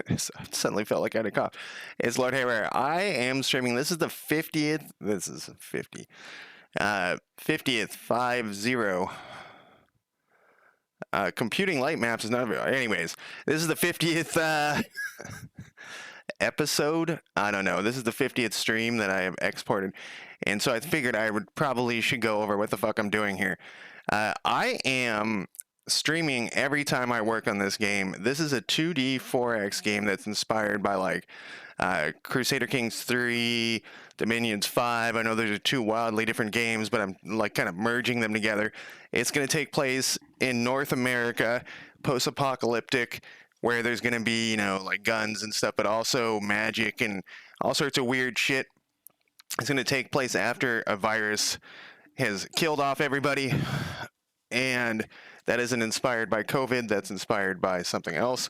It suddenly felt like I had a cough. It's Lord Haywire. I am streaming. This is the 50th. This is 50. 50th 50. Computing light maps is not. Anyways, this is the 50th episode. I don't know. This is the 50th stream that I have exported, and so I figured I would probably should go over what the fuck I'm doing here. I am streaming every time I work on this game. This is a 2D 4X game that's inspired by like Crusader Kings 3, Dominions 5. I know those are two wildly different games, but I'm like kind of merging them together. It's going to take place in North America, post-apocalyptic, where there's going to be, you know, like guns and stuff, but also magic and all sorts of weird shit. It's going to take place after a virus has killed off everybody, and that isn't inspired by COVID. That's inspired by something else.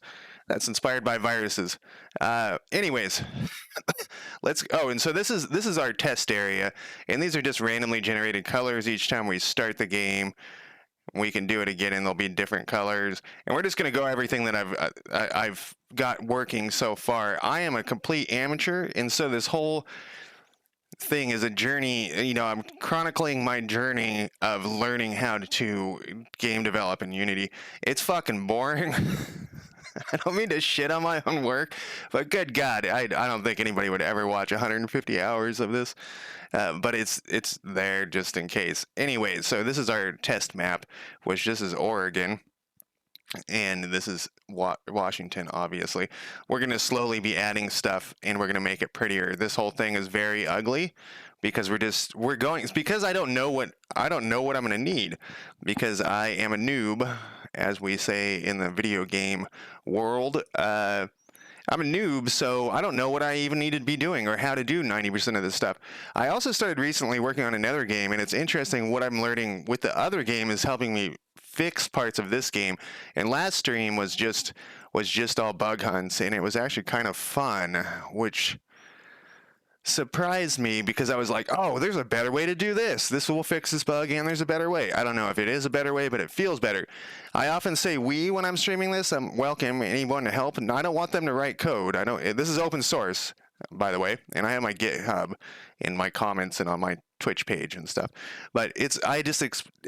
That's inspired by viruses. Anyways, let's. Oh, and so this is our test area, and these are just randomly generated colors each time we start the game. We can do it again, and there'll be different colors. And we're just going to go everything that I've got working so far. I am a complete amateur, and so this whole thing is a journey. You know, I'm chronicling my journey of learning how to game develop in Unity. It's fucking boring. I don't mean to shit on my own work, but good God, I don't think anybody would ever watch 150 hours of this. But it's there just in case. Anyway, so this is our test map, which this is Oregon, and this is Washington, obviously. We're going to slowly be adding stuff, and we're going to make it prettier. This whole thing is very ugly because we're going. It's because I don't know what I'm going to need, because I am a noob, as we say in the video game world. I'm a noob, so I don't know what I even need to be doing or how to do 90% of this stuff. I also started recently working on another game, and it's interesting what I'm learning with the other game is helping me fix parts of this game. And last stream was just all bug hunts, and it was actually kind of fun, which surprised me because I was like, oh, there's a better way to do this. This will fix this bug, and there's a better way. I don't know if it is a better way, but it feels better. I often say we when I'm streaming this. I'm welcome anyone to help, and I don't want them to write code. I don't. This is open source, by the way, and I have my GitHub in my comments and on my Twitch page and stuff. But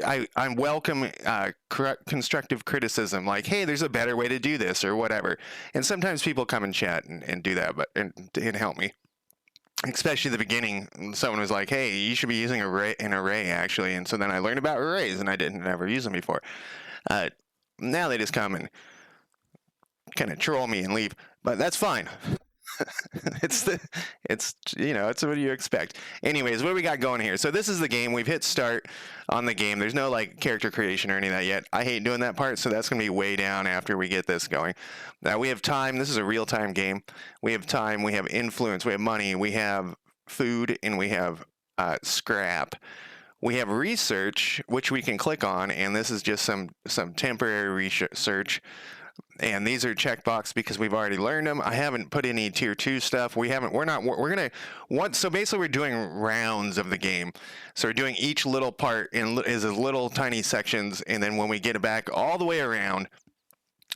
I welcome constructive criticism, like, hey, there's a better way to do this or whatever. And sometimes people come and chat and do that, and help me. Especially the beginning, someone was like, hey, you should be using an array actually. And so then I learned about arrays, and I didn't ever use them before. Now they just come and kind of troll me and leave, but that's fine. it's what you expect. Anyways, what do we got going here? So this is the game. We've hit start on the game. There's no like character creation or any of that yet. I hate doing that part, so that's gonna be way down after we get this going. Now we have time. This is a real-time game. We have time. We have influence. We have money. We have food, and we have scrap. We have research, which we can click on, and this is just some temporary research. And these are checkbox because we've already learned them. I haven't put any tier 2 stuff. We're so basically we're doing rounds of the game. So we're doing each little part in as little tiny sections, and then when we get it back all the way around,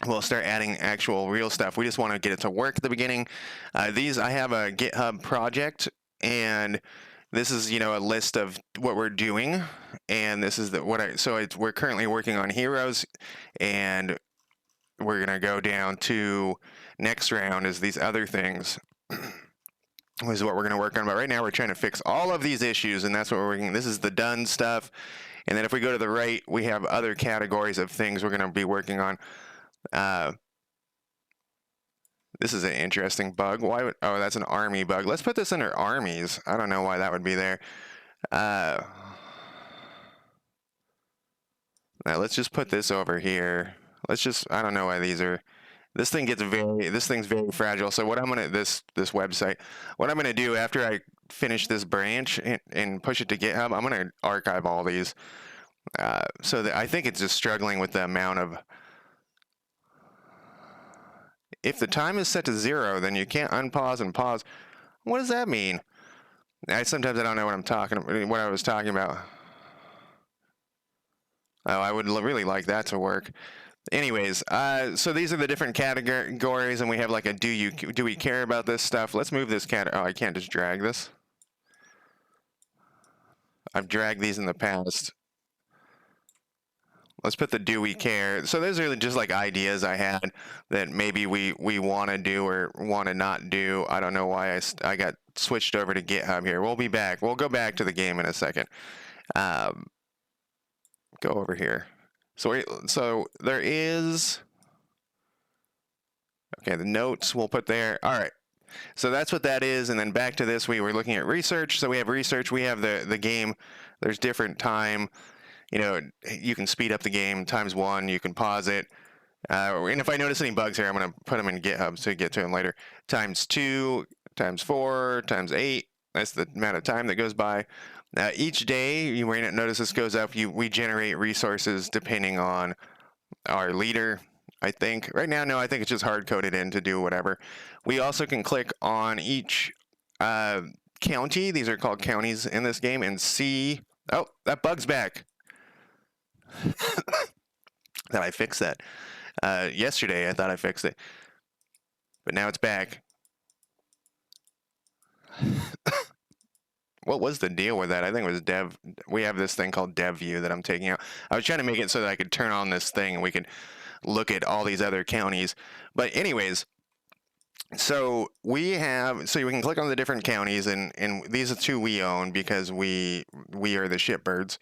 we'll start adding actual real stuff. We just want to get it to work at the beginning. I have a GitHub project, and this is, a list of what we're doing, and this is we're currently working on heroes, and we're going to go down to next round is these other things is what we're going to work on. But right now we're trying to fix all of these issues, and that's what we're working. This is the done stuff. And then if we go to the right, we have other categories of things we're going to be working on. This is an interesting bug. Oh, that's an army bug. Let's put this under armies. I don't know why that would be there. Now let's just put this over here. I don't know why this thing's very fragile. So what I'm going to, this website, what I'm going to do after I finish this branch and push it to GitHub, I'm going to archive all these. So that I think it's just struggling with the amount of, if the time is set to 0, then you can't unpause and pause. What does that mean? Sometimes I don't know what I was talking about. Oh, I would really like that to work. Anyways, so these are the different categories, and we have like a do we care about this stuff? Let's move this Oh, I can't just drag this. I've dragged these in the past. Let's put the do we care. So those are just like ideas I had that maybe we want to do or want to not do. I don't know why I got switched over to GitHub here. We'll be back. We'll go back to the game in a second. Go over here. So there is. Okay, the notes we'll put there. All right. So that's what that is. And then back to this, we were looking at research. So we have research. We have the game. There's different time. You know, you can speed up the game ×1. You can pause it. And if I notice any bugs here, I'm going to put them in GitHub so you get to them later. ×2, ×4, ×8. That's the amount of time that goes by. Each day, you might notice this goes up. We generate resources depending on our leader. I think right now, no, I think it's just hard coded in to do whatever. We also can click on each county. These are called counties in this game, and see. Oh, that bug's back. Thought I fixed that. Yesterday, I thought I fixed it, but now it's back. What was the deal with that? I think it was dev. We have this thing called dev view that I'm taking out. I was trying to make it so that I could turn on this thing and we could look at all these other counties. But anyways, so we can click on the different counties, and these are 2 we own because we are the shipbirds.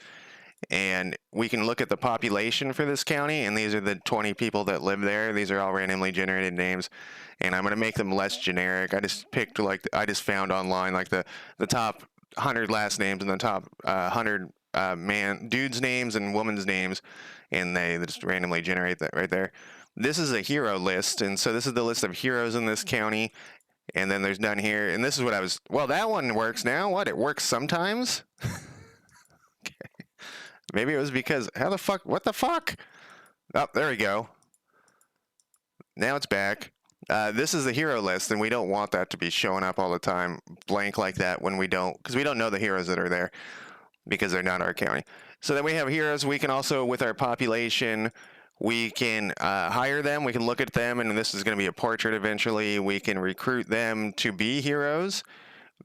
And we can look at the population for this county, and these are the 20 people that live there. These are all randomly generated names, and I'm going to make them less generic. I just picked I just found online like the top 100 last names and the top 100 dudes names and women's names, and they just randomly generate that right there. This is a hero list, and so this is the list of heroes in this county. And then there's none here, and this is what well, that one works now. What? It works sometimes? Okay. Maybe it was because, what the fuck? Oh, there we go. Now it's back. This is the hero list, and we don't want that to be showing up all the time, blank like that because we don't know the heroes that are there because they're not our county. So then we have heroes. We can also, with our population, we can hire them. We can look at them, and this is going to be a portrait eventually. We can recruit them to be heroes.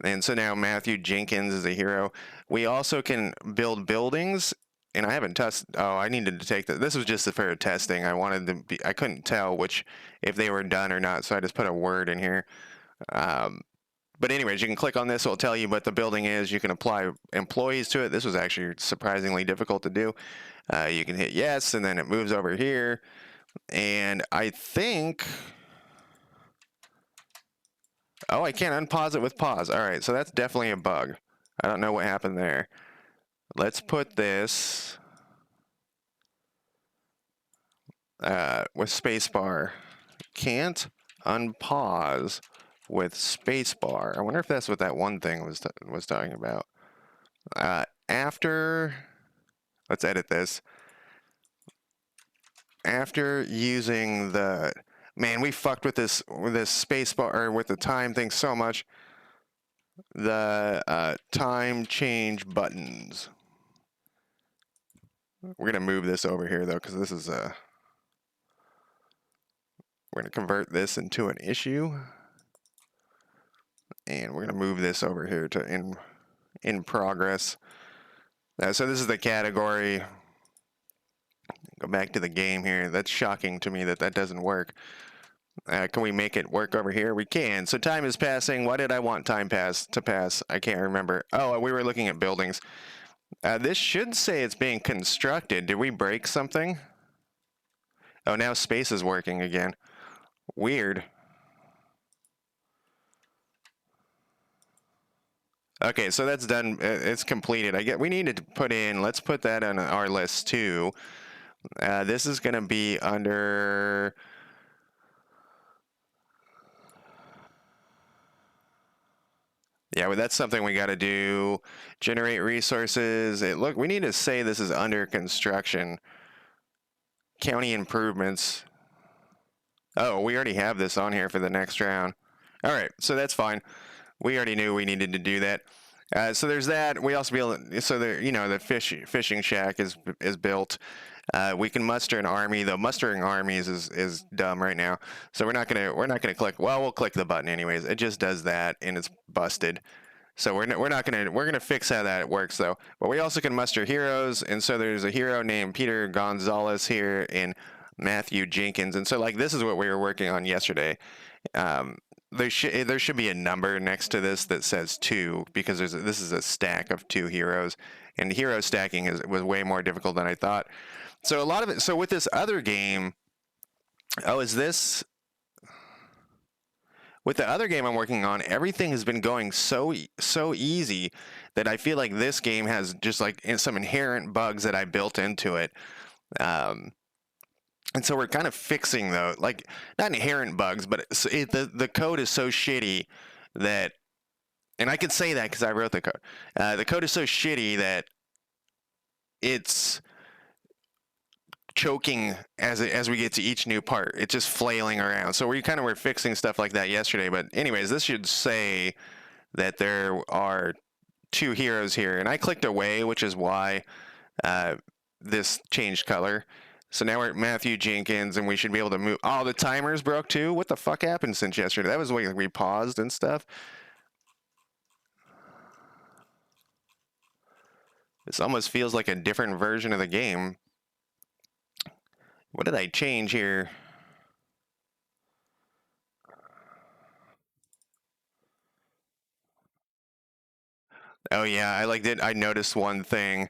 And so now Matthew Jenkins is a hero. We also can build buildings. And I haven't tested. Oh, I needed to take that. This was just for testing. I couldn't tell if they were done or not, so I just put a word in here. But anyways, you can click on this. It'll tell you what the building is. You can apply employees to it. This was actually surprisingly difficult to do. You can hit yes, and then it moves over here. And I think. Oh, I can't unpause it with pause. All right, so that's definitely a bug. I don't know what happened there. Let's put this with spacebar. Can't unpause with spacebar. I wonder if that's what that one thing was talking about. Let's edit this. After using man, we fucked with this spacebar or with the time thing so much. The time change buttons. We're going to move this over here, though, because this is we're going to convert this into an issue. And we're going to move this over here to in progress. So this is the category. Go back to the game here. That's shocking to me that doesn't work. Can we make it work over here? We can. So time is passing. Why did I want time to pass? I can't remember. Oh, we were looking at buildings. This should say it's being constructed. Did we break something? Oh, now space is working again. Weird. Okay, so that's done. It's completed. We needed to put in, let's put that on our list too. This is going to be under... Yeah, well, that's something we got to do. Generate resources. We need to say this is under construction. County improvements. Oh, we already have this on here for the next round. All right, so that's fine. We already knew we needed to do that. So there's that. We also the fishing shack is built. We can muster an army, though mustering armies is dumb right now. So we're not gonna click. Well, we'll click the button anyways. It just does that, and it's busted. So we're gonna fix how that works though. But we also can muster heroes, and so there's a hero named Peter Gonzalez here and Matthew Jenkins, and so like this is what we were working on yesterday. Um, there should be a number next to this that says two because this is a stack of two heroes, and hero stacking was way more difficult than I thought. So a lot of it. So with this other game, oh, is this with the other game I'm working on? Everything has been going so easy that I feel like this game has just like some inherent bugs that I built into it. Um, and so we're kind of fixing though, like not inherent bugs, but the code is so shitty that, and I can say that because I wrote the code. The code is so shitty that it's choking as we get to each new part. It's just flailing around. So we kind of were fixing stuff like that yesterday. But anyways, this should say that there are two heroes here, and I clicked away, which is why uh, this changed color. So now we're at Matthew Jenkins, and we should be able to move. Oh, the timers broke too. What the fuck happened since yesterday? That was when we paused and stuff. This almost feels like a different version of the game. What did I change here? Oh yeah, I noticed one thing.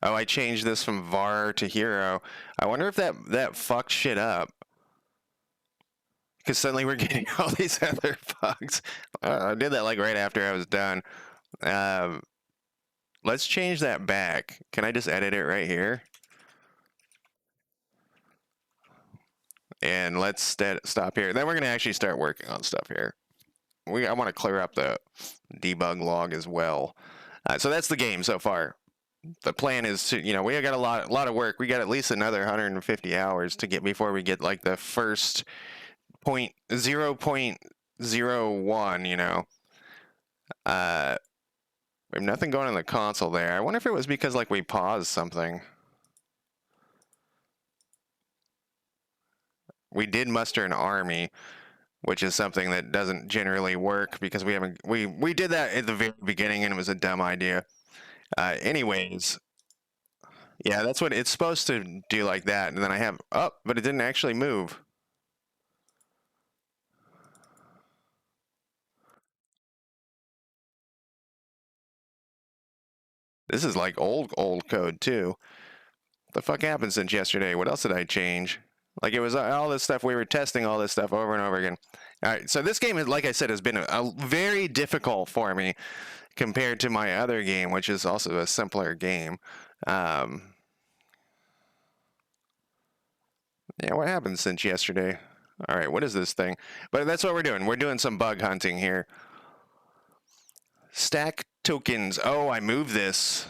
Oh, I changed this from VAR to hero. I wonder if that fucked shit up. Because suddenly we're getting all these other bugs. I did that like right after I was done. Um, let's change that back. Can I just edit it right here? And let's stop here. Then we're going to actually start working on stuff here. I want to clear up the debug log as well. So that's the game so far. The plan is to, we got a lot of work. We got at least another 150 hours to get before we get like the first 0.0.01, we have nothing going on the console there. I wonder if it was because like we paused something. We did muster an army, which is something that doesn't generally work because we did that at the very beginning and it was a dumb idea. Anyways, yeah, that's what it's supposed to do, like that. And then but it didn't actually move. This is like old code too. What the fuck happened since yesterday? What else did I change? Like it was all this stuff. We were testing all this stuff over and over again. All right, so this game, like I said, has been a very difficult for me compared to my other game, which is also a simpler game. Yeah, what happened since yesterday? All right, what is this thing? But that's what we're doing. We're doing some bug hunting here. Stack tokens. Oh, I moved this.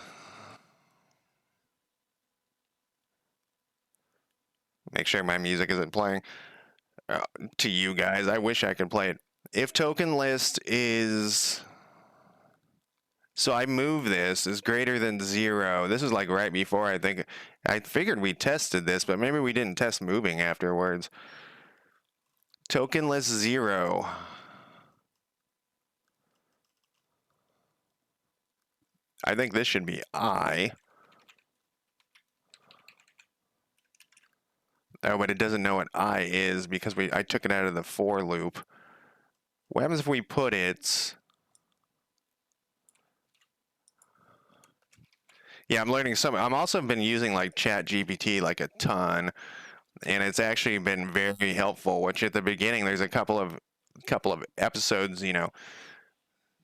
Make sure my music isn't playing to you guys. I wish I could play it. If token list is... So I move this is greater than 0. This is like right before I figured we tested this, but maybe we didn't test moving afterwards. Token list 0. I think this should be I. Oh, but it doesn't know what I is because I took it out of the for loop. What happens if we put it... Yeah, I'm learning some. I'm also been using like Chat GPT like a ton, and it's actually been very helpful. Which at the beginning, there's a couple of episodes,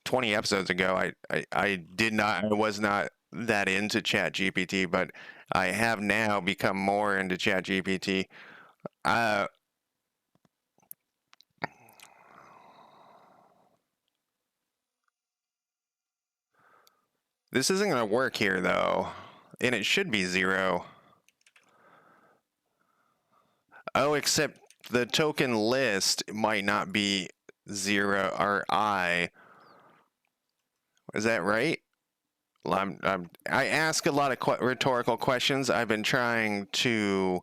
20 episodes ago, I was not that into Chat GPT, but I have now become more into Chat GPT. Uh, this isn't going to work here though, and it should be 0. Oh, except the token list might not be 0 or I. Is that right? I ask a lot of rhetorical questions. I've been trying to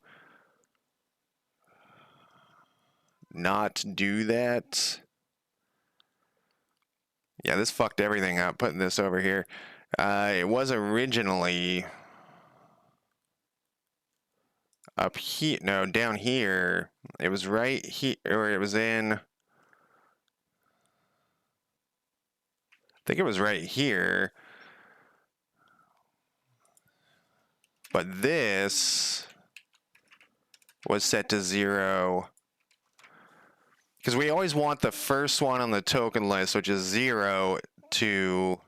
not do that. Yeah, this fucked everything up, putting this over here. It was originally up here. No, down here. It was right here, or it was in. I think it was right here. But this was set to 0. Because we always want the first one on the token list, which is 0, to...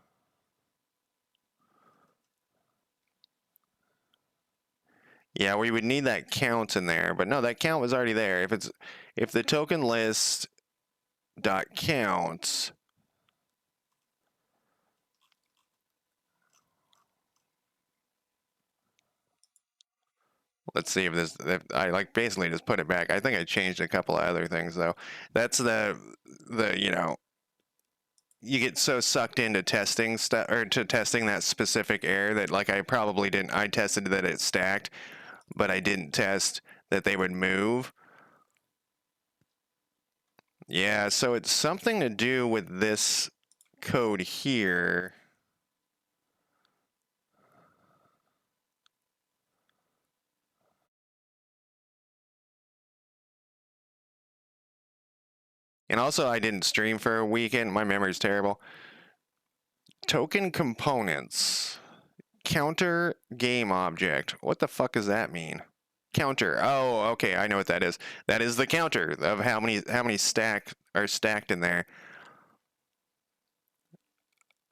Yeah, we would need that count in there, but no, that count was already there. If the token list dot counts, let's see if I like basically just put it back. I think I changed a couple of other things though. That's the you get so sucked into testing stuff or to testing that specific error that like I probably didn't. I tested that it stacked, but I didn't test that they would move. Yeah, so it's something to do with this code here. And also, I didn't stream for a weekend. My memory's terrible. Token components. Counter game object. What the fuck does that mean? Counter. Oh, okay. I know what that is. That is the counter of how many stack are stacked in there.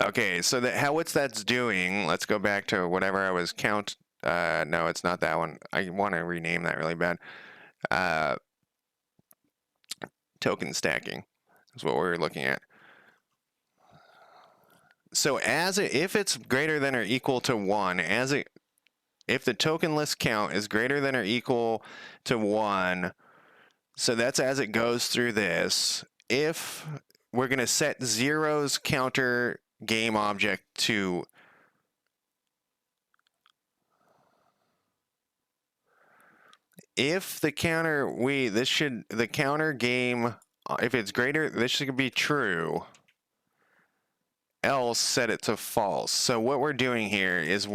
Okay, so what's that's doing? Let's go back to whatever I was count. No, it's not that one. I want to rename that really bad. Token stacking is what we're looking at. So if it's greater than or equal to 1, if the token list count is greater than or equal to 1, so that's as it goes through this. If we're going to set 0's counter game object to if the counter the counter game, if it's greater, this should be true. Else set it to false. So what we're doing here is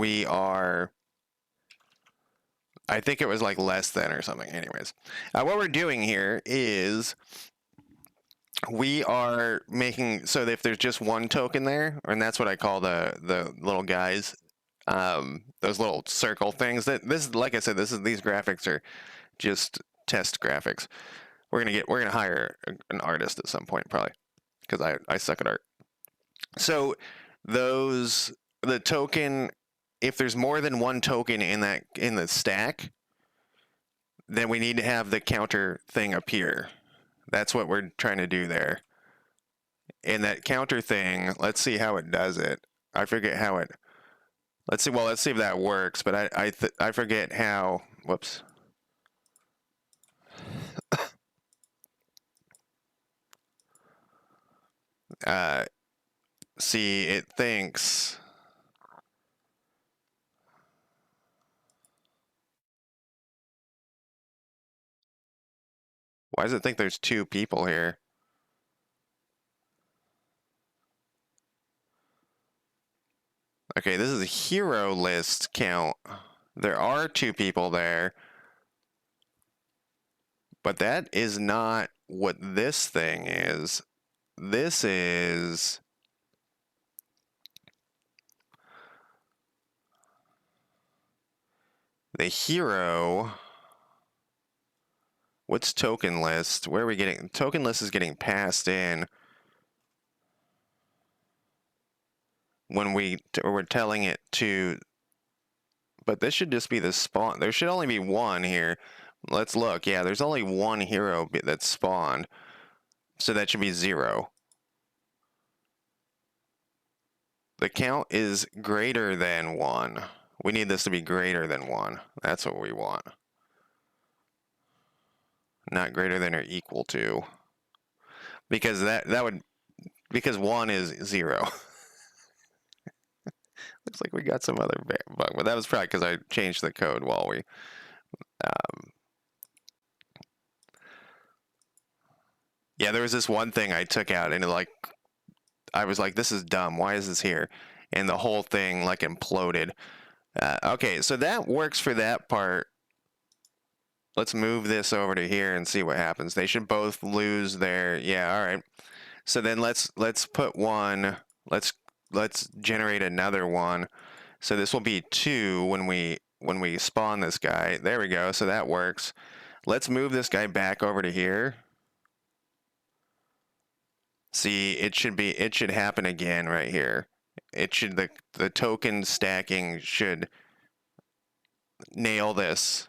I think it was like less than or something. Anyways, what we're doing here is we are making so that if there's just one token there, and that's what I call the little guys, those little circle things. That this, like I said, these graphics are just test graphics. We're gonna hire an artist at some point probably because I suck at art. So the token, if there's more than one token in the stack, then we need to have the counter thing appear. That's what we're trying to do there. And that counter thing, let's see how it does it. I forget how it. Let's see. Well, let's see if that works. But I forget how. Whoops. See, it thinks. Why does it think there's 2 people here? Okay, this is a hero list count. There are 2 people there. But that is not what this thing is. This is the hero. What's token list? Where are we getting? Token list is getting passed in when we're telling it to. But this should just be the spawn. There should only be one here. Let's look. Yeah, there's only one hero that's spawned. So that should be 0. The count is greater than 1. We need this to be greater than 1. That's what we want. Not greater than or equal to. Because that would, because 1 is 0. Looks like we got some other bug, but that was probably because I changed the code while we. Yeah, there was this one thing I took out, and I was like, "This is dumb. Why is this here?" And the whole thing like imploded. Okay, so that works for that part. Let's move this over to here and see what happens. They should both lose their. Yeah, all right. So then let's put one. Let's generate another one. So this will be 2 when we spawn this guy. There we go. So that works. Let's move this guy back over to here. See, it should happen again right here. It should the token stacking should nail this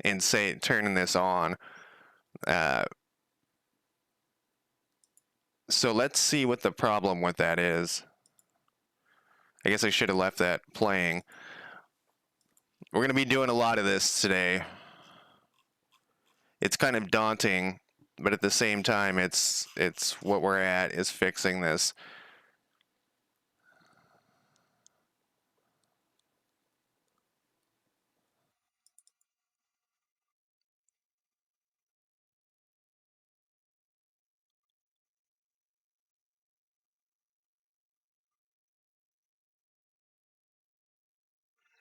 and say turning this on. So let's see what the problem with that is. I guess I should have left that playing. We're going to be doing a lot of this today. It's kind of daunting, but at the same time, it's what we're at is fixing this.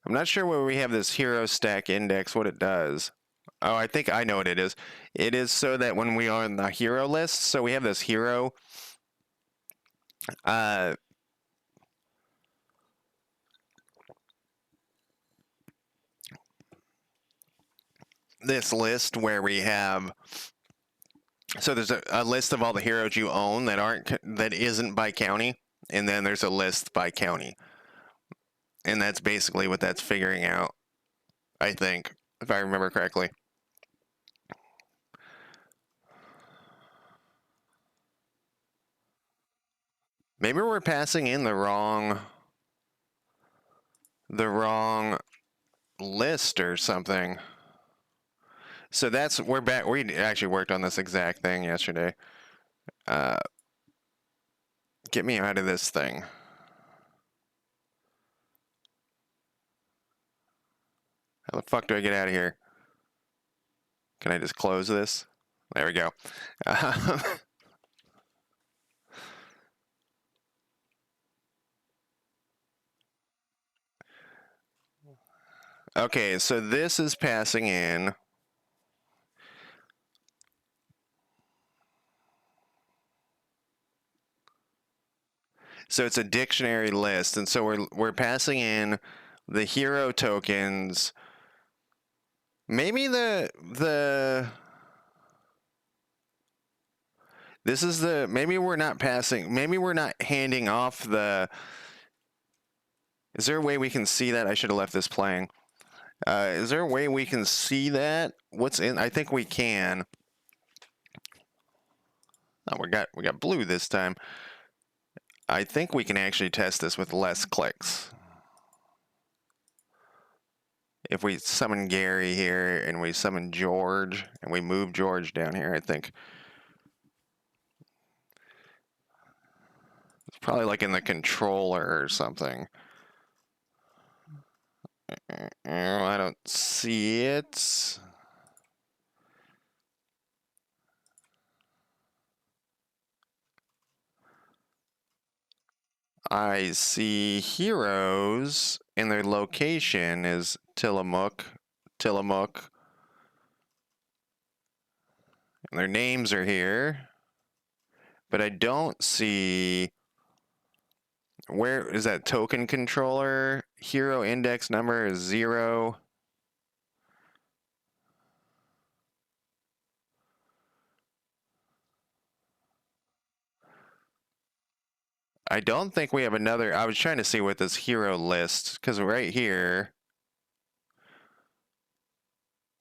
I'm not sure where we have this hero stack index, what it does. Oh, I think I know what it is. It is so that when we are on the hero list, so we have this hero. Uh, this list where we have. So there's a list of all the heroes you own that isn't by county, and then there's a list by county, and that's basically what that's figuring out. I think, if I remember correctly. Maybe we're passing in the wrong list or something. So we're back. We actually worked on this exact thing yesterday. Get me out of this thing. How the fuck do I get out of here? Can I just close this? There we go. Okay, so this is passing in. So it's a dictionary list, and so we're passing in the hero tokens. Maybe this is maybe we're not passing. Maybe we're not handing off the. Is there a way we can see that? I should have left this playing. Is there a way we can see that? What's in? I think we can. Oh, we got blue this time. I think we can actually test this with less clicks. If we summon Gary here and we summon George and we move George down here, I think it's probably like in the controller or something. I don't see it. I see heroes and their location is Tillamook, Tillamook. And their names are here. But I don't see where is that token controller? Hero index number is 0. I don't think we have another. I was trying to see what this hero list, because right here,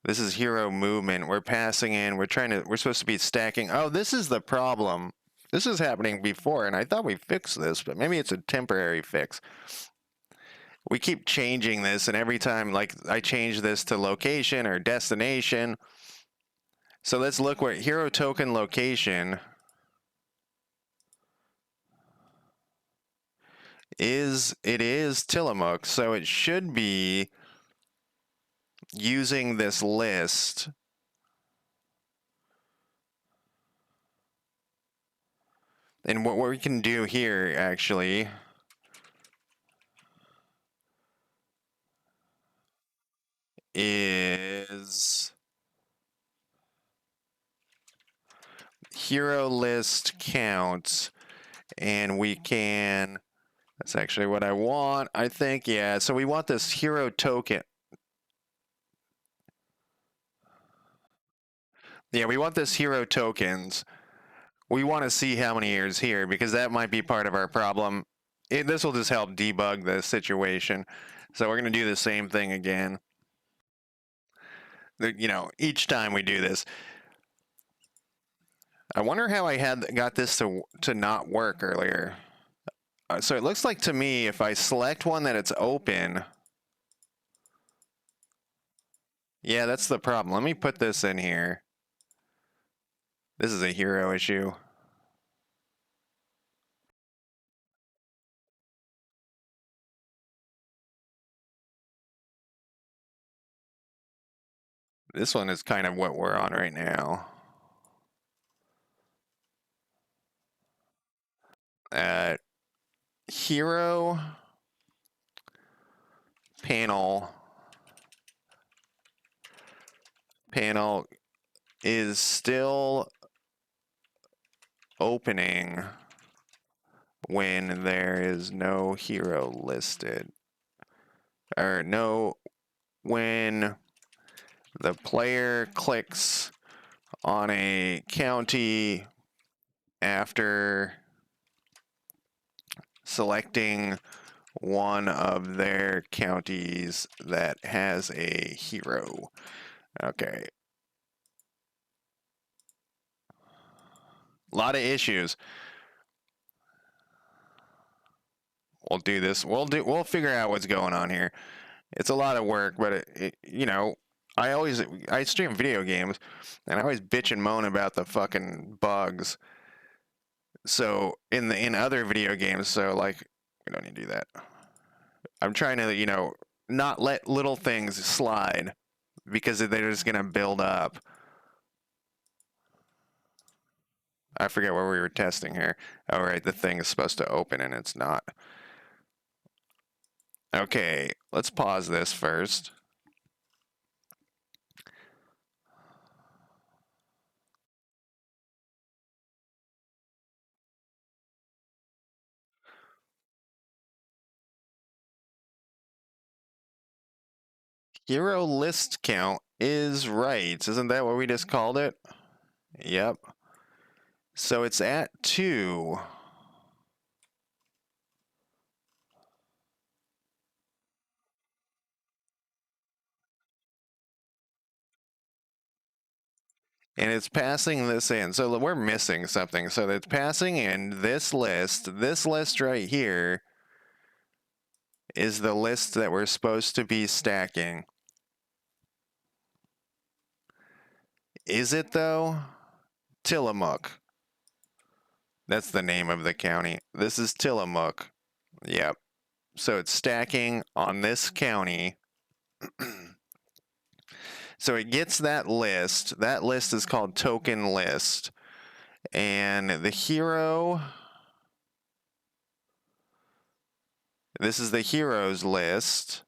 this is hero movement. We're passing in. We're supposed to be stacking. Oh, this is the problem. This is happening before, and I thought we fixed this, but maybe it's a temporary fix. We keep changing this, and every time, like, I change this to location or destination. So let's look where hero token location. it is Tillamook, so it should be using this list. And what we can do here, actually, is hero list count, and we can, that's actually what I want, I think, yeah. So we want this hero token. Yeah, we want this hero tokens. We want to see how many is here, because that might be part of our problem. This will just help debug the situation. So we're going to do the same thing again. You know, each time we do this. I wonder how I got this to not work earlier. So it looks like to me, if I select one that it's open. Yeah, that's the problem. Let me put this in here. This is a hero issue. This one is kind of what we're on right now. Hero panel is still opening when there is no hero listed. Or no, when the player clicks on a county after selecting one of their counties that has a hero. Okay. A lot of issues. We'll do this. We'll figure out what's going on here. It's a lot of work, but you know, I stream video games, and I always bitch and moan about the fucking bugs. So in other video games, so like we don't need to do that. I'm trying to, you know, not let little things slide because they're just gonna build up. I forget what we were testing here. Oh right, the thing is supposed to open and it's not. Okay, let's pause this first. Hero list count is right. Isn't that what we just called it? Yep. So it's at 2. And it's passing this in. So we're missing something. So it's passing in this list. This list right here is the list that we're supposed to be stacking. Is it though? Tillamook. That's the name of the county. This is Tillamook. Yep. So it's stacking on this county. So it gets that list. That list is called token list. And the hero, this is the heroes list.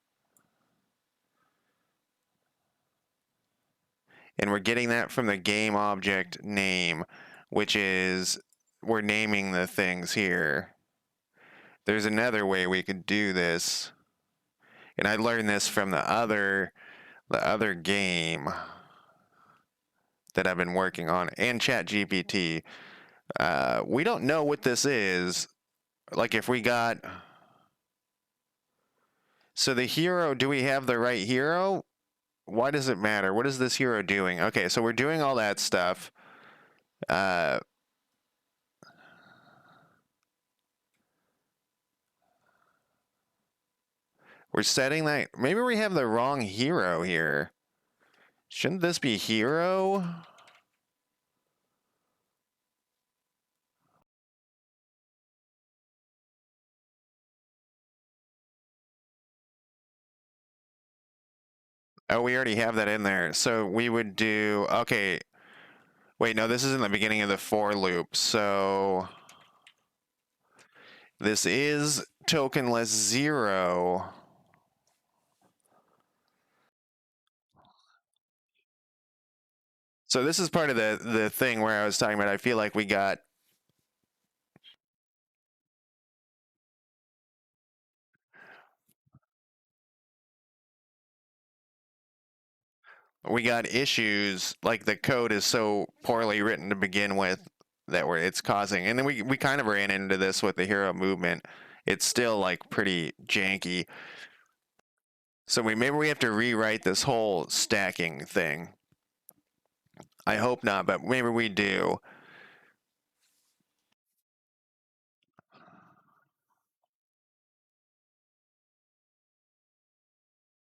And we're getting that from the game object name, which is, we're naming the things here. There's another way we could do this. And I learned this from the other game that I've been working on, and ChatGPT. We don't know what this is. Like if we got, so the hero, do we have the right hero? Why does it matter? What is this hero doing? Okay, so we're doing all that stuff. We're setting that. Maybe we have the wrong hero here. Shouldn't this be hero? Oh, we already have that in there. So we would do, okay. Wait, no, this is in the beginning of the for loop. So this is tokenless 0. So this is part of the thing where I was talking about. I feel like we got issues, like the code is so poorly written to begin with that it's causing, and then we kind of ran into this with the hero movement. It's still like pretty janky. So maybe we have to rewrite this whole stacking thing. I hope not, but maybe we do.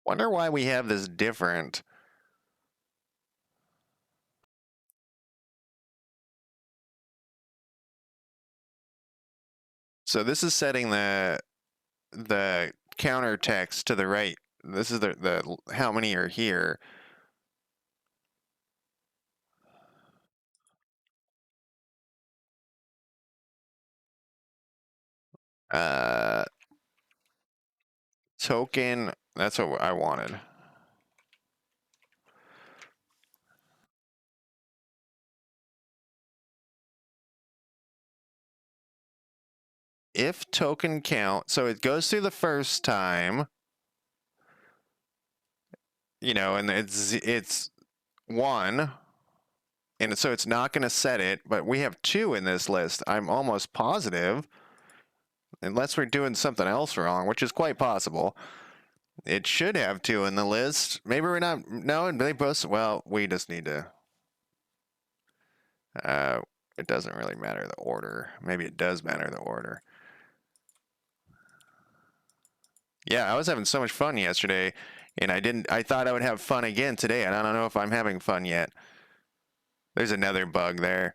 Wonder why we have this different. So this is setting the counter text to the right. This is the how many are here. Uh, token. That's what I wanted. If token count, so it goes through the first time, and it's 1, and so it's not going to set it, but we have 2 in this list. I'm almost positive, unless we're doing something else wrong, which is quite possible. It should have 2 in the list. Maybe we're not. No, they both. Well, we just need to. Uh, it doesn't really matter the order. Maybe it does matter the order. Yeah, I was having so much fun yesterday, and I thought I would have fun again today, and I don't know if I'm having fun yet. There's another bug there.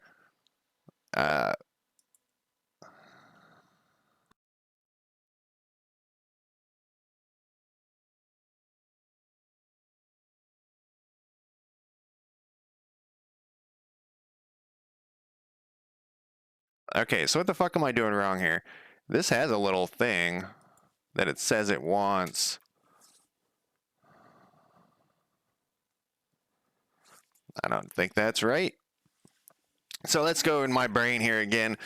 Uh, okay, so what the fuck am I doing wrong here? This has a little thing that it says it wants. I don't think that's right. So let's go in my brain here again.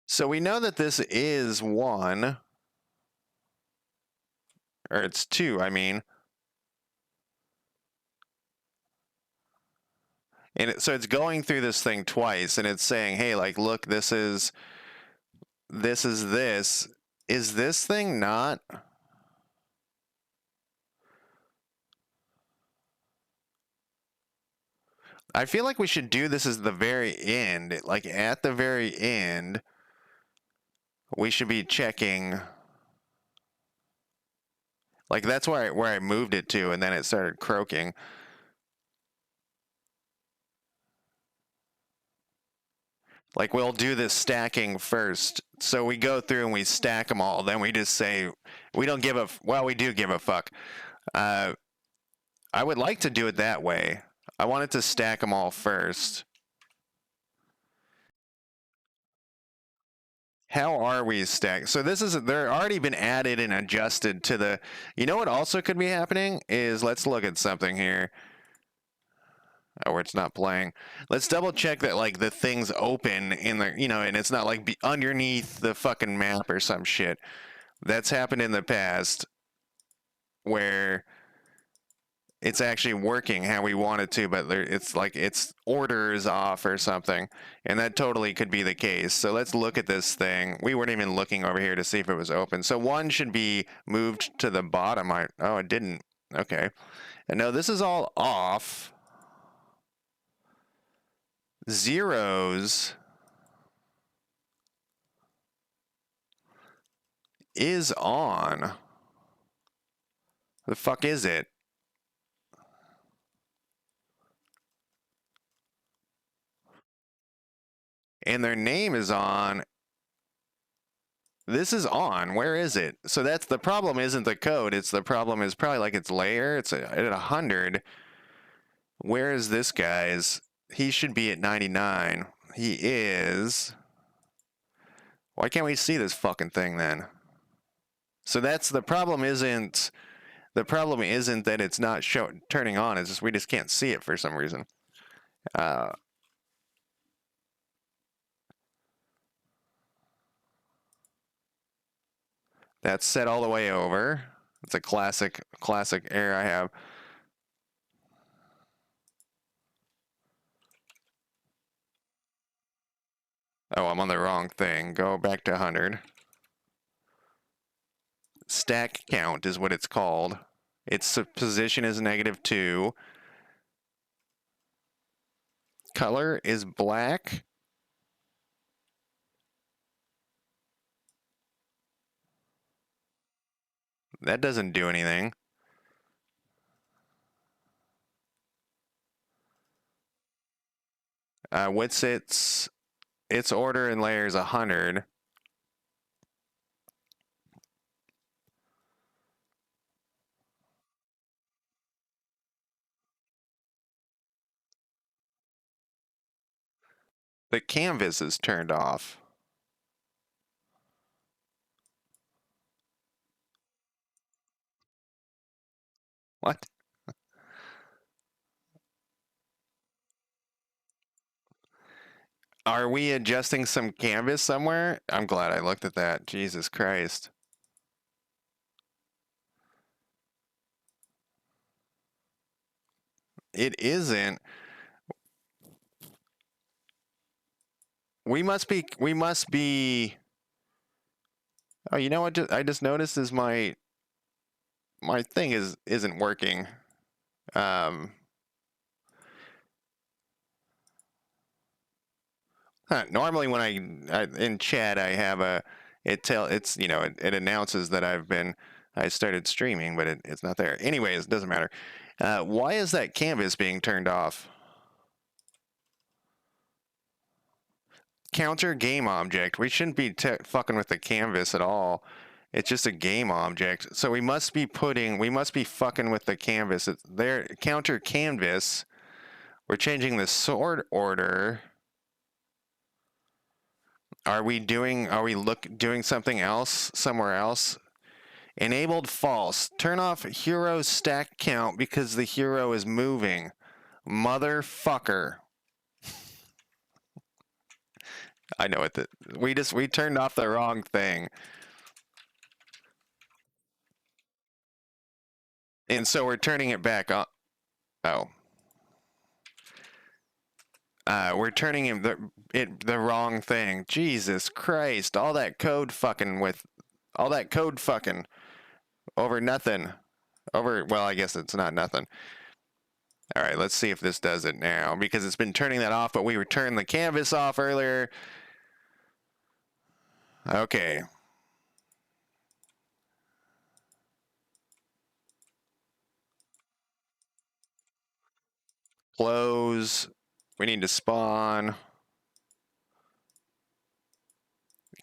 So we know that this is 1, or it's 2, I mean. So it's going through this thing twice, and it's saying, hey, like, look, this is this. Is this thing not? I feel like we should do this as the very end. Like, at the very end, we should be checking. Like, that's where I moved it to, and then it started croaking. Like, we'll do this stacking first. So we go through and we stack them all. Then we just say, we don't give a, well, we do give a fuck. I would like to do it that way. I wanted to stack them all first. How are we stacked? So they're already been added and adjusted to the, what also could be happening is, let's look at something here. Oh, it's not playing. Let's double check that, like, the thing's open in the, and it's not like underneath the fucking map or some shit. That's happened in the past where it's actually working how we want it to, but it's like its order is off or something, and that totally could be the case. So let's look at this thing. We weren't even looking over here to see if it was open. So 1 should be moved to the bottom. Oh, it didn't. Okay. And no, this is all off. Zeros is on. The fuck is it? and their name is on. This is on. Where is it? So that's the problem. Isn't the code? It's the problem is probably like its layer. It's at 100. Where is this guy's? He should be at 99. He is. Why can't we see this fucking thing then? So that's the problem. Isn't the problem? Isn't that it's not turning on? It's just we just can't see it for some reason. That's set all the way over. It's a classic error I have. Oh, I'm on the wrong thing. Go back to 100. Stack count is what it's called. Its position is -2. Color is black. That doesn't do anything. What's its order and layer is 100. The canvas is turned off. What? Are we adjusting some canvas somewhere? I'm glad I looked at that. Jesus Christ. It isn't. We must be. Oh, you know what? I just noticed is my thing isn't working. Normally when I in chat I have it announces that I started streaming, but it's not there. Anyways, it doesn't matter. Why is that canvas being turned off? Counter game object. We shouldn't be fucking with the canvas at all. It's just a game object. So we must be fucking with the canvas. It's there. Counter canvas. We're changing the sort order. Are we doing something else somewhere else? Enabled false. Turn off hero stack count because the hero is moving. Motherfucker. I know it. We turned off the wrong thing. And so we're turning it back on. Oh. We're turning the wrong thing. Jesus Christ. All that code fucking over nothing. Well, I guess it's not nothing. All right, let's see if this does it now, because it's been turning that off, but we turned the canvas off earlier. Okay. Close. We need to spawn.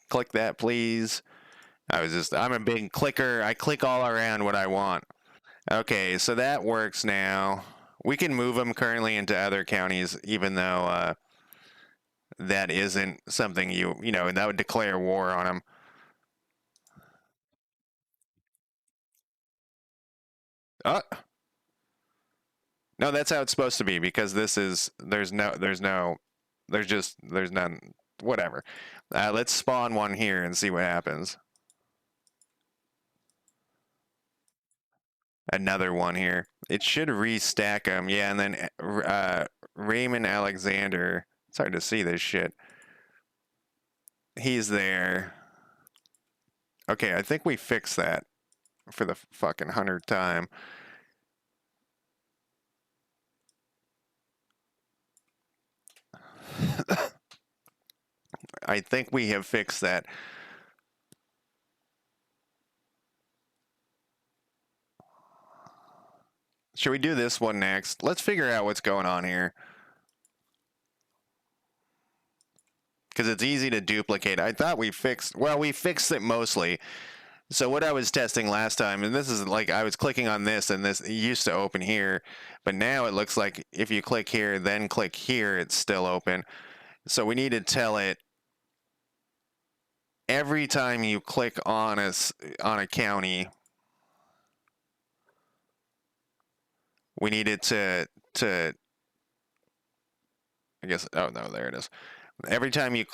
Click that, please. I'm a big clicker. I click all around what I want. Okay, so that works now. We can move them currently into other counties, even though that isn't something that would declare war on them. No, that's how it's supposed to be, because there's none. Whatever. Let's spawn one here and see what happens. Another one here. It should restack them. Yeah, and then Raymond Alexander. It's hard to see this shit. He's there. Okay, I think we fixed that for the fucking 100th time. I think we have fixed that. Should we do this one next? Let's figure out what's going on here. because it's easy to duplicate. I thought we fixed it mostly. So what I was testing last time, and this is like I was clicking on this and this, it used to open here, but now it looks like if you click here, then click here, it's still open. So we need to tell it every time you click on a county, we need it to I guess, oh no, there it is. Every time you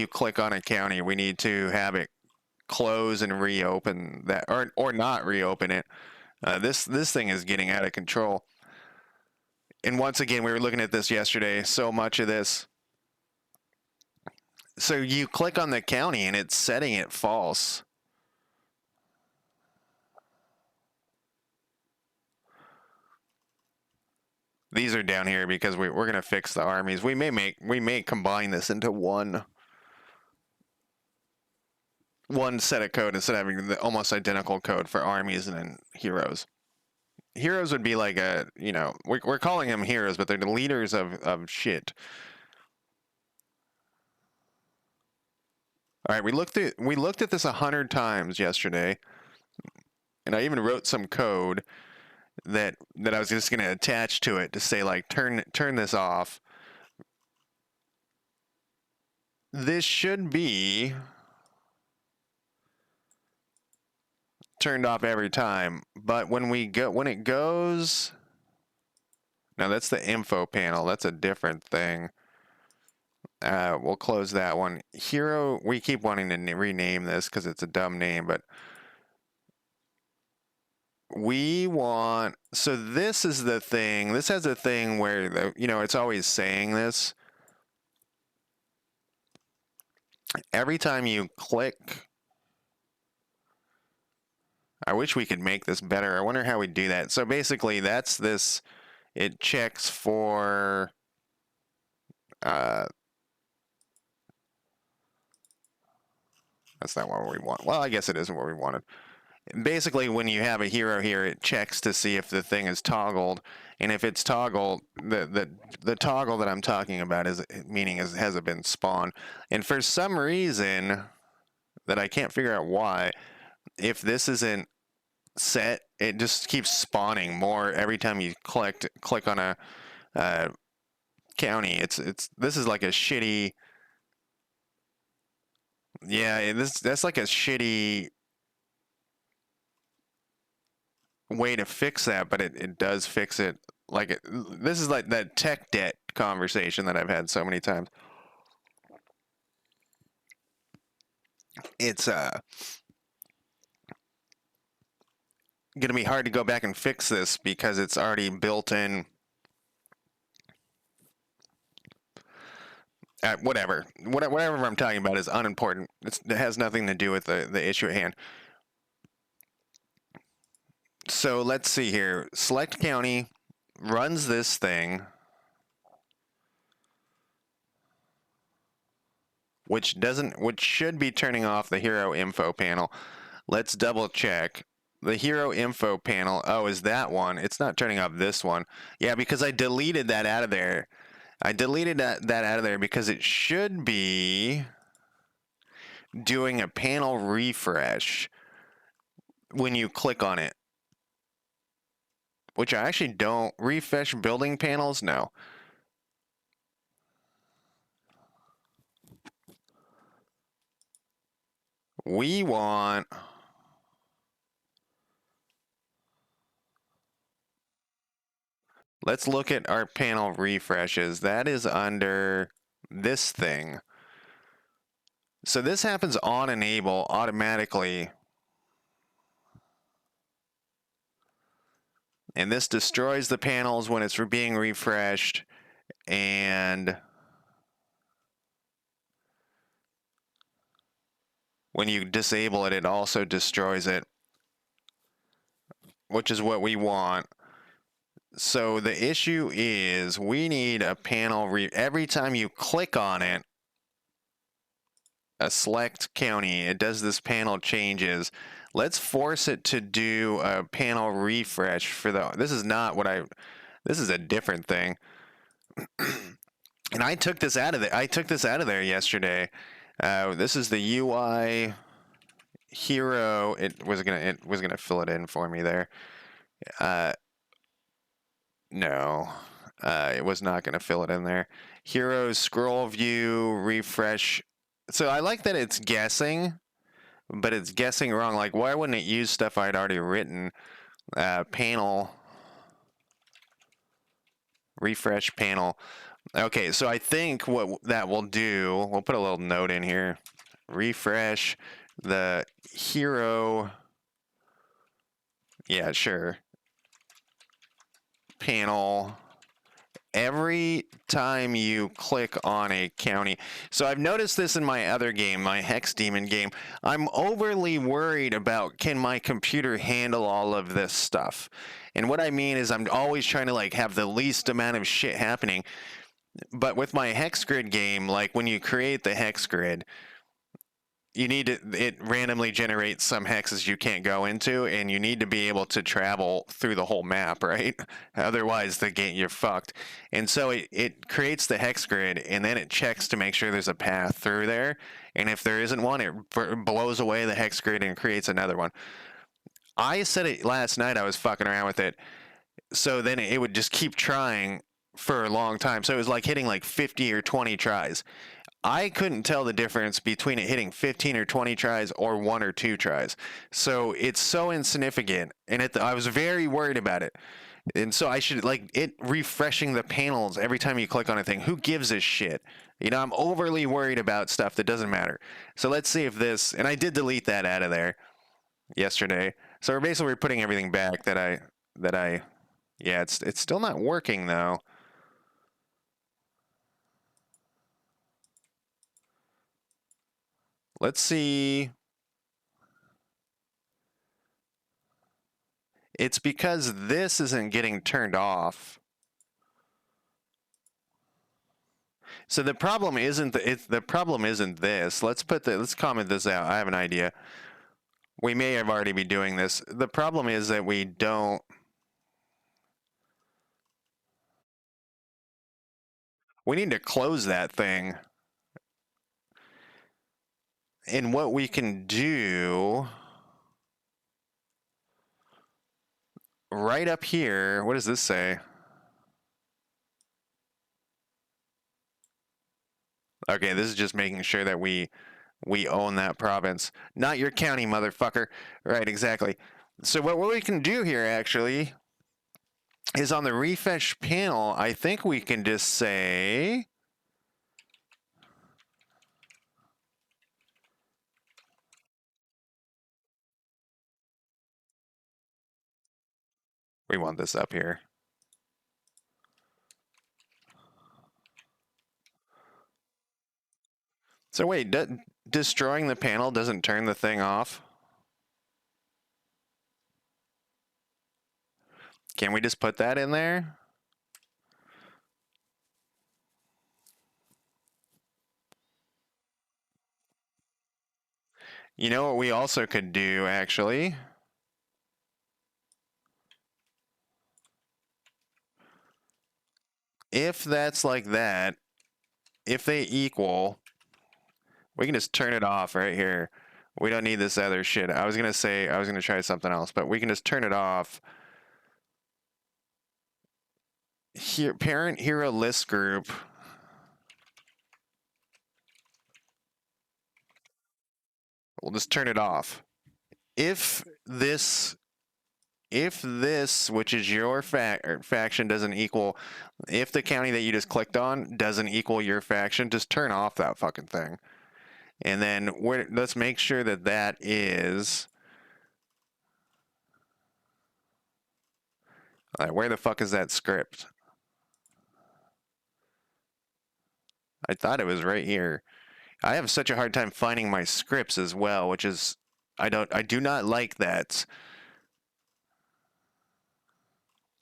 click on a county, we need to have it close and reopen that, or not reopen it. This thing is getting out of control. And once again, we were looking at this yesterday. So much of this. So you click on the county and it's setting it false. These are down here because we're gonna fix the armies. We may combine this into one set of code instead of having the almost identical code for armies and then heroes. Heroes would be like we're calling them heroes, but they're the leaders of shit. All right, we looked at this 100 times yesterday, and I even wrote some code that I was just going to attach to it to say like turn this off. This should be turned off every time, but when it goes, now that's the info panel. That's a different thing. We'll close that one. Hero, we keep wanting to rename this because it's a dumb name, but we want, so this is the thing. This has a thing where, it's always saying this. Every time you click, I wish we could make this better. I wonder how we do that. So basically, that's this, it checks for, that's not what we want. Well, I guess it isn't what we wanted. Basically, when you have a hero here, it checks to see if the thing is toggled, and if it's toggled, the toggle that I'm talking about hasn't been spawned. And for some reason that I can't figure out why, if this isn't set, it just keeps spawning more every time you click on a county. This is like a shitty. Yeah, that's like a shitty way to fix that, but it does fix it. Like this is like that tech debt conversation that I've had so many times. It's gonna be hard to go back and fix this because it's already built in. Whatever I'm talking about is unimportant. It has nothing to do with the issue at hand. So let's see here. Select county runs this thing, which should be turning off the hero info panel. Let's double check. The hero info panel, is that one. It's not turning off this one. Yeah, because I deleted that out of there. I deleted that out of there because it should be doing a panel refresh when you click on it. Which I actually don't. Refresh building panels? No. We want... Let's look at our panel refreshes. That is under this thing. So this happens on enable automatically. And this destroys the panels when it's being refreshed. And when you disable it, it also destroys it, which is what we want. So the issue is we need a panel every time you click on it, a select county, it does this panel changes. Let's force it to do a panel refresh for this is not what this is a different thing. And I took this out of there. I took this out of there yesterday. This is the UI hero. It was gonna fill it in for me there. Uh, no, it was not gonna fill it in there. Hero scroll view refresh. So I like that it's guessing, but it's guessing wrong. Like, why wouldn't it use stuff I'd already written? Panel refresh panel. Okay, so I think what that will do, we'll put a little note in here. Refresh the hero. Yeah, sure. Panel every time you click on a county. So I've noticed this in my other game, my Hex Demon game. I'm overly worried about, can my computer handle all of this stuff? And what I mean is I'm always trying to like have the least amount of shit happening. But with my hex grid game, like when you create the hex grid, you need to, it randomly generates some hexes you can't go into, and you need to be able to travel through the whole map, right? Otherwise, the game, you're fucked. And so it creates the hex grid, and then it checks to make sure there's a path through there. And if there isn't one, it blows away the hex grid and creates another one. I said it last night, I was fucking around with it. So then it would just keep trying for a long time. So it was like hitting like 50 or 20 tries. I couldn't tell the difference between it hitting 15 or 20 tries or 1 or 2 tries. So it's so insignificant. And I was very worried about it. And so I should, like, it refreshing the panels every time you click on a thing. Who gives a shit? You know, I'm overly worried about stuff that doesn't matter. So let's see if this, and I did delete that out of there yesterday. So we're basically putting everything back that I, yeah, it's still not working though. Let's see. It's because this isn't getting turned off. So the problem isn't the problem isn't this. Let's comment this out. I have an idea. We may have already be doing this. The problem is that we don't. We need to close that thing. And what we can do right up here, what does this say? Okay, this is just making sure that we own that province. Not your county, motherfucker. Right, exactly. So what we can do here actually is on the refresh panel, I think we can just say we want this up here. So wait, destroying the panel doesn't turn the thing off? Can we just put that in there? You know what we also could do, actually? If that's like that, if they equal, we can just turn it off right here. We don't need this other shit. I was going to say, I was going to try something else, but we can just turn it off. Here, parent hero list group. We'll just turn it off. If this, which is your faction, doesn't equal, if the county that you just clicked on doesn't equal your faction, just turn off that fucking thing. And then let's make sure that that is. Where the fuck is that script? I thought it was right here. I have such a hard time finding my scripts as well, which is I do not like that.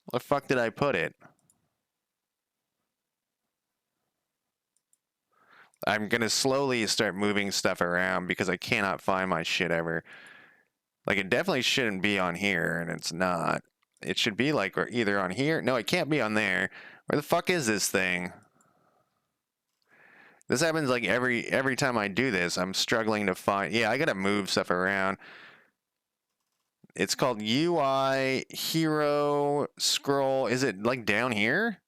Where the fuck did I put it? I'm gonna slowly start moving stuff around because I cannot find my shit ever. Like, it definitely shouldn't be on here, and it's not. It should be like either on here. No, it can't be on there. Where the fuck is this thing? This happens like every time I do this. I'm struggling to find. Yeah, I gotta move stuff around. It's called UI Hero Scroll. Is it like down here?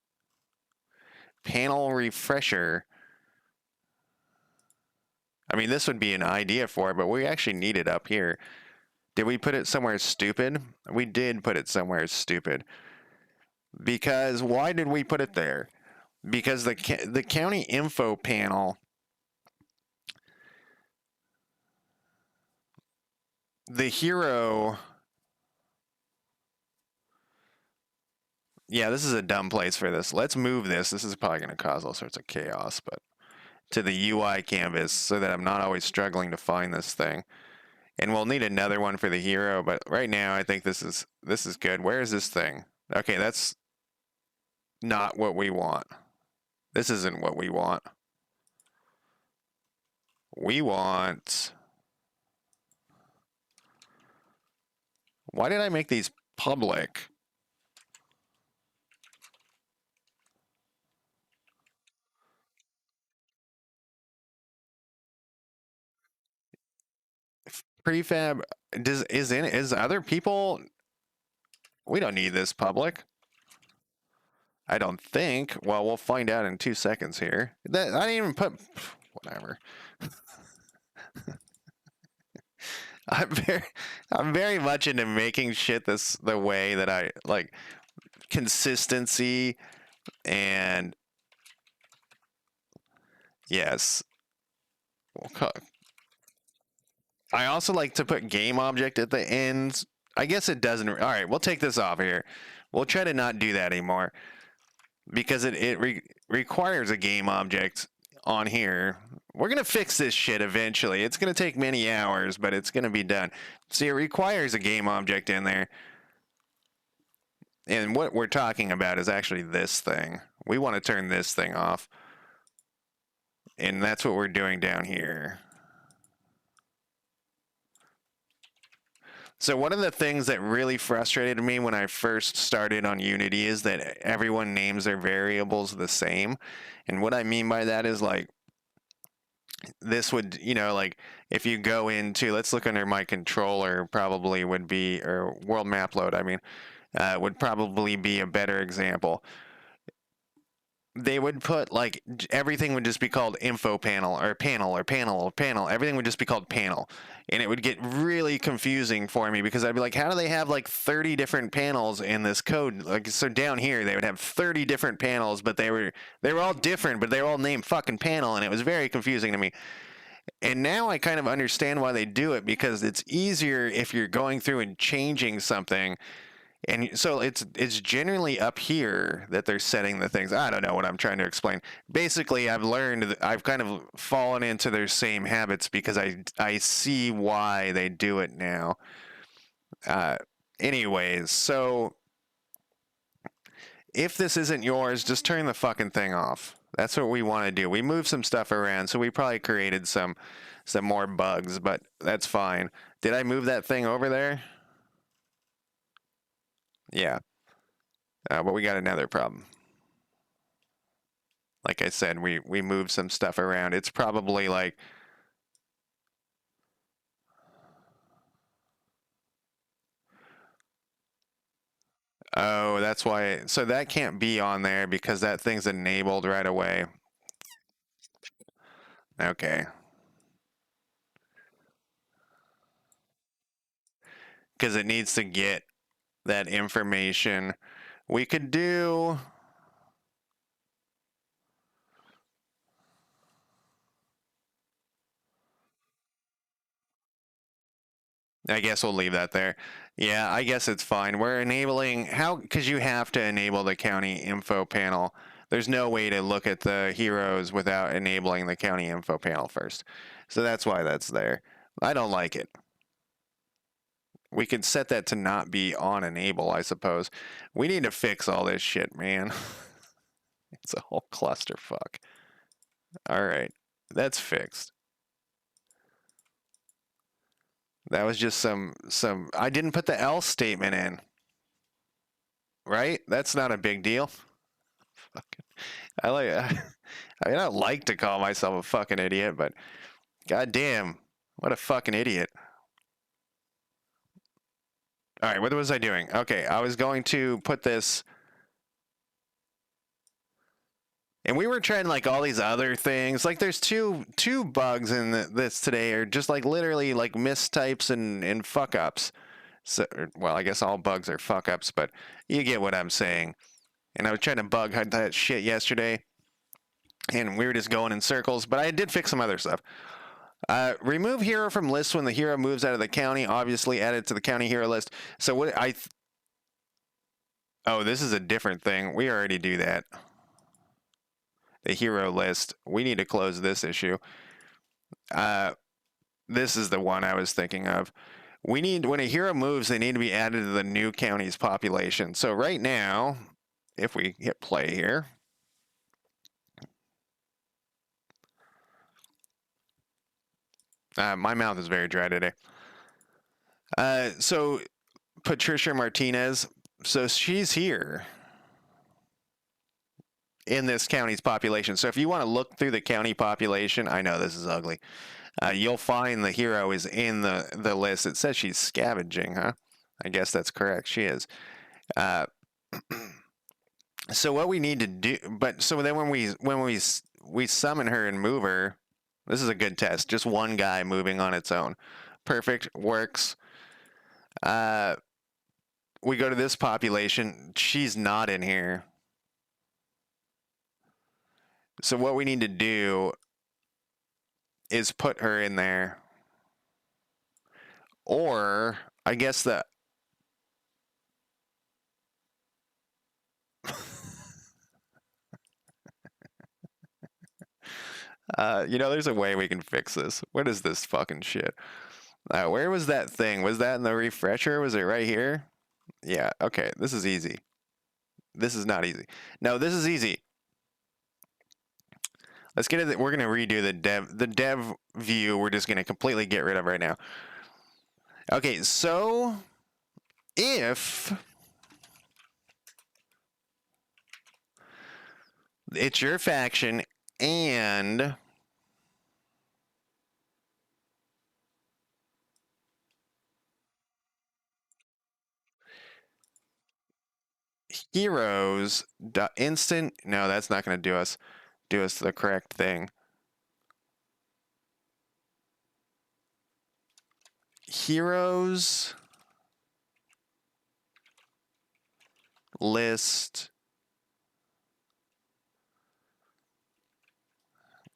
Panel refresher. I mean, this would be an idea for it, but we actually need it up here. Did we put it somewhere stupid? We did put it somewhere stupid. Because why did we put it there? Because the county info panel, the hero. Yeah, this is a dumb place for this. Let's move this. This is probably going to cause all sorts of chaos, but to the UI canvas so that I'm not always struggling to find this thing. And we'll need another one for the hero, but right now I think this is good. Where is this thing? Okay, that's not what we want. This isn't what we want. We want... Why did I make these public? Prefab is other people... We don't need this public. I don't think. Well, we'll find out in 2 seconds here. That I didn't even put... Whatever. I'm very, I'm very much into making shit the way that I like consistency and yes. I also like to put game object at the ends. I guess it doesn't. All right, we'll take this off here. We'll try to not do that anymore because it requires a game object on here. We're going to fix this shit eventually. It's going to take many hours, but it's going to be done. See, it requires a game object in there. And what we're talking about is actually this thing. We want to turn this thing off. And that's what we're doing down here. So one of the things that really frustrated me when I first started on Unity is that everyone names their variables the same. And what I mean by that is like, this would, like if you go into, let's look under my controller, probably would be, or world map load, I mean, would probably be a better example. They would put like everything would just be called info panel or panel or panel or panel. Everything would just be called panel. And it would get really confusing for me because I'd be like, how do they have like 30 different panels in this code? Like, so down here they would have 30 different panels, but they were all different, but they were all named fucking panel, and it was very confusing to me. And now I kind of understand why they do it, because it's easier if you're going through and changing something. And so it's generally up here that they're setting the things. I don't know what I'm trying to explain. Basically, I've learned that I've kind of fallen into their same habits because I see why they do it now. Anyways, so if this isn't yours, just turn the fucking thing off. That's what we want to do. We moved some stuff around, so we probably created some more bugs, but that's fine. Did I move that thing over there? Yeah. But we got another problem. Like I said, we moved some stuff around. It's probably like... Oh, that's why. So that can't be on there because that thing's enabled right away. Okay. Because it needs to get that information. We could do... I guess we'll leave that there. Yeah, I guess it's fine. We're enabling... How? Because you have to enable the county info panel. There's no way to look at the heroes without enabling the county info panel first. So that's why that's there. I don't like it. We could set that to not be on enable, I suppose. We need to fix all this shit, man. It's a whole clusterfuck. All right, that's fixed. That was just some. I didn't put the else statement in. Right? That's not a big deal. I like. I mean, I don't like to call myself a fucking idiot, but goddamn, what a fucking idiot. All right, what was I doing? Okay, I was going to put this, and we were trying like all these other things. Like, there's two bugs in this today, are just like literally like mistypes and fuck ups. So, well, I guess all bugs are fuck ups, but you get what I'm saying. And I was trying to bug that shit yesterday, and we were just going in circles. But I did fix some other stuff. Remove hero from list when the hero moves out of the county. Obviously, add it to the county hero list. So what I? Oh, this is a different thing. We already do that. The hero list. We need to close this issue. This is the one I was thinking of. We need, when a hero moves, they need to be added to the new county's population. So right now, if we hit play here, my mouth is very dry today. So Patricia Martinez, so she's here in this county's population. So if you want to look through the county population, I know this is ugly. You'll find the hero is in the list. It says she's scavenging, huh? I guess that's correct. She is. Uh, so what we need to do, but so then when we summon her and move her, this is a good test. Just one guy moving on its own. Perfect, works. We go to this population. She's not in here. So what we need to do is put her in there. Or I guess the there's a way we can fix this. What is this fucking shit? Where was that thing? Was that in the refresher? Was it right here? Yeah, okay. This is easy. This is not easy. No, this is easy. Let's get it. We're going to redo the dev view. We're just going to completely get rid of right now. Okay, so if it's your faction and heroes instant, no, that's not going to do us the correct thing. Heroes list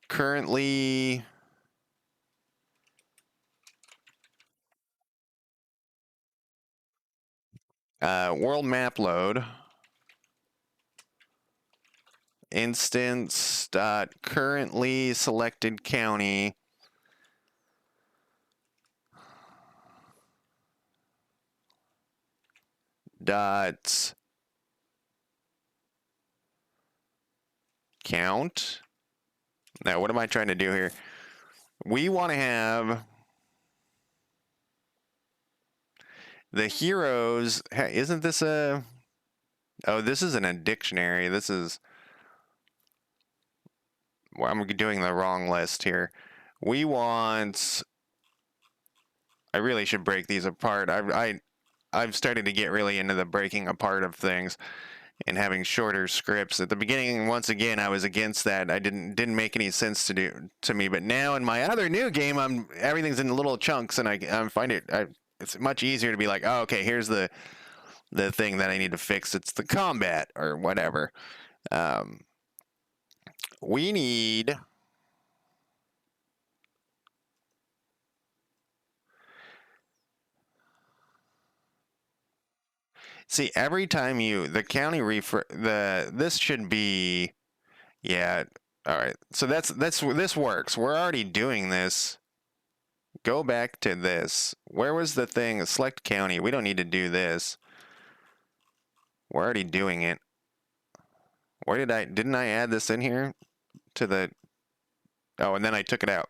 currently world map load instance dot currently selected county dot count. Now, what am I trying to do here? We want to have the heroes. Isn't this a? Oh, this isn't a dictionary. This is. Well, I'm doing the wrong list here. We want. I really should break these apart. I've started to get really into the breaking apart of things and having shorter scripts. At the beginning, once again, I was against that. I didn't make any sense to me. But now in my other new game, everything's in little chunks, and I find it's much easier to be like, oh, okay, here's the thing that I need to fix. It's the combat or whatever. We need. See, every time the county this should be, yeah, all right. So this works. We're already doing this. Go back to this. Where was the thing? Select county. We don't need to do this. We're already doing it. Where didn't I add this in here to the, oh, and then I took it out.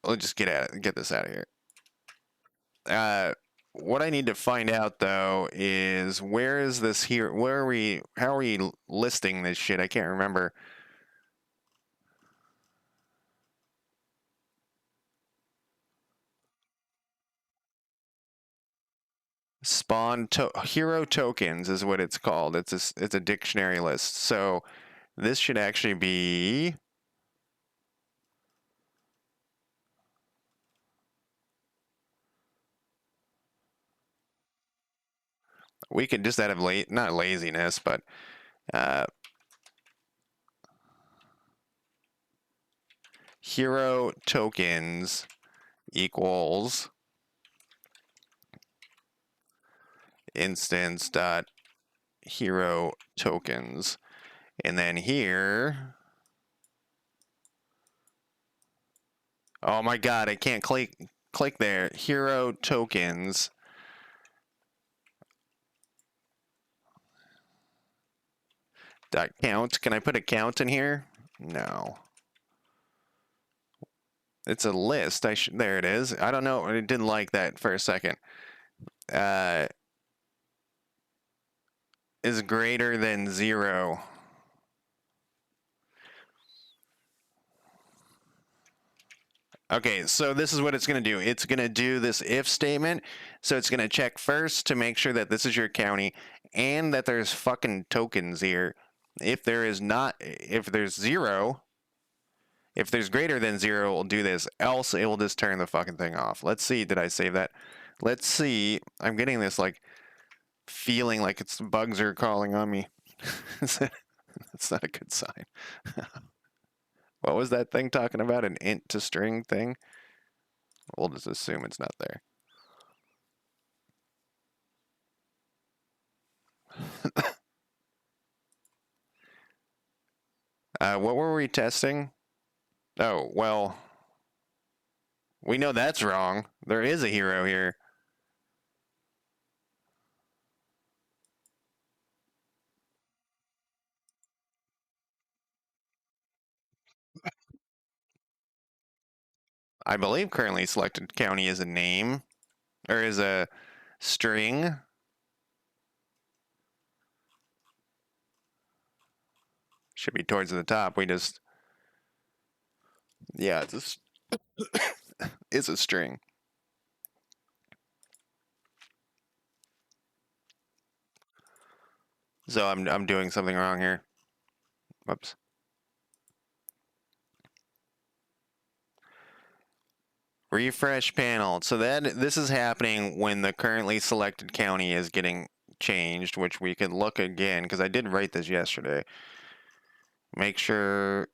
We'll just get this out of here. what I need to find out though is where is this here? Where are we? How are we listing this shit? I can't remember. Hero tokens is what it's called. It's a dictionary list. So this should actually be. We could just out of not laziness, but uh, hero tokens equals instance dot hero tokens, and then here. Oh my god, I can't click there. Hero tokens. Dot count. Can I put a count in here? No. It's a list. There it is. I don't know. I didn't like that for a second. Uh, is greater than 0. Okay, so this is what it's going to do. It's going to do this if statement. So it's going to check first to make sure that this is your county and that there's fucking tokens here. If there is not, if there's 0, if there's greater than 0, we'll do this. Else, it will just turn the fucking thing off. Let's see. Did I save that? Let's see. I'm getting this like feeling like it's bugs are crawling on me. That's not a good sign. What was that thing talking about? An int to string thing? We'll just assume it's not there. What were we testing? Oh, well, we know that's wrong. There is a hero here. I believe currently selected county is a name or is a string. Should be towards the top. We just, yeah, it's a string. So I'm doing something wrong here. Whoops. Refresh panel. So this is happening when the currently selected county is getting changed, which we could look again because I did write this yesterday. Make sure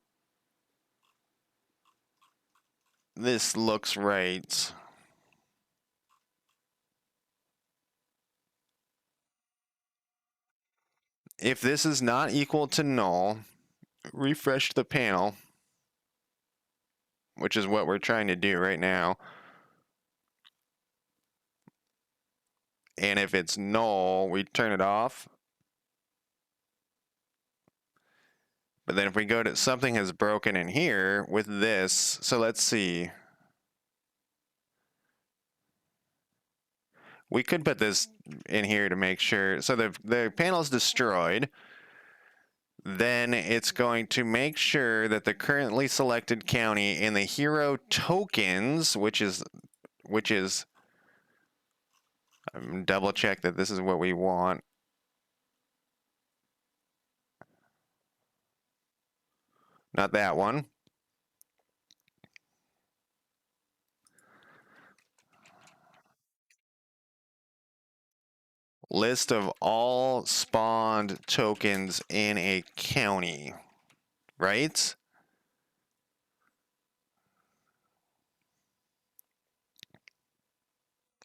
this looks right. If this is not equal to null, refresh the panel, which is what we're trying to do right now. And if it's null, we turn it off. But then if we go to something has broken in here with this, so let's see. We could put this in here to make sure. So the panel is destroyed. Then it's going to make sure that the currently selected county in the hero tokens, which is double check that this is what we want. Not that one. List of all spawned tokens in a county, right?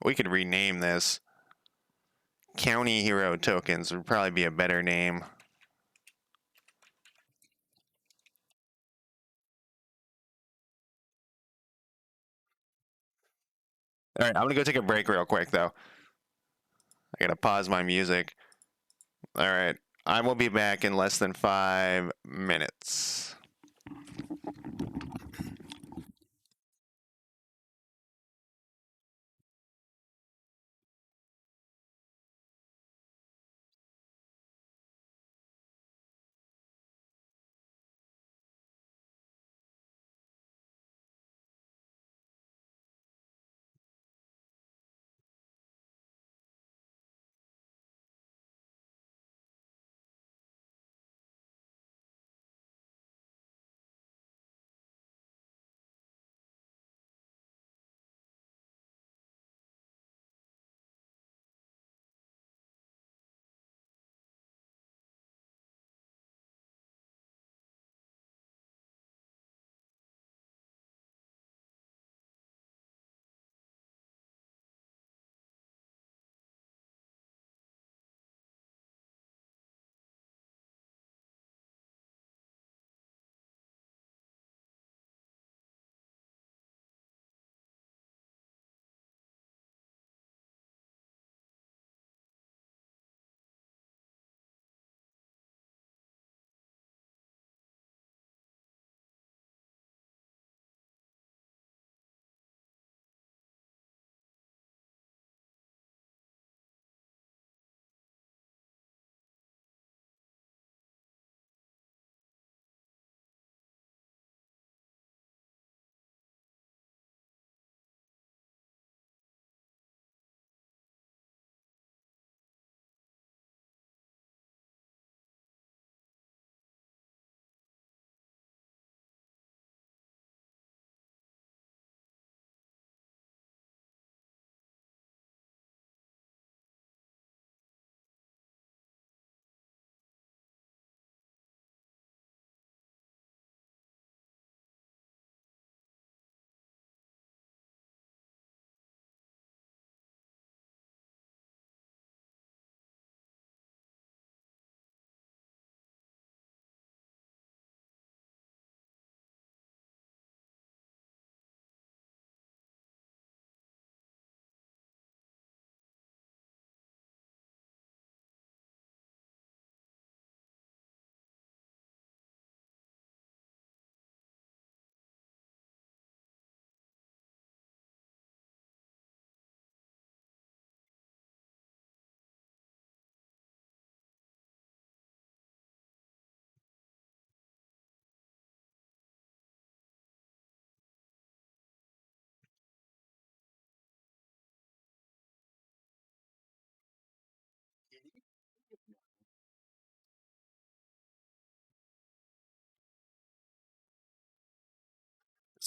We could rename this. County hero tokens would probably be a better name. All right, I'm gonna go take a break real quick though. I gotta pause my music. All right, I will be back in less than 5 minutes.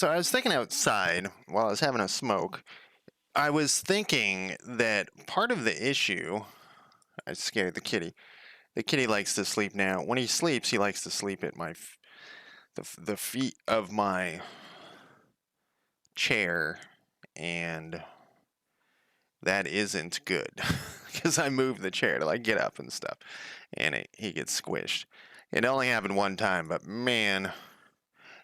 So I was thinking outside while I was having a smoke. I was thinking that part of the issue, I scared the kitty. The kitty likes to sleep now. When he sleeps, he likes to sleep at the feet of my chair, and that isn't good because I moved the chair to like get up and stuff, and he gets squished. It only happened one time, but man,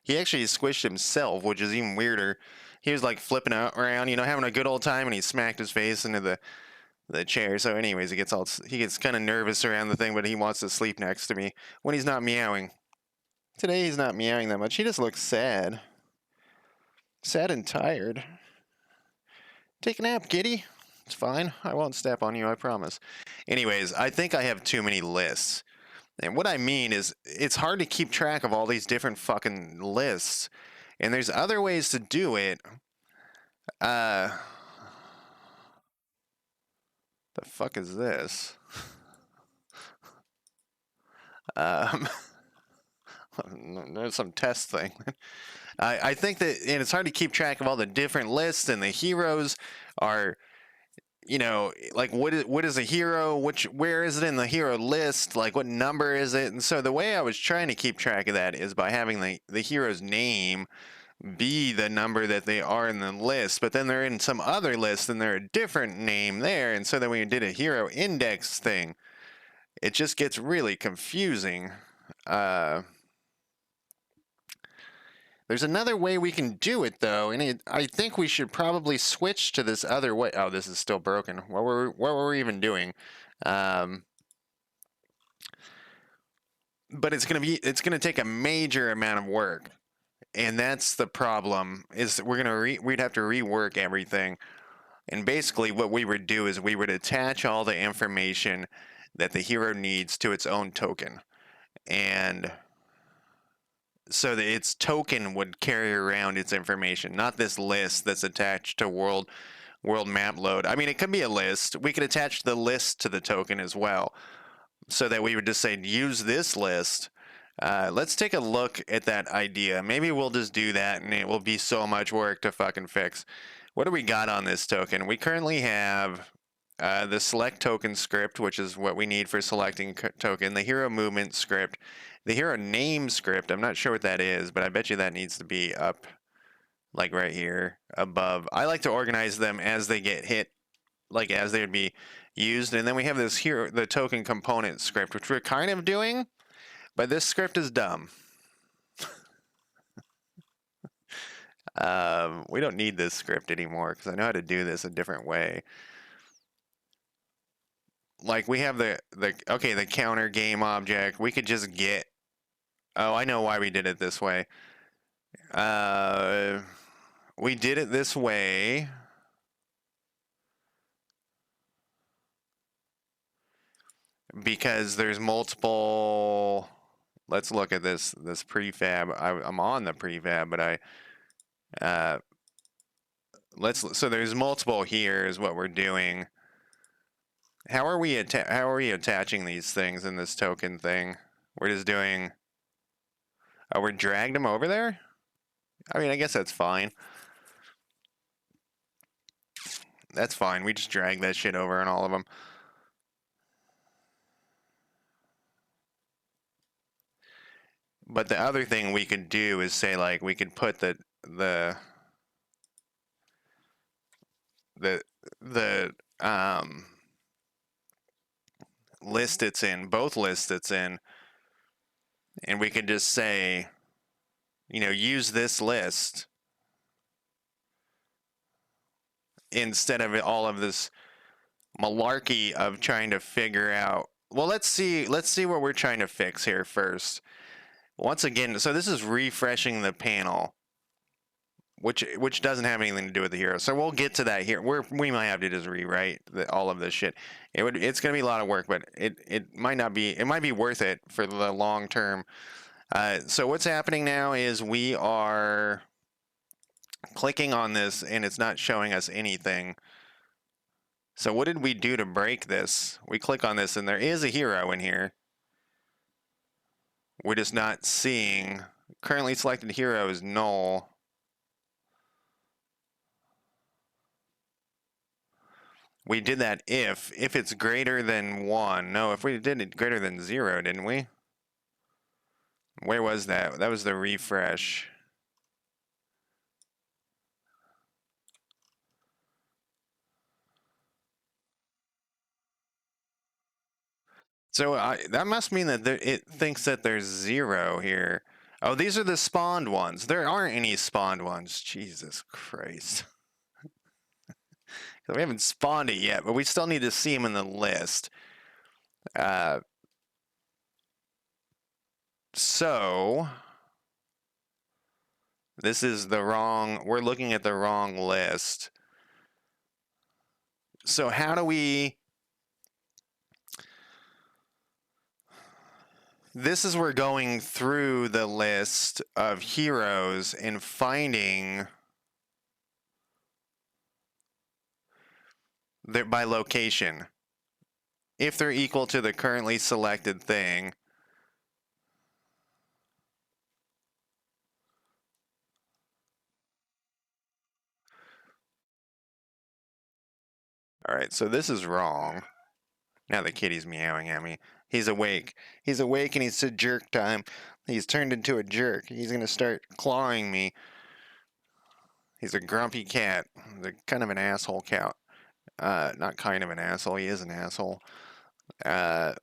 he actually squished himself, which is even weirder. He was like flipping out around, having a good old time, and he smacked his face into the chair. So, anyways, he gets kind of nervous around the thing, but he wants to sleep next to me when he's not meowing. Today he's not meowing that much. He just looks sad, and tired. Take a nap, kitty. It's fine. I won't step on you, I promise. Anyways, I think I have too many lists. And what I mean is, it's hard to keep track of all these different fucking lists. And there's other ways to do it. The fuck is this? There's some test thing. I think that, and it's hard to keep track of all the different lists, and the heroes are, like what is a hero? Where is it in the hero list? Like what number is it? And so the way I was trying to keep track of that is by having the hero's name be the number that they are in the list, but then they're in some other list and they're a different name there. And so then when we did a hero index thing, it just gets really confusing. There's another way we can do it though, and I think we should probably switch to this other way. Oh, this is still broken. What were we even doing? But it's gonna take a major amount of work. And that's the problem, is we'd have to rework everything. And basically what we would do is we would attach all the information that the hero needs to its own token. And so that its token would carry around its information, not this list that's attached to world map load. I mean, it could be a list. We could attach the list to the token as well, so that we would just say, use this list. Let's take a look at that idea. Maybe we'll just do that, and it will be so much work to fucking fix. What do we got on this token? We currently have the select token script, which is what we need for selecting token, the hero movement script, the hero name script. I'm not sure what that is, but I bet you that needs to be up, like right here above. I like to organize them as they get hit, like as they would be used. And then we have this here, the token component script, which we're kind of doing, but this script is dumb. We don't need this script anymore because I know how to do this a different way. Like we have the counter game object. We could just get. Oh, I know why we did it this way. We did it this way because there's multiple. Let's look at this prefab. I'm on the prefab, but so there's multiple here is what we're doing. How are we attaching these things in this token thing? We're just doing. Oh, we're dragged them over there? I mean, I guess that's fine. That's fine. We just drag that shit over on all of them. But the other thing we could do is say, like, we could put the list it's in, both lists it's in, and we could just say, use this list instead of all of this malarkey of trying to figure out. Well, let's see what we're trying to fix here first. Once again, so this is refreshing the panel, which doesn't have anything to do with the hero. So we'll get to that here. We might have to just rewrite all of this shit. It's going to be a lot of work, but it might not be. It might be worth it for the long term. So what's happening now is we are clicking on this, and it's not showing us anything. So what did we do to break this? We click on this, and there is a hero in here. We're just not seeing. Currently selected hero is null. We did that if it's greater than 1. No, if we did it greater than 0, didn't we? Where was that? That was the refresh. So that must mean that it thinks that there's 0 here. Oh, these are the spawned ones. There aren't any spawned ones. Jesus Christ. We haven't spawned it yet, but we still need to see them in the list. So this is the wrong, we're looking at the wrong list. So how do we, this is we're going through the list of heroes and finding their by location. If they're equal to the currently selected thing. All right, so this is wrong. Now the kitty's meowing at me. He's awake. He's awake and it's a jerk time. He's turned into a jerk. He's going to start clawing me. He's a grumpy cat. He's a kind of an asshole cat. Not kind of an asshole. He is an asshole. No,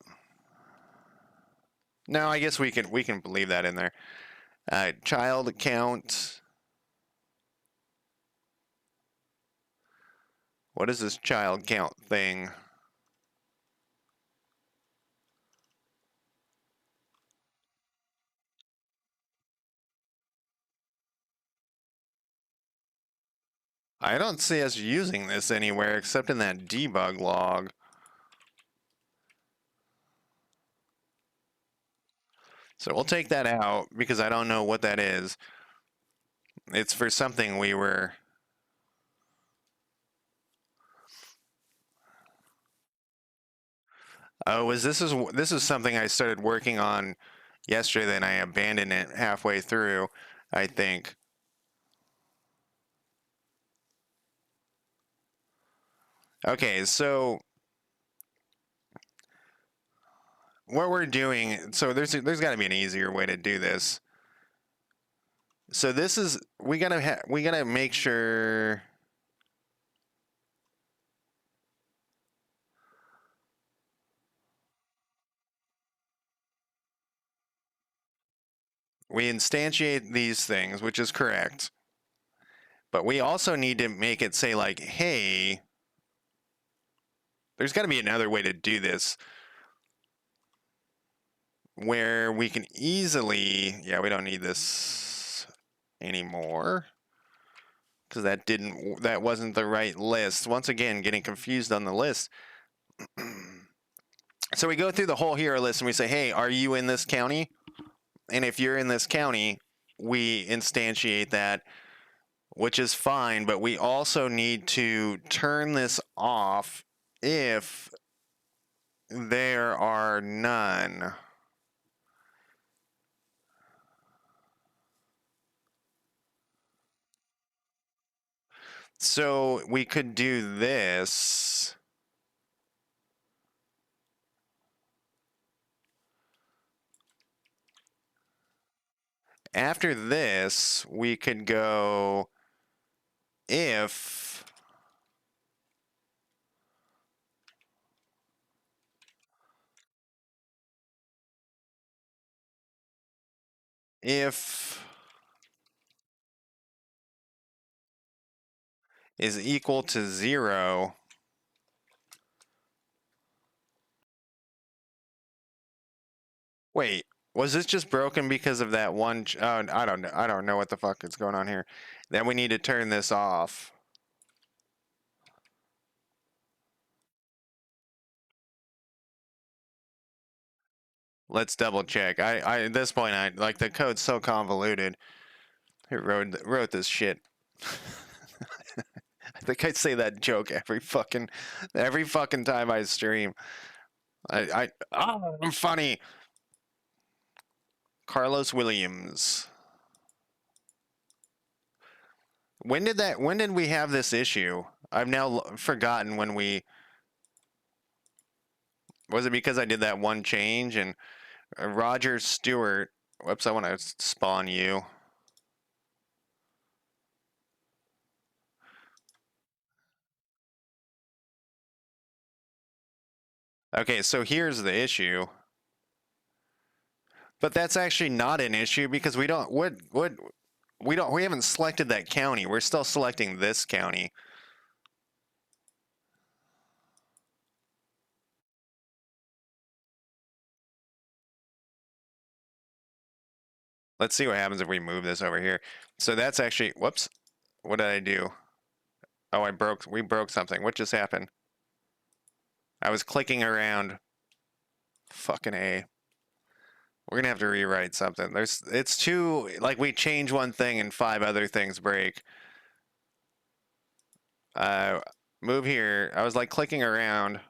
I guess we can leave that in there. Child count. What is this child count thing? I don't see us using this anywhere except in that debug log. So we'll take that out because I don't know what that is. It's for something we were... Oh, this is something I started working on yesterday, then I abandoned it halfway through, I think. Okay, so what we're doing, so there's got to be an easier way to do this. So this is we gotta make sure we instantiate these things, which is correct. But we also need to make it say like, hey, there's got to be another way to do this where we can easily, yeah, we don't need this anymore because that wasn't the right list. Once again, getting confused on the list. So we go through the whole hero list and we say, hey, are you in this county? And if you're in this county, we instantiate that, which is fine, but we also need to turn this off if there are none. So we could do this. After this, we could go if is equal to 0. Wait, was this just broken because of that one? I don't know. I don't know what the fuck is going on here. Then we need to turn this off. Let's double check. I at this point, I like the code's so convoluted. Who wrote this shit? I think I say that joke every fucking time I stream. I'm funny. Carlos Williams. When did we have this issue? I've now forgotten when we Was it because I did that one change? And Roger Stewart. Whoops, I want to spawn you. Okay, so here's the issue. But that's actually not an issue because we don't what we haven't selected that county. We're still selecting this county. Let's see what happens if we move this over here. So that's actually whoops. What did I do? Oh, we broke something. What just happened? I was clicking around. Fucking A. We're gonna have to rewrite something. It's too like we change one thing and five other things break. Uh, Move here. I was like clicking around.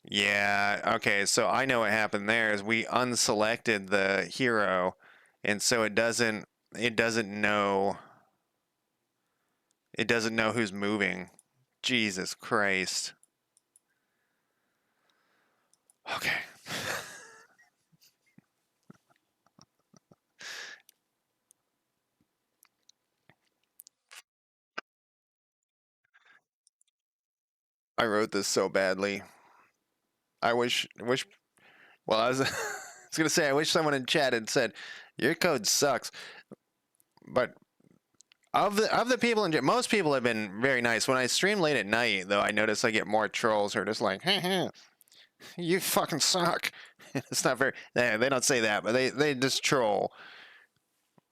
Yeah, okay, so I know what happened there is we unselected the hero, and so it doesn't know it doesn't know who's moving. Jesus Christ. Okay. I wrote this so badly. I wish well, I was I was gonna say I wish someone in chat had said your code sucks, but of the people in most people have been very nice. When I stream late at night, though, I notice I get more trolls who are just like, "Hey, you fucking suck." It's not very. They don't say that, but they just troll,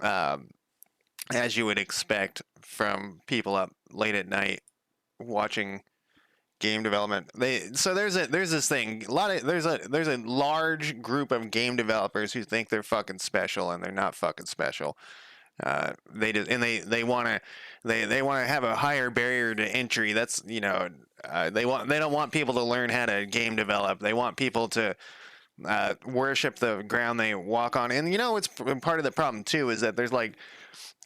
um, as you would expect from people up late at night watching game development. There's this thing. There's a large group of game developers who think they're fucking special and they're not fucking special. They just and they want to have a higher barrier to entry. That's they don't want people to learn how to game develop. They want people to worship the ground they walk on. And it's part of the problem too is that there's like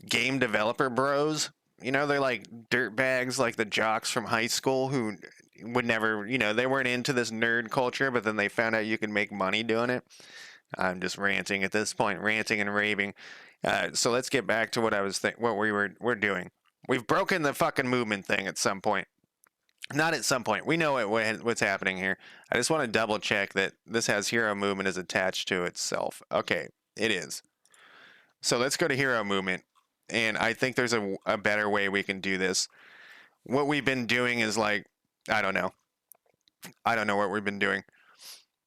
game developer bros. They're like dirt bags, like the jocks from high school who would never, they weren't into this nerd culture, but then they found out you can make money doing it. I'm just ranting at this point, ranting and raving. So let's get back to what we're doing. We've broken the fucking movement thing at some point. Not at some point. We know what's happening here. I just want to double check that this has hero movement is attached to itself. Okay, it is. So let's go to hero movement. And I think there's a better way we can do this. What we've been doing is like, I don't know. I don't know what we've been doing.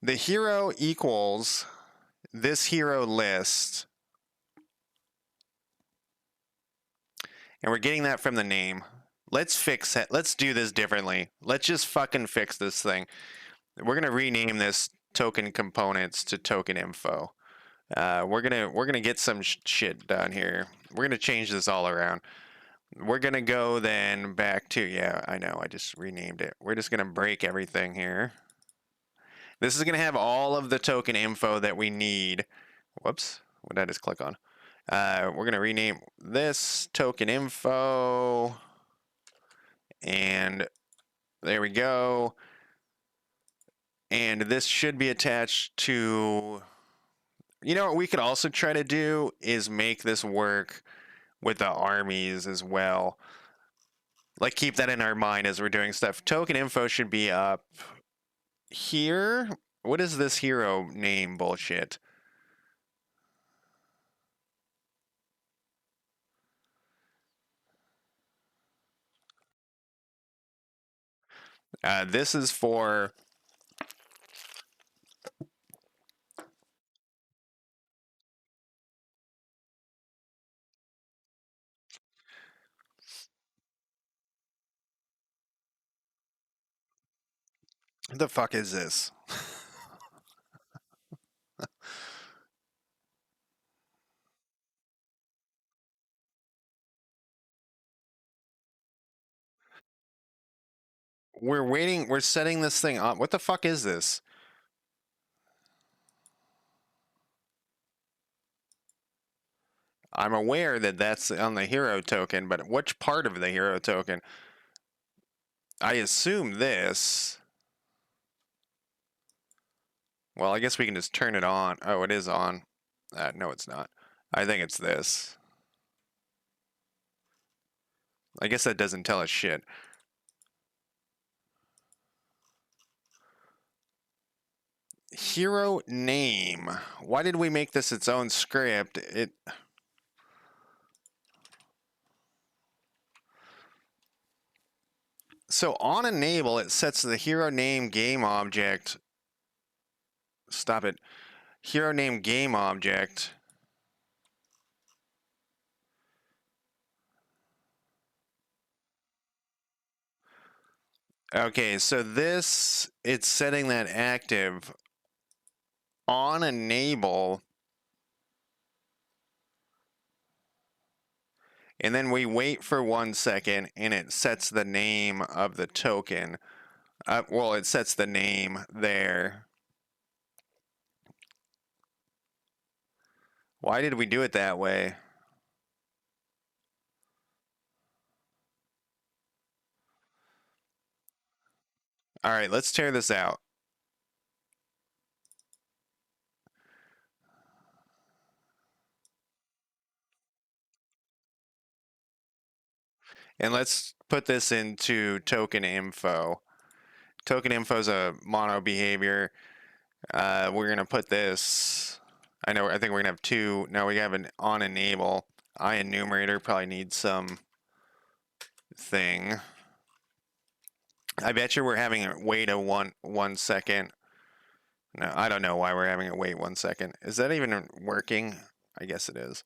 The hero equals this hero list. And we're getting that from the name. Let's fix it. Let's do this differently. Let's just fucking fix this thing. We're gonna rename this token components to token info. We're gonna get some shit done here. We're gonna change this all around. We're gonna go then back to I know I just renamed it. We're just gonna break everything here. This is gonna have all of the token info that we need. Whoops, what did I just click on? We're gonna rename this token info, and there we go. And this should be attached to. What we could also try to do is make this work with the armies as well. Like keep that in our mind as we're doing stuff. Token info should be up here. What is this hero name bullshit? This is for. What the fuck is this? We're waiting. We're setting this thing up. What the fuck is this? I'm aware that that's on the hero token, but which part of the hero token? I assume this. Well, I guess we can just turn it on. Oh, it is on. No, it's not. I think it's this. I guess that doesn't tell us shit. Hero name. Why did we make this its own script? So on enable, it sets the hero name game object. Stop it. Hero name game object. Okay, so this, it's setting that active on enable. And then we wait for 1 second and it sets the name of the token. Well, it sets the name there. Why did we do it that way? All right, let's tear this out. And let's put this into token info. Token info is a mono behavior. We're going to put this, I think we're going to have two. Now we have an on enable. I enumerator probably needs some thing. I bet you we're having it wait a 1 second. No, I don't know why we're having it wait 1 second. Is that even working? I guess it is.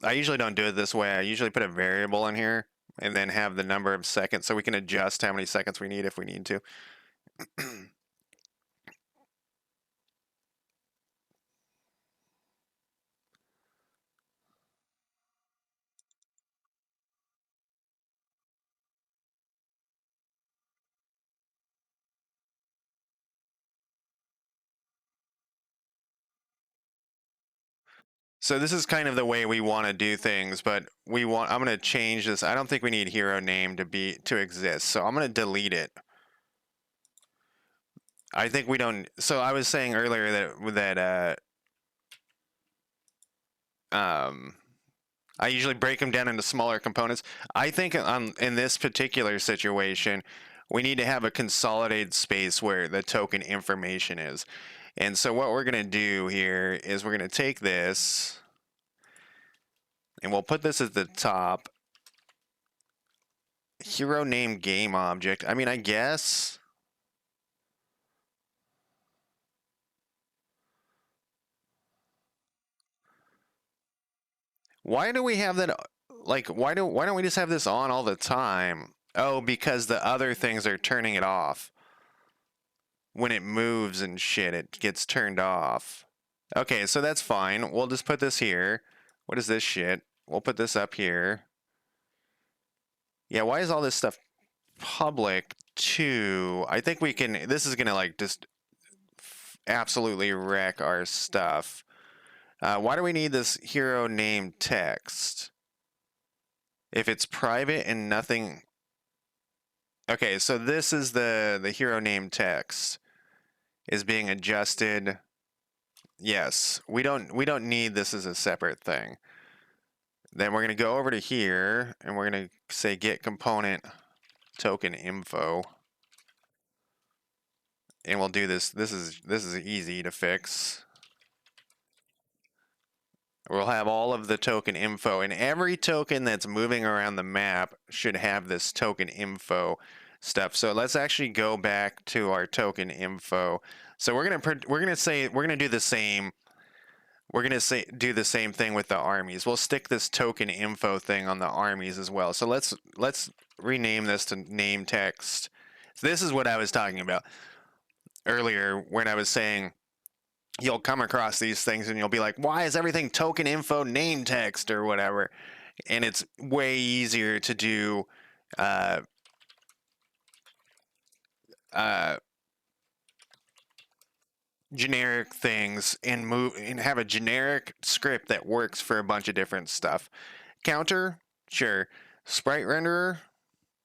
I usually don't do it this way. I usually put a variable in here and then have the number of seconds so we can adjust how many seconds we need if we need to. So this is kind of the way we want to do things, but I'm going to change this. I don't think we need hero name to exist. So I'm going to delete it. I think we don't. So I was saying earlier that I usually break them down into smaller components. I think in this particular situation, we need to have a consolidated space where the token information is. And so what we're going to do here is we're going to take this and we'll put this at the top. Hero name game object. I mean, I guess. Why do we have that? Like, why don't we just have this on all the time? Oh, because the other things are turning it off. When it moves and shit, it gets turned off. Okay, so that's fine. We'll just put this here. What is this shit? We'll put this up here. Yeah, why is all this stuff public too? I think we can, this is gonna like just absolutely wreck our stuff. Why do we need this hero name text? If it's private and nothing. Okay, so this is the hero name text is being adjusted. Yes, we don't need this as a separate thing. Then we're going to go over to here and we're going to say get component token info. And we'll do this. This is easy to fix. We'll have all of the token info, and every token that's moving around the map should have this token info stuff. So let's actually go back to our token info. So we're gonna do the same. We're gonna do the same thing with the armies. We'll stick this token info thing on the armies as well. So let's rename this to name text. So this is what I was talking about earlier when I was saying you'll come across these things and you'll be like, why is everything token info name text or whatever? And it's way easier to do uh, generic things and move and have a generic script that works for a bunch of different stuff. Counter, sure. Sprite renderer,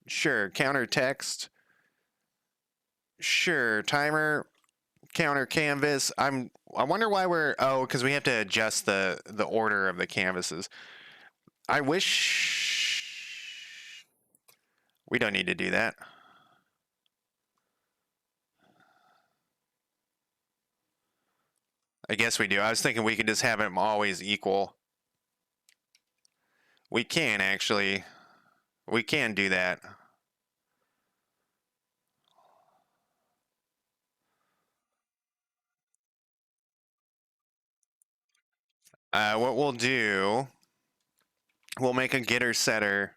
sure. Counter text, sure. Timer, counter canvas. I wonder why we're because we have to adjust the order of the canvases. I wish we don't need to do that. I guess we do. I was thinking we could just have them always equal. We can actually. We can do that. What we'll do, we'll make a getter setter.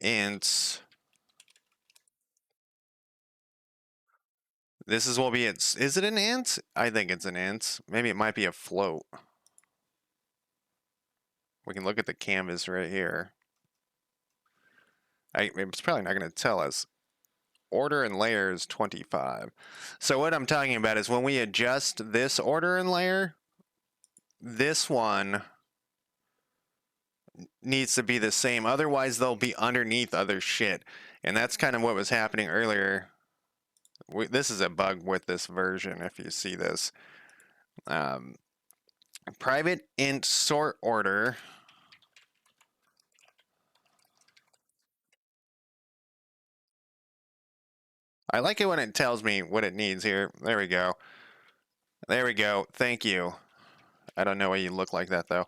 Int. This is will be its. Is it an int? I think it's an int. Maybe it might be a float. We can look at the canvas right here. It's probably not going to tell us. Order and layer is 25. So what I'm talking about is when we adjust this order and layer, this one needs to be the same. Otherwise, they'll be underneath other shit. And that's kind of what was happening earlier. This is a bug with this version, if you see this. Private int sort order. I like it when it tells me what it needs here. There we go. There we go. Thank you. I don't know why you look like that, though.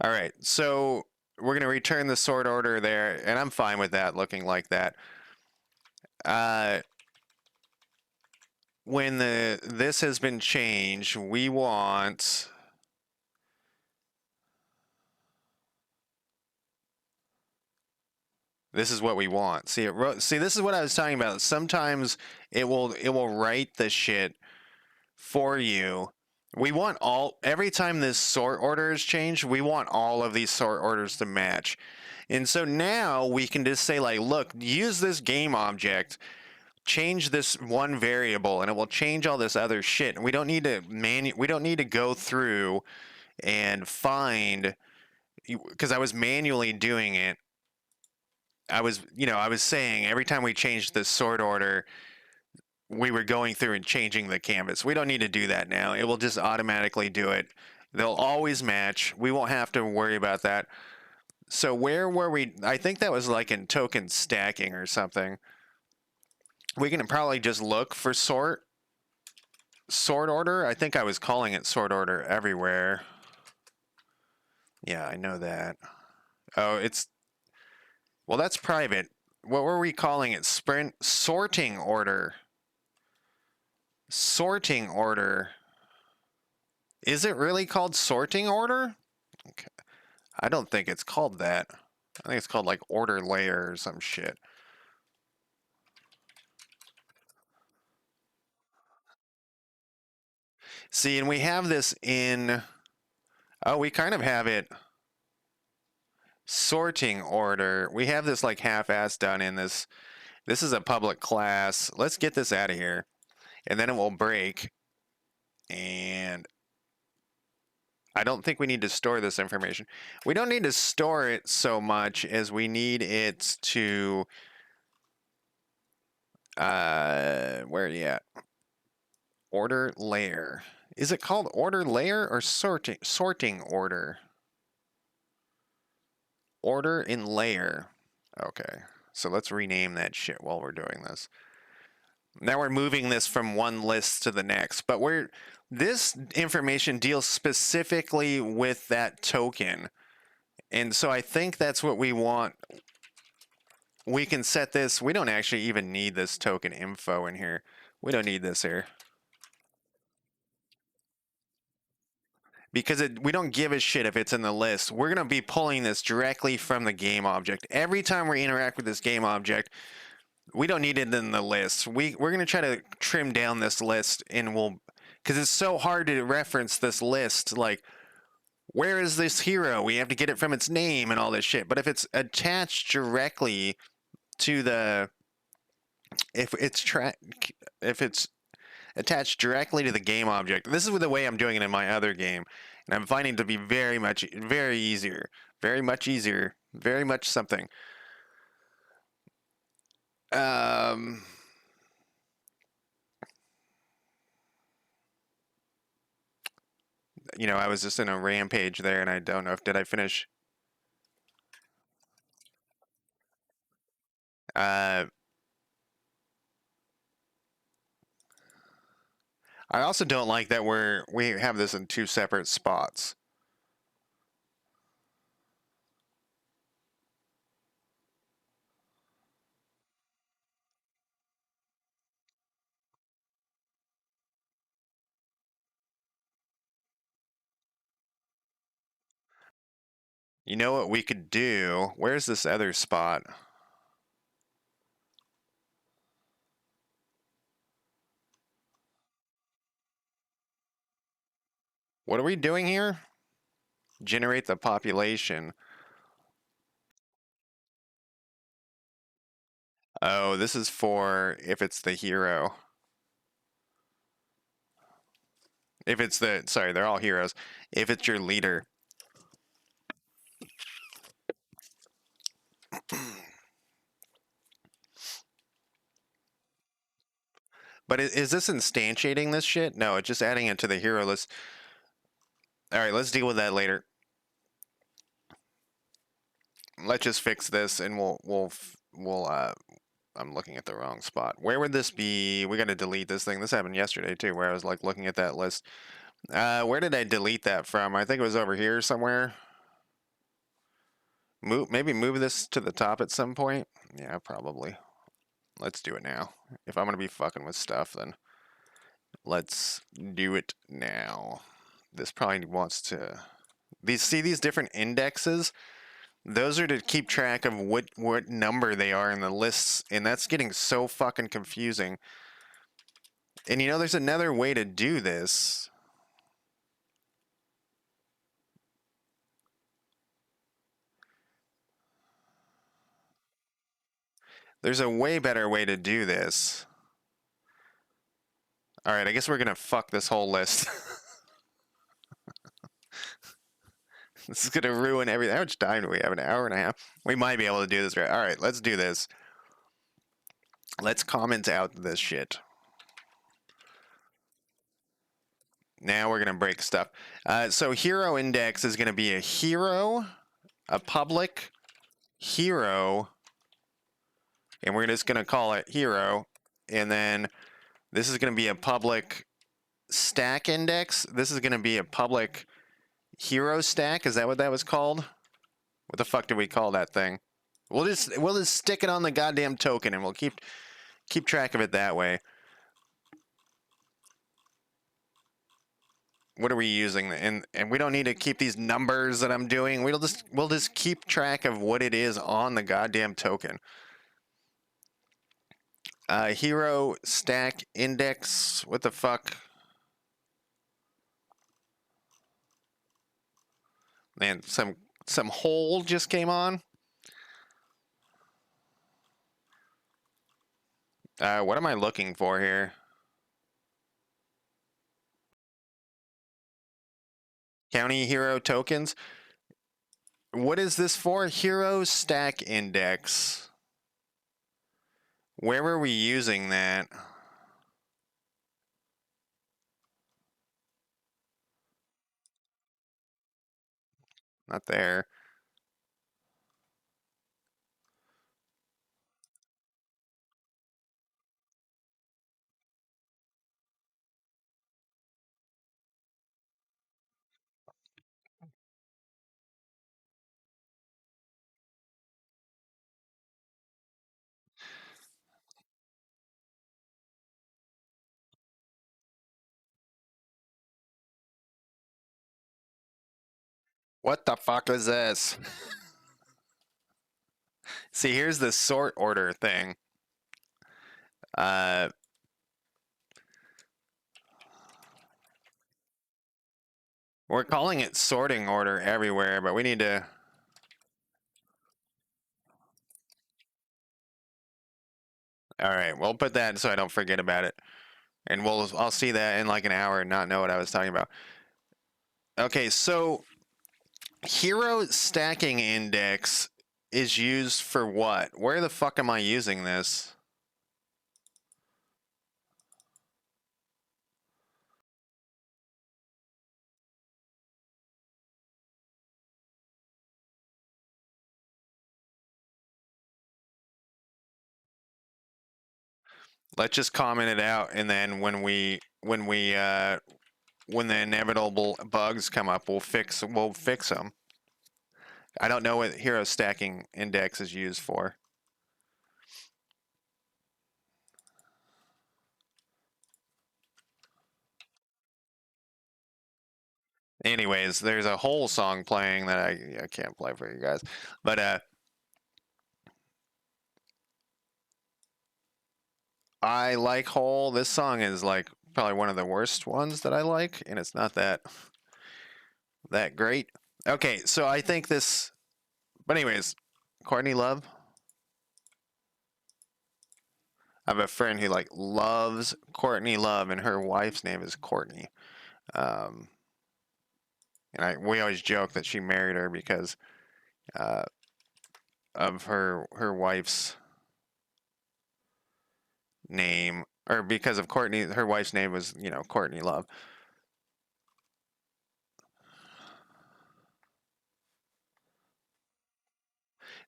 All right, so we're going to return the sort order there, and I'm fine with that looking like that. When this has been changed, we want... This is what we want. See, this is what I was talking about. Sometimes it will write the shit for you. We want every time this sort order is changed, we want all of these sort orders to match. And so now we can just say like, look, use this game object, change this one variable, and it will change all this other shit. And we don't need to go through and find, because I was manually doing it. I was saying every time we changed the sort order, we were going through and changing the canvas. We don't need to do that now. It will just automatically do it. They'll always match. We won't have to worry about that. So where were we? I think that was like in token stacking or something. We can probably just look for sort order. I think I was calling it sort order everywhere. Yeah, I know that. Oh, well, that's private. What were we calling it? Sprint sorting order. Sorting order. Is it really called sorting order? Okay. I don't think it's called that. I think it's called like order layer or some shit. See, and we have this in... Oh, we kind of have it sorting order. We have this like half-assed done in this. This is a public class. Let's get this out of here. And then it will break. And I don't think we need to store this information. We don't need to store it so much as we need it to... where are you at? Order layer. Is it called order layer or sorting order? Order in layer. Okay, so let's rename that shit while we're doing this. Now we're moving this from one list to the next, but this information deals specifically with that token. And so I think that's what we want. We can set this. We don't actually even need this token info in here. We don't need this here. Because we don't give a shit if it's in the list. We're going to be pulling this directly from the game object. Every time we interact with this game object, we don't need it in the list. We're going to try to trim down this list, and because it's so hard to reference this list, like, where is this hero? We have to get it from its name and all this shit. But if it's attached directly to if it's attached directly to the game object, this is the way I'm doing it in my other game, and I'm finding it to be very much easier Very much something. Um, I was just in a rampage there, and I don't know if did I finish. Uh, I also don't like that we have this in two separate spots. You know what we could do? Where's this other spot? What are we doing here? Generate the population. Oh, this is for if it's the hero. If it's sorry, they're all heroes. If it's your leader. But is this instantiating this shit? No, it's just adding it to the hero list. All right, let's deal with that later. Let's just fix this, and we'll. I'm looking at the wrong spot. Where would this be? We got to delete this thing. This happened yesterday too, where I was like looking at that list. Where did I delete that from? I think it was over here somewhere. Maybe move this to the top at some point. Yeah, probably. Let's do it now. If I'm gonna be fucking with stuff, then let's do it now. This probably wants to. These different indexes. Those are to keep track of what number they are in the lists, and that's getting so fucking confusing. And there's another way to do this. There's a way better way to do this. All right, I guess we're gonna fuck this whole list. This is gonna ruin everything. How much time do we have? An hour and a half? We might be able to do this right. All right, let's do this. Let's comment out this shit. Now we're gonna break stuff. So hero index is gonna be a hero, a public hero, and we're just gonna call it hero. And then this is gonna be a public stack index. This is gonna be a public hero stack. Is that what that was called? What the fuck did we call that thing? We'll just stick it on the goddamn token, and we'll keep track of it that way. What are we using? And we don't need to keep these numbers that I'm doing. We'll just keep track of what it is on the goddamn token. Hero stack index. What the fuck? Man, some hole just came on. What am I looking for here? County hero tokens. What is this for? Hero stack index. Where were we using that? Not there. What the fuck is this? See, here's the sort order thing. Uh, we're calling it sorting order everywhere, but we need to. All right, we'll put that so I don't forget about it, and I'll see that in like an hour and not know what I was talking about. Okay, so hero stacking index is used for what? Where the fuck am I using this? Let's just comment it out, and then when the inevitable bugs come up, we'll fix them. I don't know what hero stacking index is used for. Anyways, there's a whole song playing that I can't play for you guys, but I like Hole. This song is like probably one of the worst ones that I like, and it's not that great. Okay, so I think this. But anyways, Courtney Love. I have a friend who like loves Courtney Love, and her wife's name is Courtney. Um, and we always joke that she married her because uh, of her wife's name, or because of Courtney. Her wife's name was Courtney Love.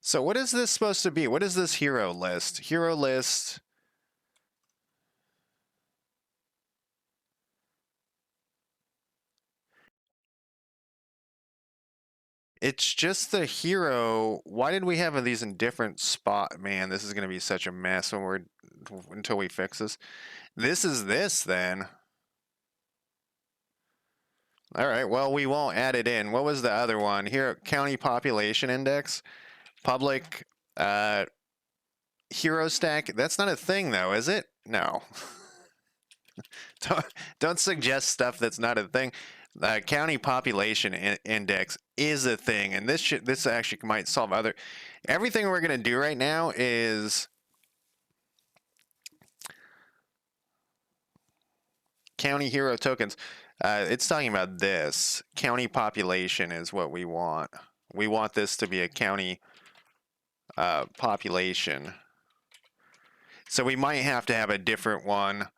So what is this supposed to be? What is this hero list? Hero list. It's just the hero. Why did we have these in different spot? Man, this is gonna be such a mess until we fix this. This is this then. All right. Well, we won't add it in. What was the other one? Here, county population index, public, uh, hero stack. That's not a thing though, is it? No. don't, don't suggest stuff that's not a thing. County population index is a thing, and this actually might solve other. Everything we're gonna do right now is county hero tokens. It's talking about this county population is what we want. We want this to be a county population. So we might have to have a different one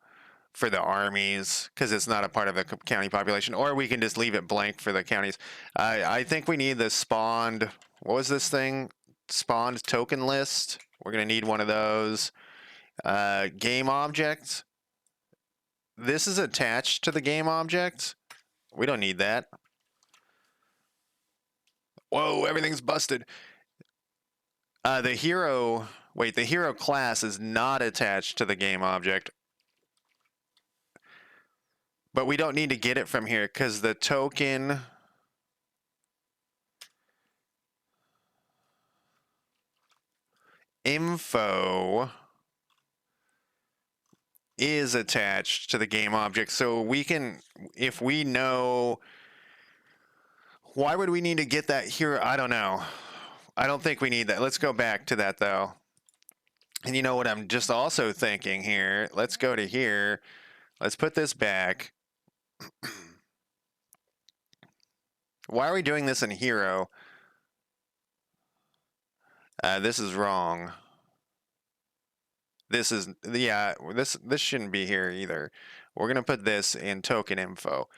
for the armies because it's not a part of the county population, or we can just leave it blank for the counties. I think we need the spawned. What was this thing? Spawned token list. We're gonna need one of those. Game objects. This is attached to the game object. We don't need that. Whoa, everything's busted. The hero. Wait, the hero class is not attached to the game object. But we don't need to get it from here because the token info is attached to the game object. So we can, if we know, why would we need to get that here? I don't know. I don't think we need that. Let's go back to that though. And you know what I'm just also thinking here? Let's go to here. Let's put this back. Why are we doing this in hero? This is wrong. This is, yeah, this shouldn't be here either. We're going to put this in token info.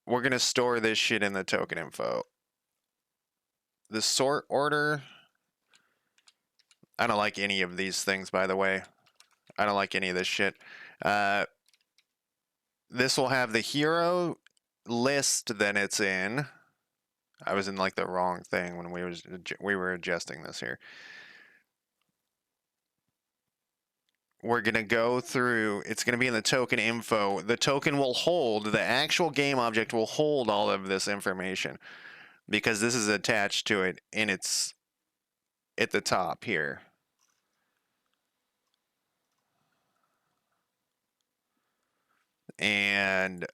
We're going to store this shit in the token info. The sort order. I don't like any of these things, by the way. I don't like any of this shit. This will have the hero list that it's in. I was in like the wrong thing when we were adjusting this here. We're going to go through, it's going to be in the token info. The token will hold, the actual game object will hold all of this information because this is attached to it and it's at the top here. And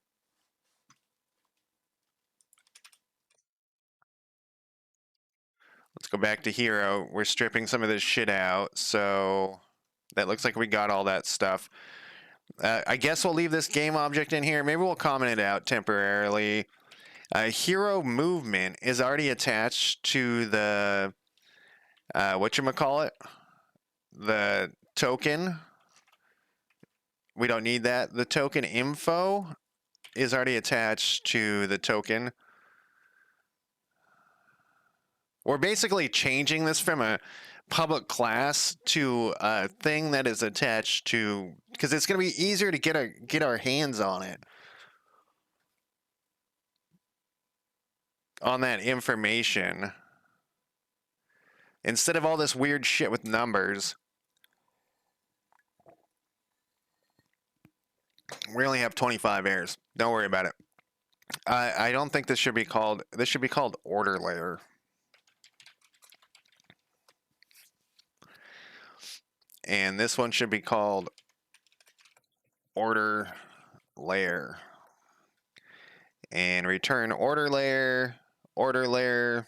let's go back to hero. We're stripping some of this shit out. So that looks like we got all that stuff. I guess we'll leave this game object in here. Maybe we'll comment it out temporarily. Hero movement is already attached to the Whatchamacallit? The token. We don't need that. The token info is already attached to the token. We're basically changing this from a public class to a thing that is attached to, because it's going to be easier to get our hands on it, on that information, instead of all this weird shit with numbers. We only have 25 errors. Don't worry about it. I don't think this should be called. This should be called order layer. And this one should be called order layer. And return order layer, order layer.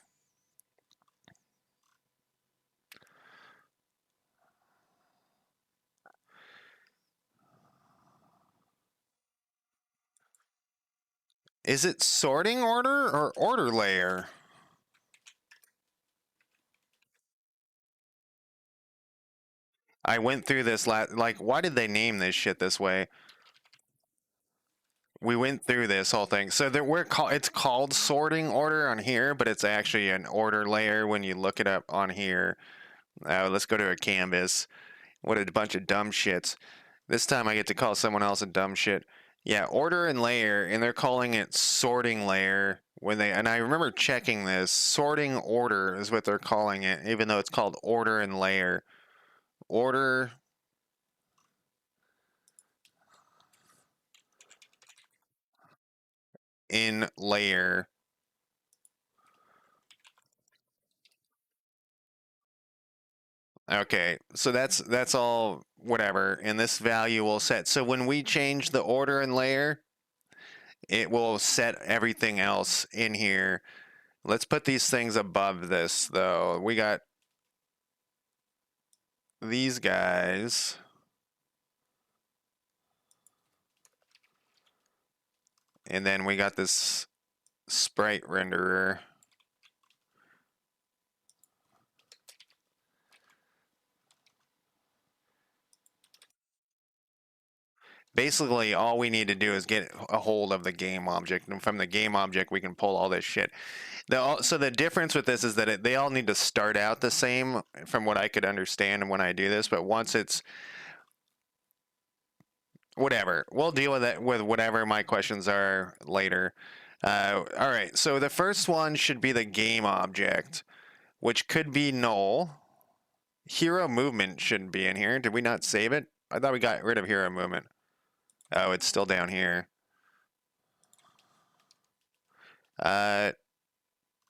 Is it sorting order or order layer? I went through this like, why did they name this shit this way? We went through this whole thing. So that it's called sorting order on here, but it's actually an order layer when you look it up on here. Let's go to a canvas. What a bunch of dumb shits. This time I get to call someone else a dumb shit. Yeah, order and layer, and they're calling it sorting layer when they, and I remember checking this. Sorting order is what they're calling it, even though it's called order and layer. Order in layer. Okay, so that's all whatever, and this value will set. So when we change the order and layer, it will set everything else in here. Let's put these things above this though. We got these guys. And then we got this sprite renderer. Basically, all we need to do is get a hold of the game object, and from the game object, we can pull all this shit. So the difference with this is that they all need to start out the same, from what I could understand when I do this. But once it's whatever, we'll deal with it with whatever my questions are later. All right, so the first one should be the game object, which could be null. Hero movement shouldn't be in here. Did we not save it? I thought we got rid of hero movement. Oh, it's still down here.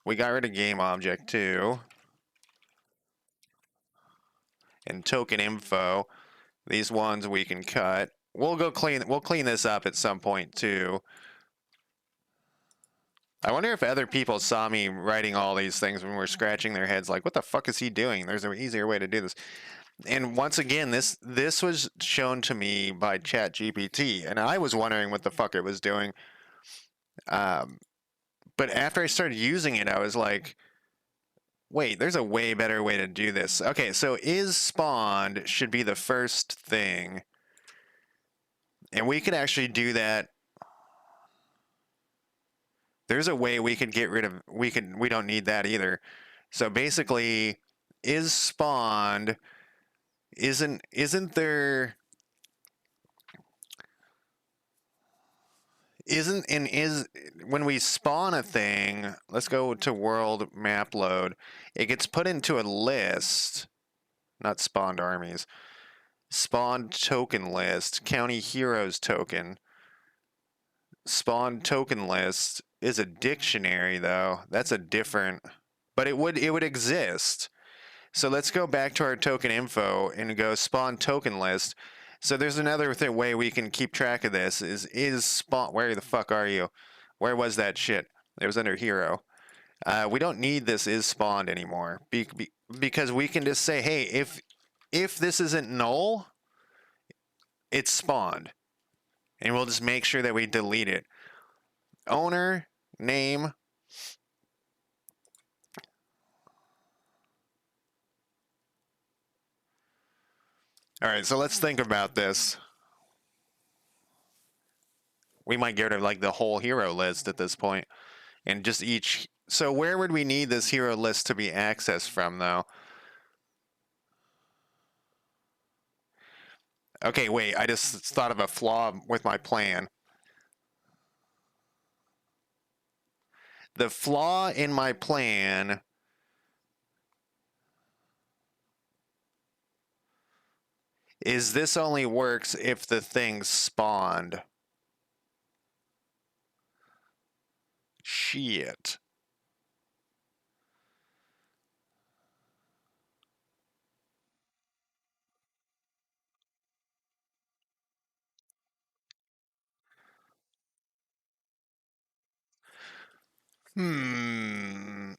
We got rid of game object too. And token info. These ones we can cut. We'll clean this up at some point too. I wonder if other people saw me writing all these things when we're scratching their heads like, what the fuck is he doing? There's an easier way to do this. And once again, this was shown to me by ChatGPT, and I was wondering what the fuck it was doing. But after I started using it, I was like, wait, there's a way better way to do this. Okay, so is spawned should be the first thing. And we could actually do that. There's a way we could get rid of, we don't need that either. So basically, is spawned, isn't there, isn't, and is, when we spawn a thing, let's go to world map load, it gets put into a list, not spawned armies, spawned token list, county heroes token. Spawn token list is a dictionary though. That's a different, but it would exist. So let's go back to our token info and go spawn token list. So there's another way we can keep track of this is spawn. Where the fuck are you? Where was that shit? It was under hero. We don't need this is spawned anymore because we can just say, hey, if this isn't null, it's spawned, and we'll just make sure that we delete it. Owner name All right, so let's think about this. We might get rid of like the whole hero list at this point, and just each. So where would we need this hero list to be accessed from, though? Okay, wait. I just thought of a flaw with my plan. The flaw in my plan is this only works if the thing spawned. Shit. Hmm.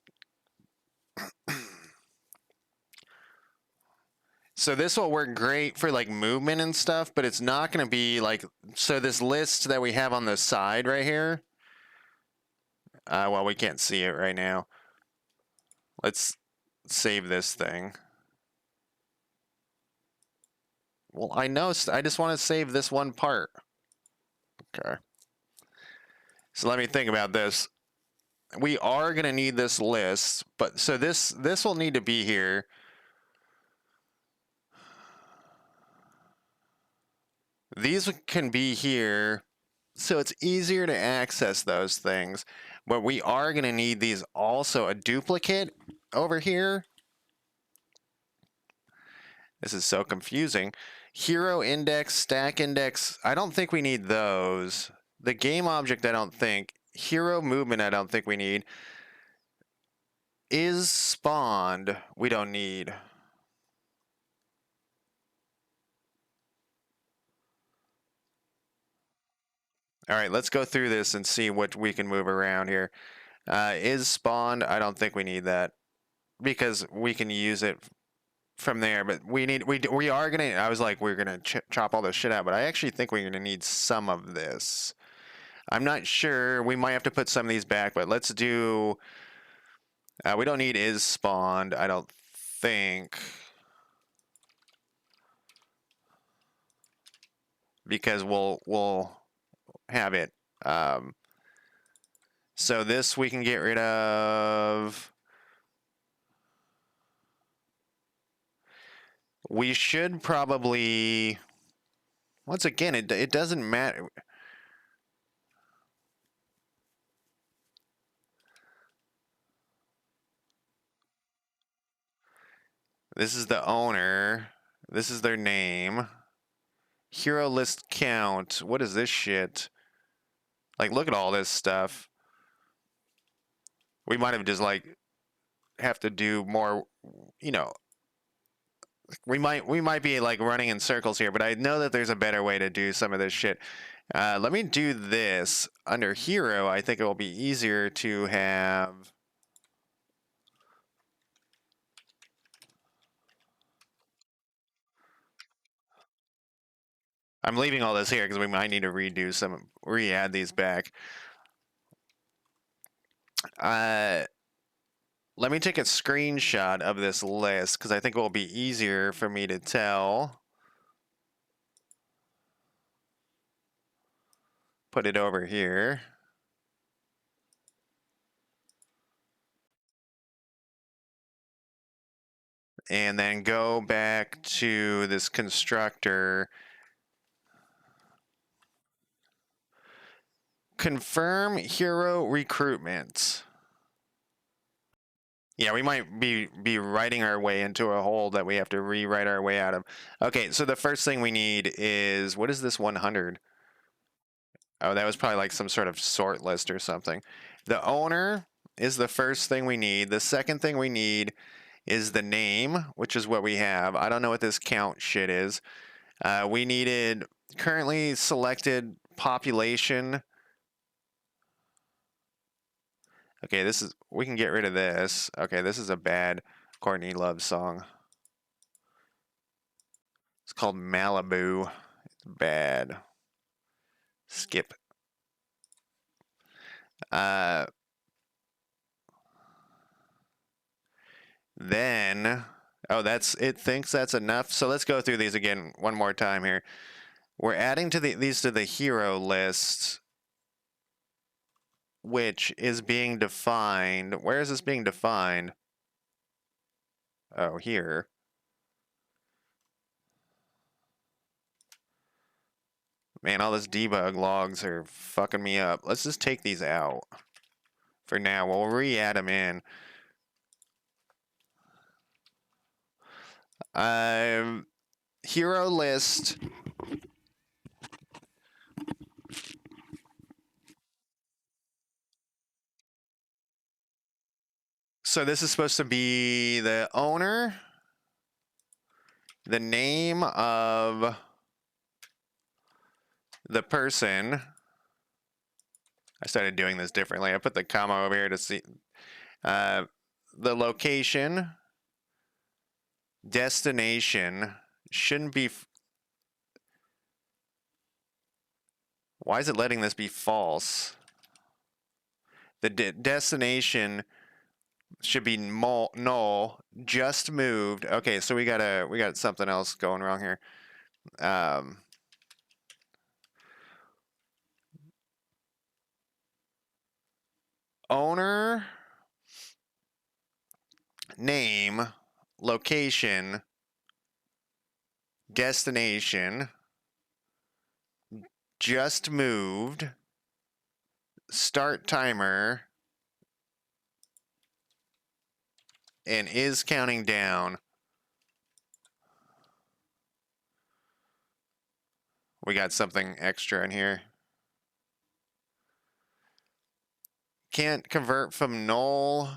So this will work great for like movement and stuff, but it's not going to be like, so this list that we have on the side right here, well, we can't see it right now. Let's save this thing. Well, I know, I just want to save this one part. Okay. So let me think about this. We are going to need this list, but so this will need to be here. These can be here, so it's easier to access those things. But we are going to need these also a duplicate over here. This is so confusing. Hero index, stack index, I don't think we need those. The game object, I don't think. Hero movement, I don't think we need. Is spawned, we don't need. All right, let's go through this and see what we can move around here. Is spawned, I don't think we need that because we can use it from there, but we are gonna. I was like, we're gonna chop all this shit out, but I actually think we're gonna need some of this. I'm not sure. We might have to put some of these back, but let's do. We don't need is spawned. I don't think because we'll have it. Um, so this we can get rid of. We should probably. Once again, it doesn't matter. This is the owner. This is their name. Hero list count. What is this shit? Like, look at all this stuff. We might have just like have to do more. You know, we might be like running in circles here, but I know that there's a better way to do some of this shit. Let me do this under hero. I think it will be easier to have. I'm leaving all this here because we might need to redo some, re-add these back. Uh, Let me take a screenshot of this list because I think it will be easier for me to tell. Put it over here. And then go back to this constructor. Confirm hero recruitment. Yeah, we might be writing our way into a hole that we have to rewrite our way out of. Okay, so the first thing we need is, what is this 100? Oh, that was probably like some sort of sort list or something. The owner is the first thing we need. The second thing we need is the name, which is what we have. I don't know what this count shit is. We needed currently selected population. Okay, this is, we can get rid of this. Okay, this is a bad Courtney Love song. It's called Malibu. It's bad. Skip. Uh, then, Oh, it thinks that's enough. So let's go through these again one more time here. We're adding to these to the hero list, which is being defined. Where is this being defined? Oh, here. Man, all this debug logs are fucking me up. Let's just take these out for now. We'll re-add them in. Hero list. So this is supposed to be the owner, the name of the person. I started doing this differently. I put the comma over here to see the location, destination shouldn't be. Why is it letting this be false? The destination should be null. Just moved. Okay, so we got something else going wrong here. Owner, name, location, destination, just moved, start timer, and is counting down. We got something extra in here. Can't convert from null.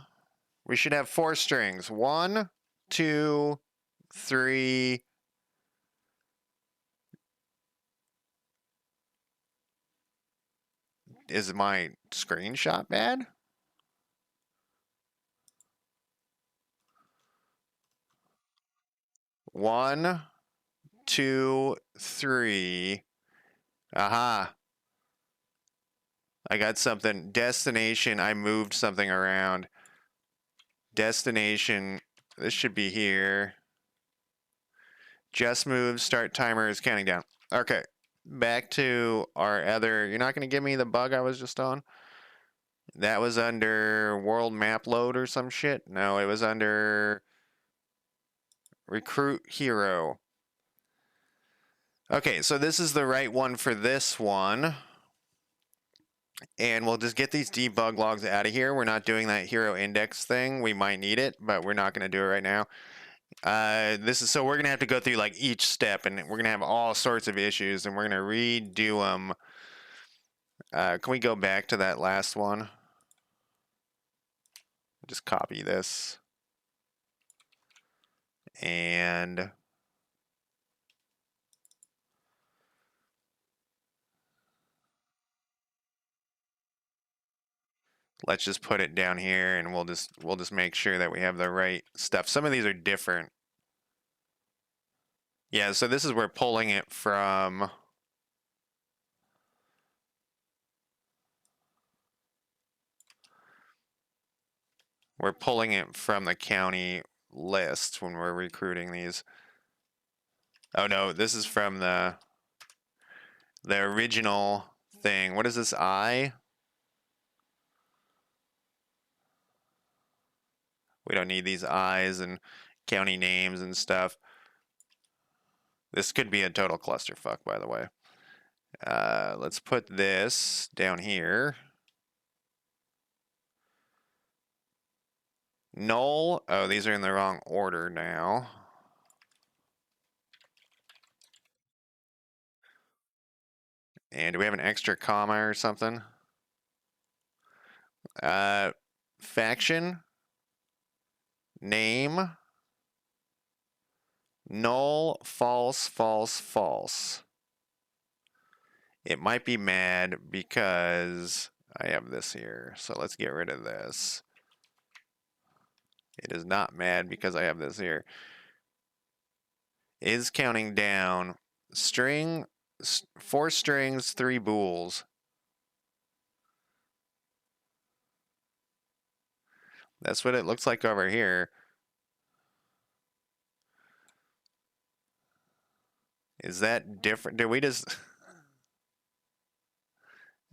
We should have 4 strings. 1, 2, 3. Is my screenshot bad? One, 2, 3. Aha. I got something. Destination, I moved something around. Destination, this should be here. Just moved, start timer is counting down. Okay, back to our other, you're not going to give me the bug I was just on? That was under world map load or some shit? No, it was under recruit hero. Okay, so this is the right one for this one. And we'll just get these debug logs out of here. We're not doing that hero index thing. We might need it, but we're not going to do it right now. So we're going to have to go through like each step, and we're going to have all sorts of issues, and we're going to redo them. Can we go back to that last one? Just copy this. And let's just put it down here, and we'll just make sure that we have the right stuff. Some of these are different. Yeah, so this is where pulling it from. We're pulling it from the county list when we're recruiting these. Oh no, this is from the original thing. What is this, I? We don't need these I's and county names and stuff. This could be a total clusterfuck, by the way. Let's put this down here. Null. Oh, these are in the wrong order now. And do we have an extra comma or something? Faction. Name. Null, false, false, false. It might be mad because I have this here. So let's get rid of this. It is not mad because I have this here. Is counting down. String, 4 strings, 3 bools. That's what it looks like over here. Is that different? Did we just...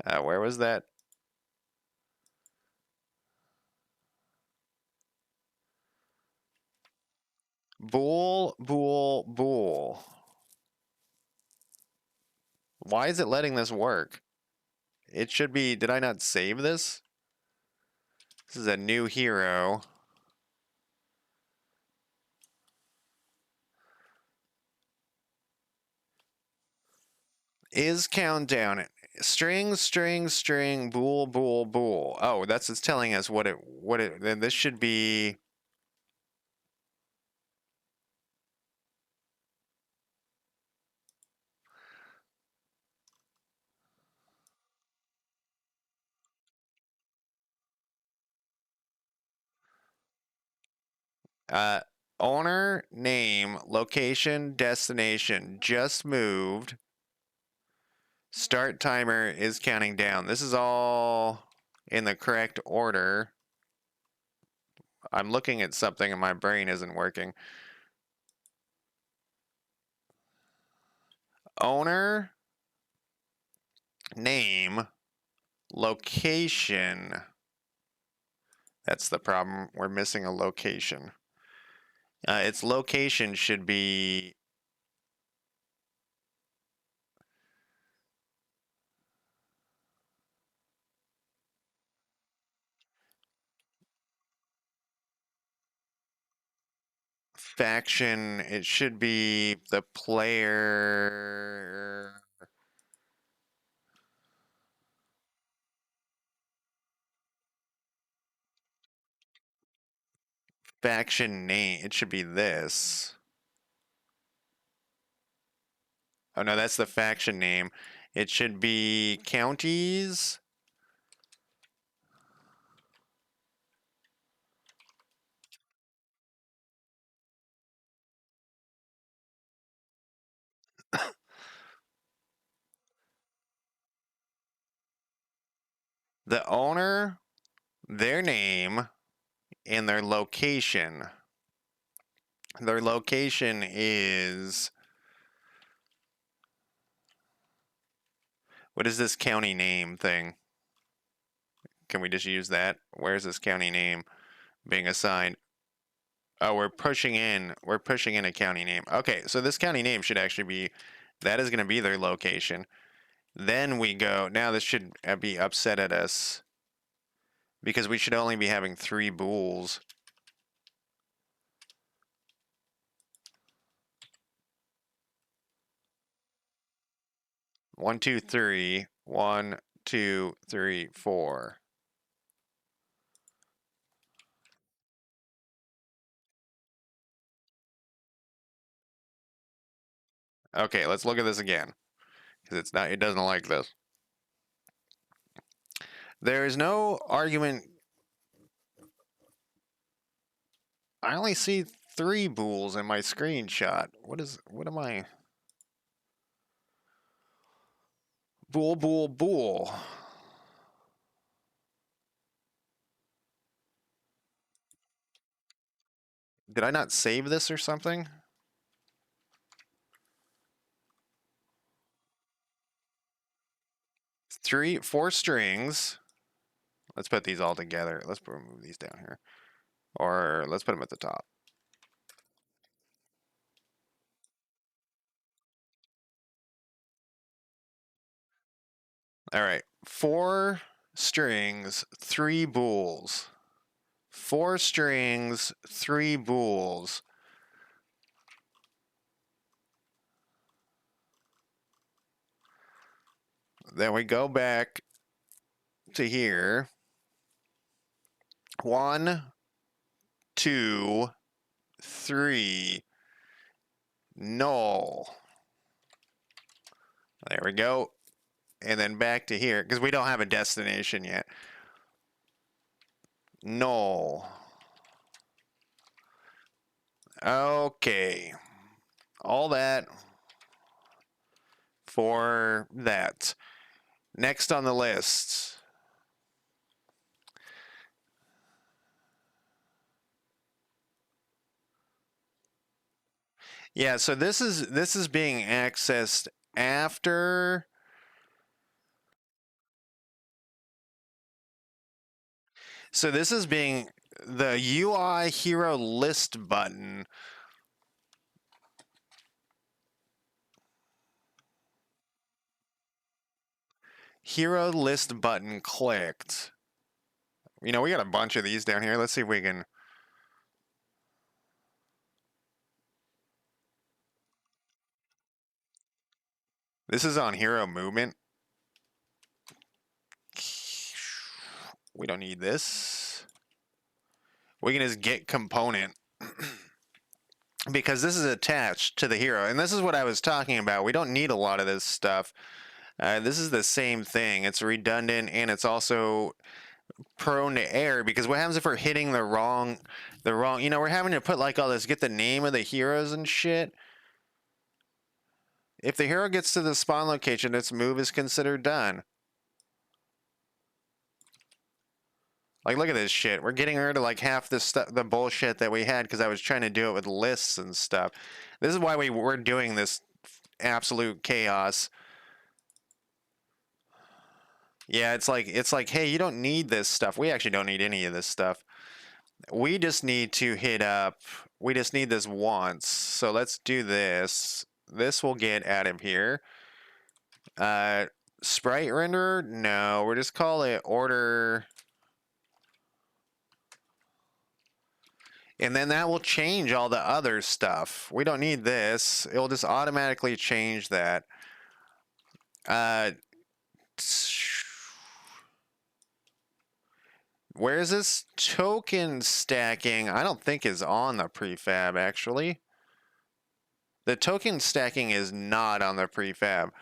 where was that? Bool, bool, bool. Why is it letting this work? It should be... Did I not save this? This is a new hero. Is countdown. String, string, string, bool, bool, bool. Oh, that's it's telling us what it, then this should be... Owner, name, location, destination, just moved. Start timer is counting down. This is all in the correct order. I'm looking at something and my brain isn't working. Owner, name, location. That's the problem. We're missing a location. Its location should be... faction. It should be the player... faction name. It should be this. Oh no, that's the faction name. It should be counties. The owner, their name, and their location. Their location is... What is this county name thing? Can we just use that? Where's this county name being assigned? Oh, we're pushing in a county name. Okay, so this county name should actually be... That is going to be their location. Then we go... Now this should be upset at us, because we should only be having 3 bools. One, two, three. 1, 2, 3, 4. Okay, let's look at this again, because it's not... It doesn't like this. There is no argument. I only see 3 bools in my screenshot. What am I? Bool, bool, bool. Did I not save this or something? 4 strings. Let's put these all together. Let's move these down here. Or let's put them at the top. All right. 4 strings, 3 bools. 4 strings, 3 bools. Then we go back to here. 1, 2, 3, null. There we go. And then back to here, because we don't have a destination yet. Null. Okay. All that for that. Next on the list. Yeah, so this is being accessed after. So this is being the UI hero list button. Hero list button clicked. You know, we got a bunch of these down here. Let's see if we can. This is on hero movement. We don't need this. We can just get component because this is attached to the hero. And this is what I was talking about. We don't need a lot of this stuff. This is the same thing. It's redundant and it's also prone to error because what happens if we're hitting the wrong, we're having to put like all this, get the name of the heroes and shit. If the hero gets to the spawn location, its move is considered done. Like, look at this shit. We're getting rid of like half the stuff, the bullshit that we had because I was trying to do it with lists and stuff. This is why we're doing this absolute chaos. Yeah, it's like, hey, you don't need this stuff. We actually don't need any of this stuff. We just need to hit up. We just need this once. So let's do this. This will get out of here. Sprite renderer? No, we'll just call it order. And then that will change all the other stuff. We don't need this. It'll just automatically change that. Where is this token stacking? I don't think is on the prefab, actually. The token stacking is not on the prefab.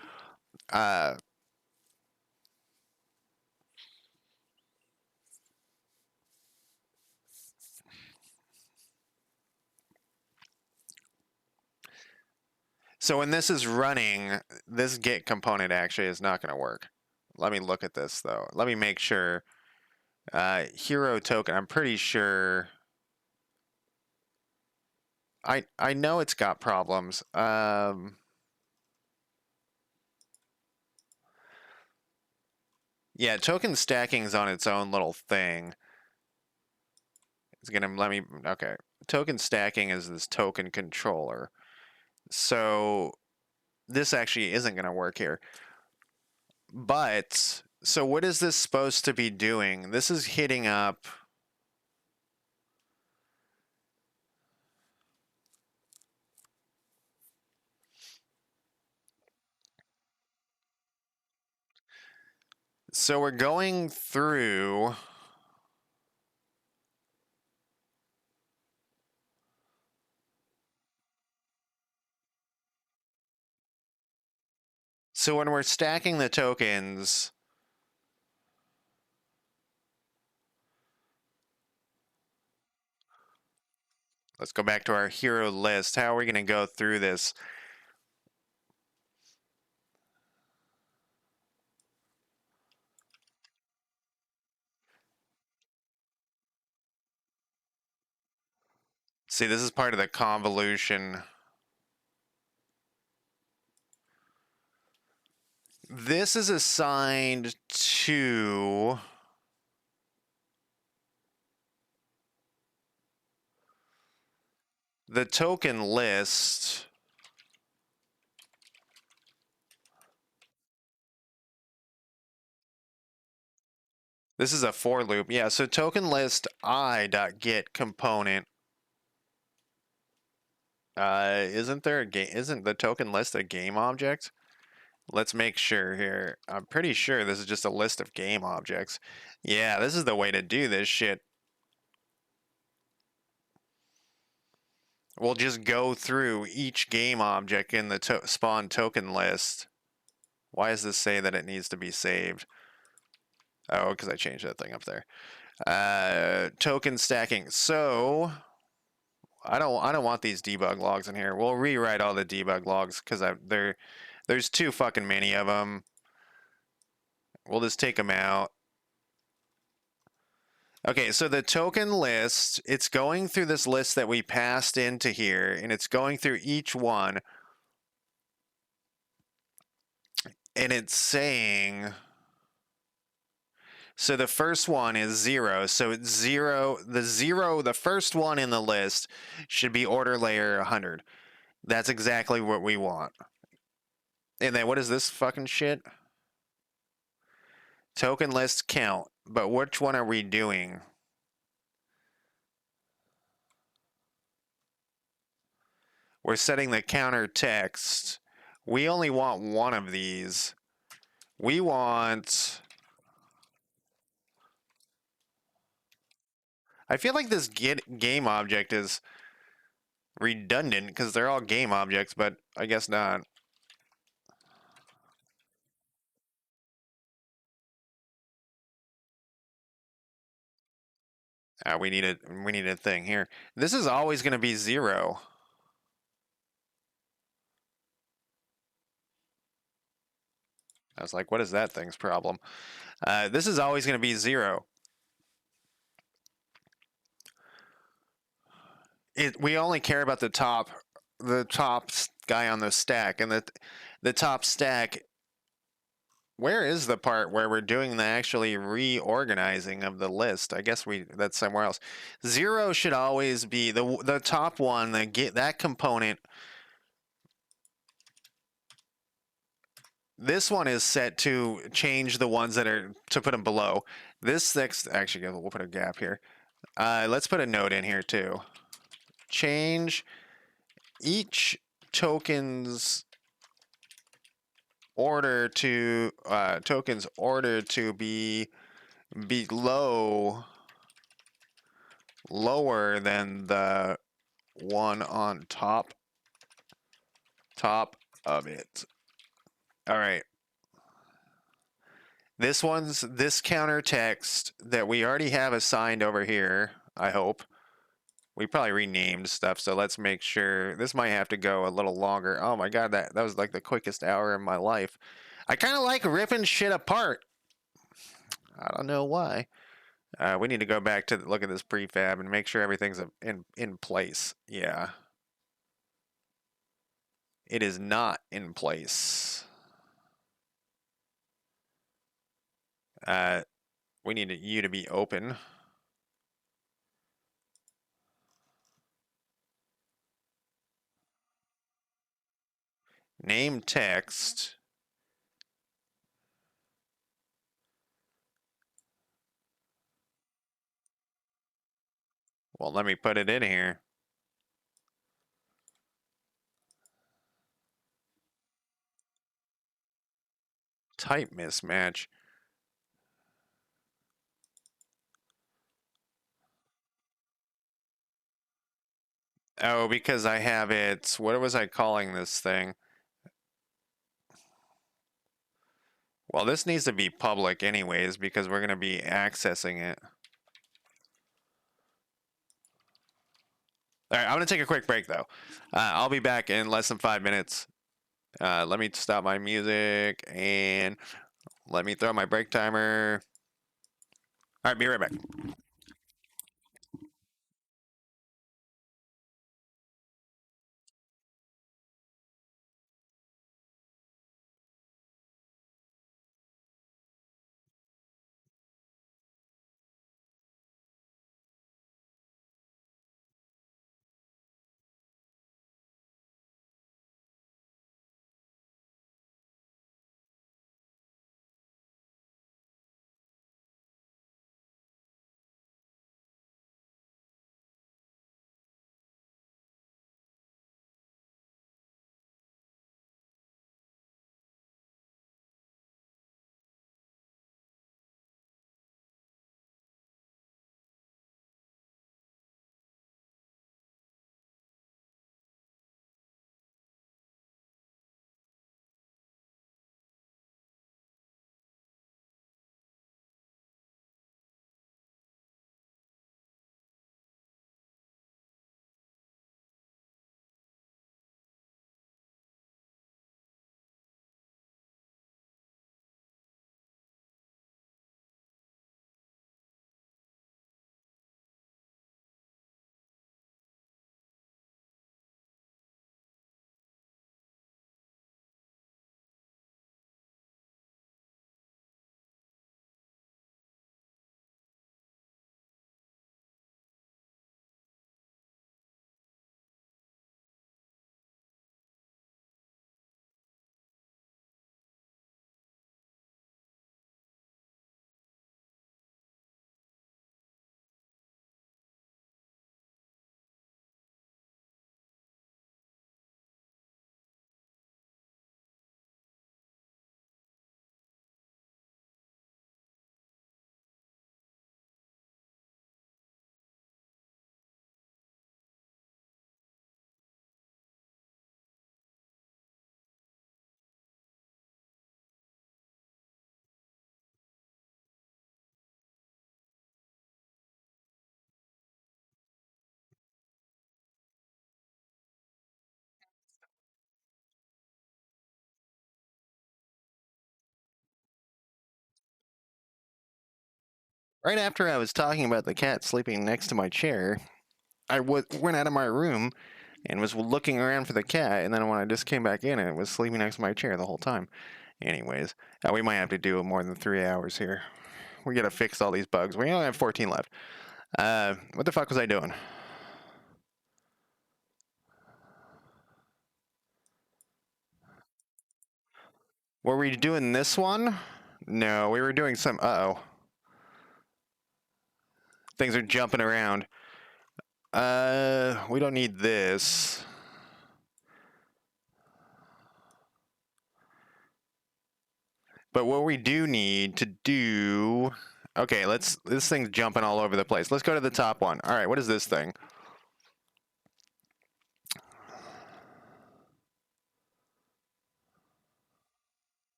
So when this is running, this get component actually is not going to work. Let me look at this, though. Let me make sure. Hero token, I'm pretty sure. I know it's got problems. Yeah, token stacking is on its own little thing. It's gonna let me. Okay, token stacking is this token controller. So this actually isn't gonna work here. But so what is this supposed to be doing? This is hitting up. So we're going through. So when we're stacking the tokens, let's go back to our hero list. How are we going to go through this? See, this is part of the convolution. This is assigned to the token list. This is a for loop. Yeah, so token list I.get component. Isn't there a game? Isn't the token list a game object? Let's make sure here. I'm pretty sure this is just a list of game objects. Yeah, this is the way to do this shit. We'll just go through each game object in the spawn token list. Why does this say that it needs to be saved? Oh, because I changed that thing up there. Token stacking. So I don't want these debug logs in here. We'll rewrite all the debug logs because there's too fucking many of them. We'll just take them out. Okay, so the token list, it's going through this list that we passed into here, and it's going through each one, and it's saying, so the first one is 0, so it's 0, the first one in the list should be order layer 100. That's exactly what we want. And then what is this fucking shit? Token list count, but which one are we doing? We're setting the counter text. We only want one of these. We want... I feel like this game object is redundant because they're all game objects, but I guess not. We need a thing here. This is always going to be 0. I was like, what is that thing's problem? This is always going to be 0. We only care about the top guy on the stack, and the top stack. Where is the part where we're doing the actually reorganizing of the list? I guess that's somewhere else. 0 should always be the top one. That component. This one is set to change the ones that are to put them below. This next, actually, we'll put a gap here. Let's put a note in here too. Change each token's order to be below lower than the one on top of it. All right. This counter text that we already have assigned over here, I hope. We probably renamed stuff, so let's make sure. This might have to go a little longer. Oh my god, that was like the quickest hour in my life. I kind of like ripping shit apart. I don't know why. We need to go back to look at this prefab and make sure everything's in place. Yeah. It is not in place. We need you to be open. Name text. Well, let me put it in here. Type mismatch. Oh, because I have it. What was I calling this thing? Well, this needs to be public anyways because we're going to be accessing it. All right, I'm going to take a quick break though. I'll be back in less than 5 minutes. Let me stop my music and let me throw my break timer. All right, be right back. Right after I was talking about the cat sleeping next to my chair, I went out of my room and was looking around for the cat, and then when I just came back in, it was sleeping next to my chair the whole time. Anyways, we might have to do more than 3 hours here. We gotta fix all these bugs. We only have 14 left. What the fuck was I doing? Were we doing this one? No, we were doing some. Uh-oh. Things are jumping around. We don't need this. But what we do need to do. Okay, this thing's jumping all over the place. Let's go to the top one. All right, what is this thing?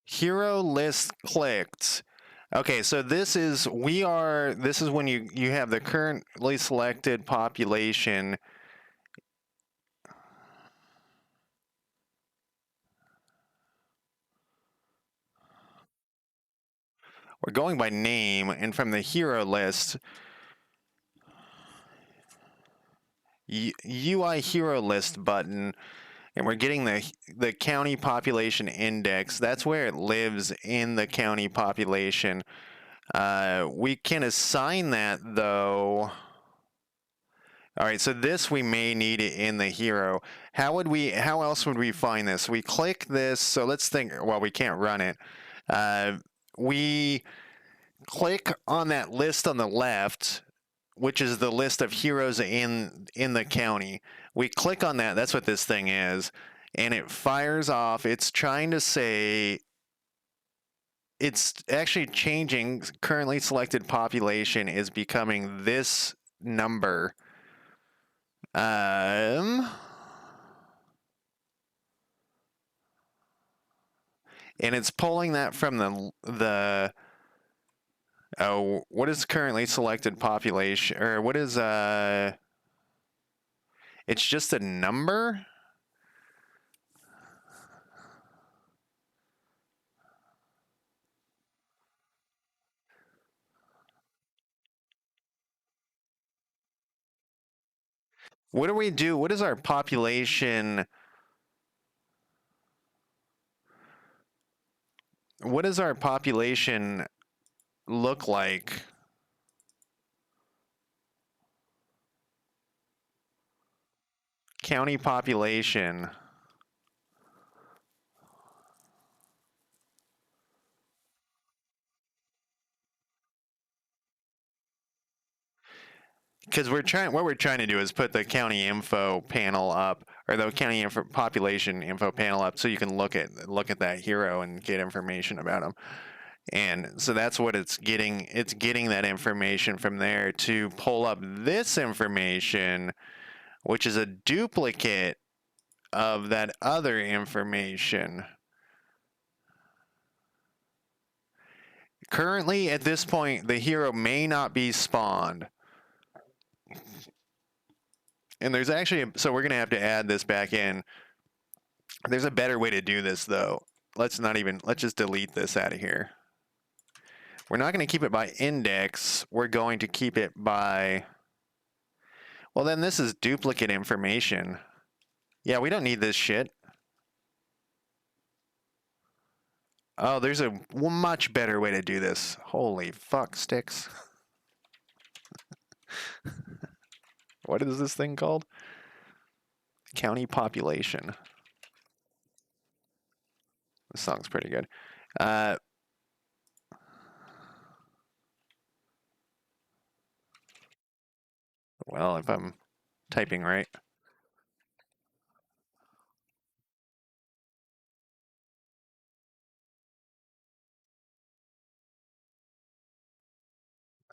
Hero list clicked. Okay, so this is when you have the currently selected population. We're going by name, and from the hero list, UI hero list button, and we're getting the county population index. That's where it lives in the county population. We can assign that though. All right, so this we may need it in the hero. How else would we find this? We click this, so let's think, well, we can't run it. We click on that list on the left, which is the list of heroes in the county. We click on that, that's what this thing is, and it fires off. It's trying to say, it's actually changing. Currently selected population is becoming this number. And it's pulling that from the oh, what is currently selected population, or what is it's just a number. What do we do? What is our population? What does our population look like? County population. Because what we're trying to do is put the county info panel up, or the county population info panel up, so you can look at that hero and get information about them. And so that's what it's getting. It's getting that information from there to pull up this information, which is a duplicate of that other information. Currently, at this point, the hero may not be spawned. And there's actually, so we're going to have to add this back in. There's a better way to do this, though. Let's just delete this out of here. We're not going to keep it by index. We're going to keep it by, well, then this is duplicate information. Yeah, we don't need this shit. Oh, there's a much better way to do this. Holy fuck sticks. What is this thing called? County population. This song's pretty good. Well, if I'm typing right.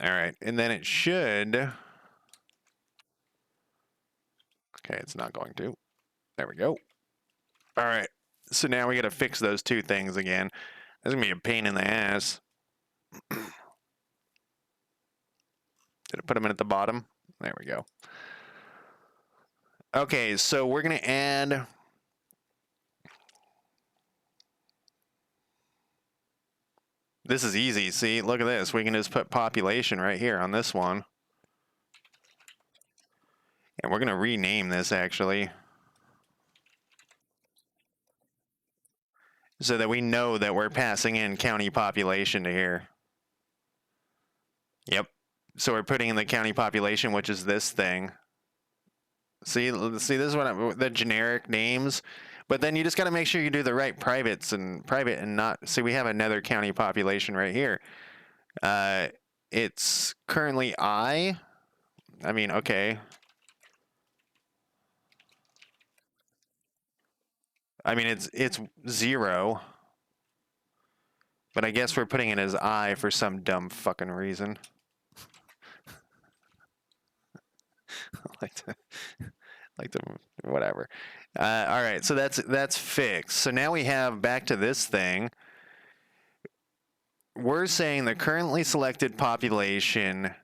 All right, and then it should. Okay, it's not going to. There we go. All right, so now we got to fix those two things again. That's gonna be a pain in the ass. Did I put them in at the bottom? There we go. Okay, so we're gonna add. This is easy. See, look at this. We can just put population right here on this one. And we're going to rename this actually so that we know that we're passing in county population to here. Yep. So we're putting in the county population, which is this thing. See, this is what the generic names, but then you just got to make sure you do the right private and not. See, we have another county population right here. It's currently I mean, okay. I mean, it's 0, but I guess we're putting it as I for some dumb fucking reason. like to whatever. All right, so that's fixed. So now we have back to this thing. We're saying the currently selected population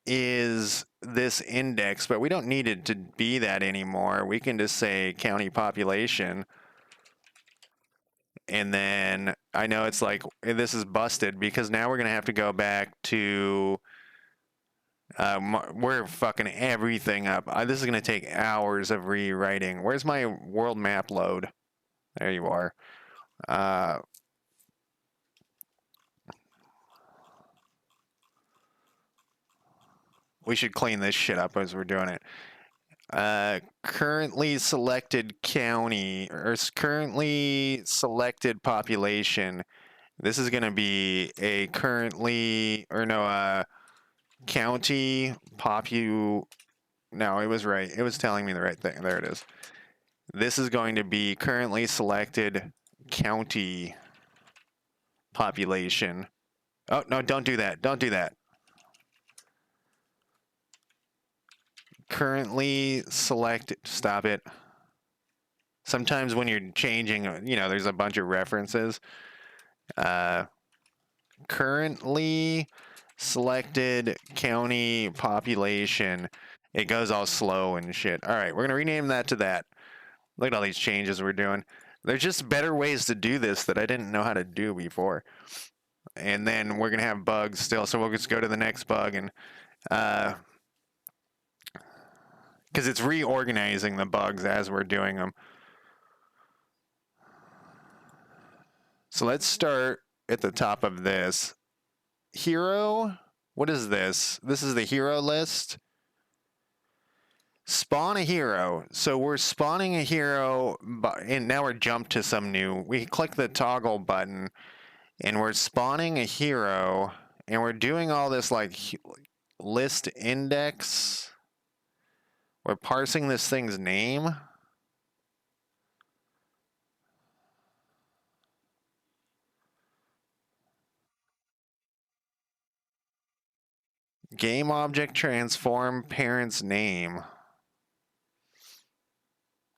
is this index, but we don't need it to be that anymore. We can just say county population. And then I know it's like, this is busted because now we're going to have to go back to, we're fucking everything up. This is going to take hours of rewriting. Where's my world map load? There you are. We should clean this shit up as we're doing it. Currently selected county or currently selected population. This is going to be a currently or no county No, it was right. It was telling me the right thing. There it is. This is going to be currently selected county population. Oh no! Don't do that. Don't do that. Currently selected. Stop it. Sometimes when you're changing, there's a bunch of references. Currently selected county population. It goes all slow and shit. All right, we're going to rename that to that. Look at all these changes we're doing. There's just better ways to do this that I didn't know how to do before. And then we're going to have bugs still, so we'll just go to the next bug and because it's reorganizing the bugs as we're doing them. So let's start at the top of this. Hero? What is this? This is the hero list. Spawn a hero. So we're spawning a hero, and now we're jumped to some new. We click the toggle button, and we're spawning a hero, and we're doing all this like list index. We're parsing this thing's name. Game object transform parent's name.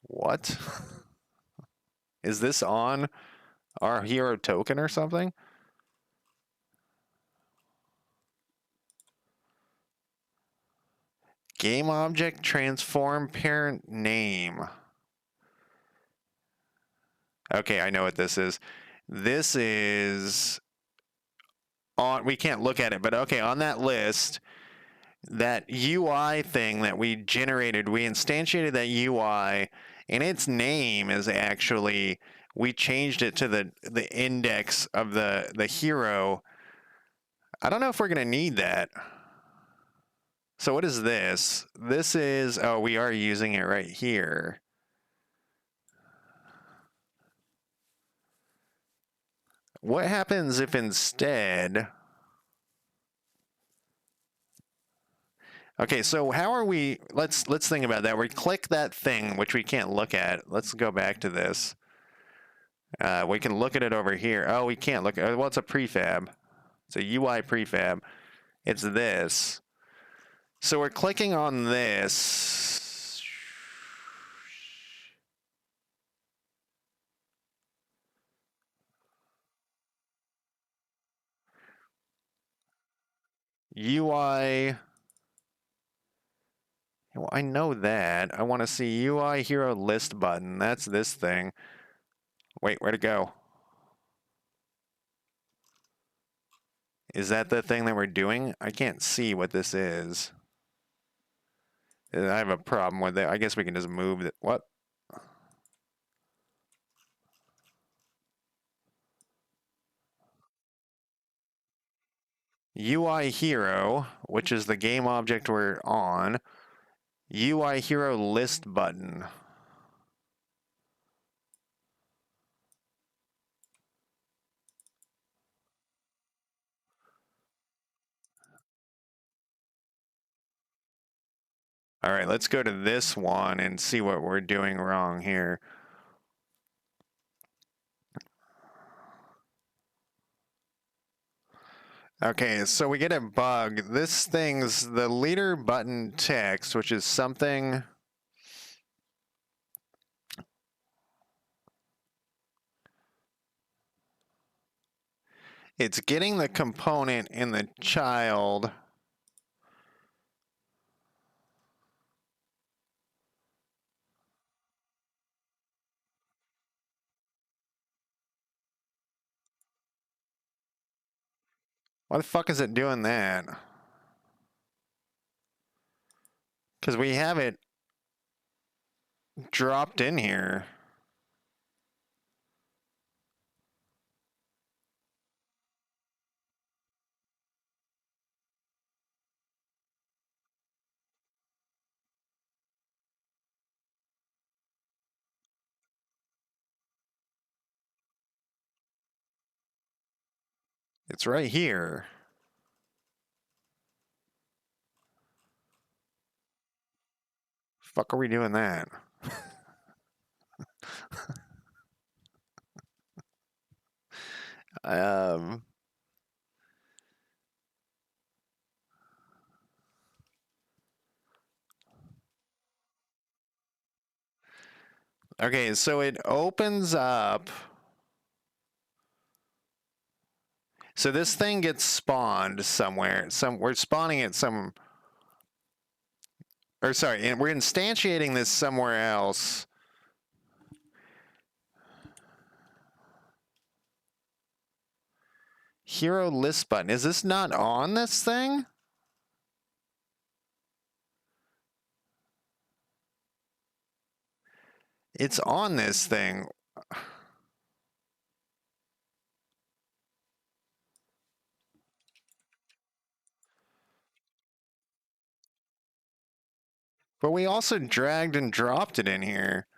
What? Is this on our hero token or something? Game object transform parent name. Okay, I know what this is. This is on, we can't look at it, but okay, on that list, that UI thing that we generated, we instantiated that UI, and its name is actually, we changed it to the index of the hero. I don't know if we're going to need that. So what is this? This is, oh, we are using it right here. What happens if instead... Okay, so how are we... Let's think about that. We click that thing, which we can't look at. Let's go back to this. We can look at it over here. Oh, we can't look at... Well, it's a prefab. It's a UI prefab. It's this. So we're clicking on this. UI... Well, I know that. I want to see UI hero list button. That's this thing. Wait, where'd it go? Is that the thing that we're doing? I can't see what this is. I have a problem with it. I guess we can just move it. What? UI hero, which is the game object we're on. UI hero list button. All right, let's go to this one and see what we're doing wrong here. Okay, so we get a bug. This thing's the leader button text, which is something. It's getting the component in the child. Why the fuck is it doing that? Because we have it dropped in here. It's right here. Fuck are we doing that? Um. Okay, so it opens up. So this thing gets spawned somewhere. We're spawning it some. Or sorry, and we're instantiating this somewhere else. Hero list button. Is this not on this thing? It's on this thing. But we also dragged and dropped it in here.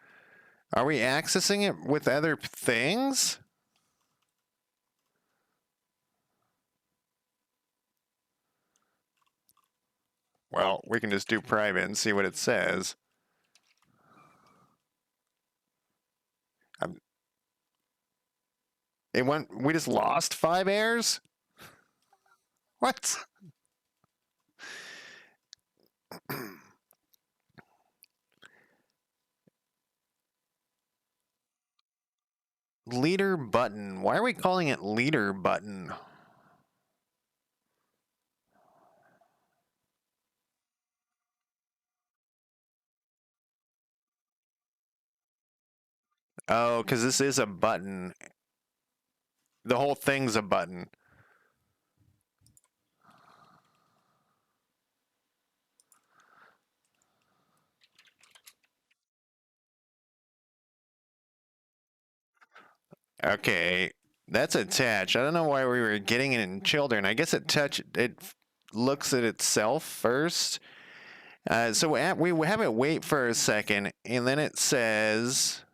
Are we accessing it with other things? Well, we can just do private and see what it says. It went. We just lost 5 airs. What? Leader button. Why are we calling it leader button? Oh, because this is a button. The whole thing's a button. Okay, that's attached. I don't know why we were getting it in children. I guess it looks at itself first. So we have it wait for a second, and then it says,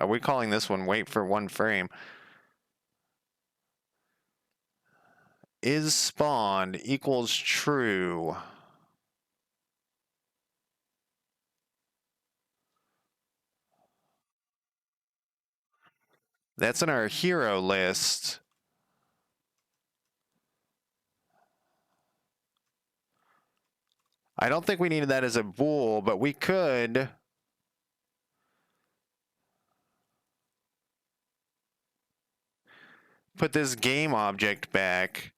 are we calling this one wait for 1 frame? Is spawned equals true. That's in our hero list. I don't think we needed that as a bool, but we could. Put this game object back.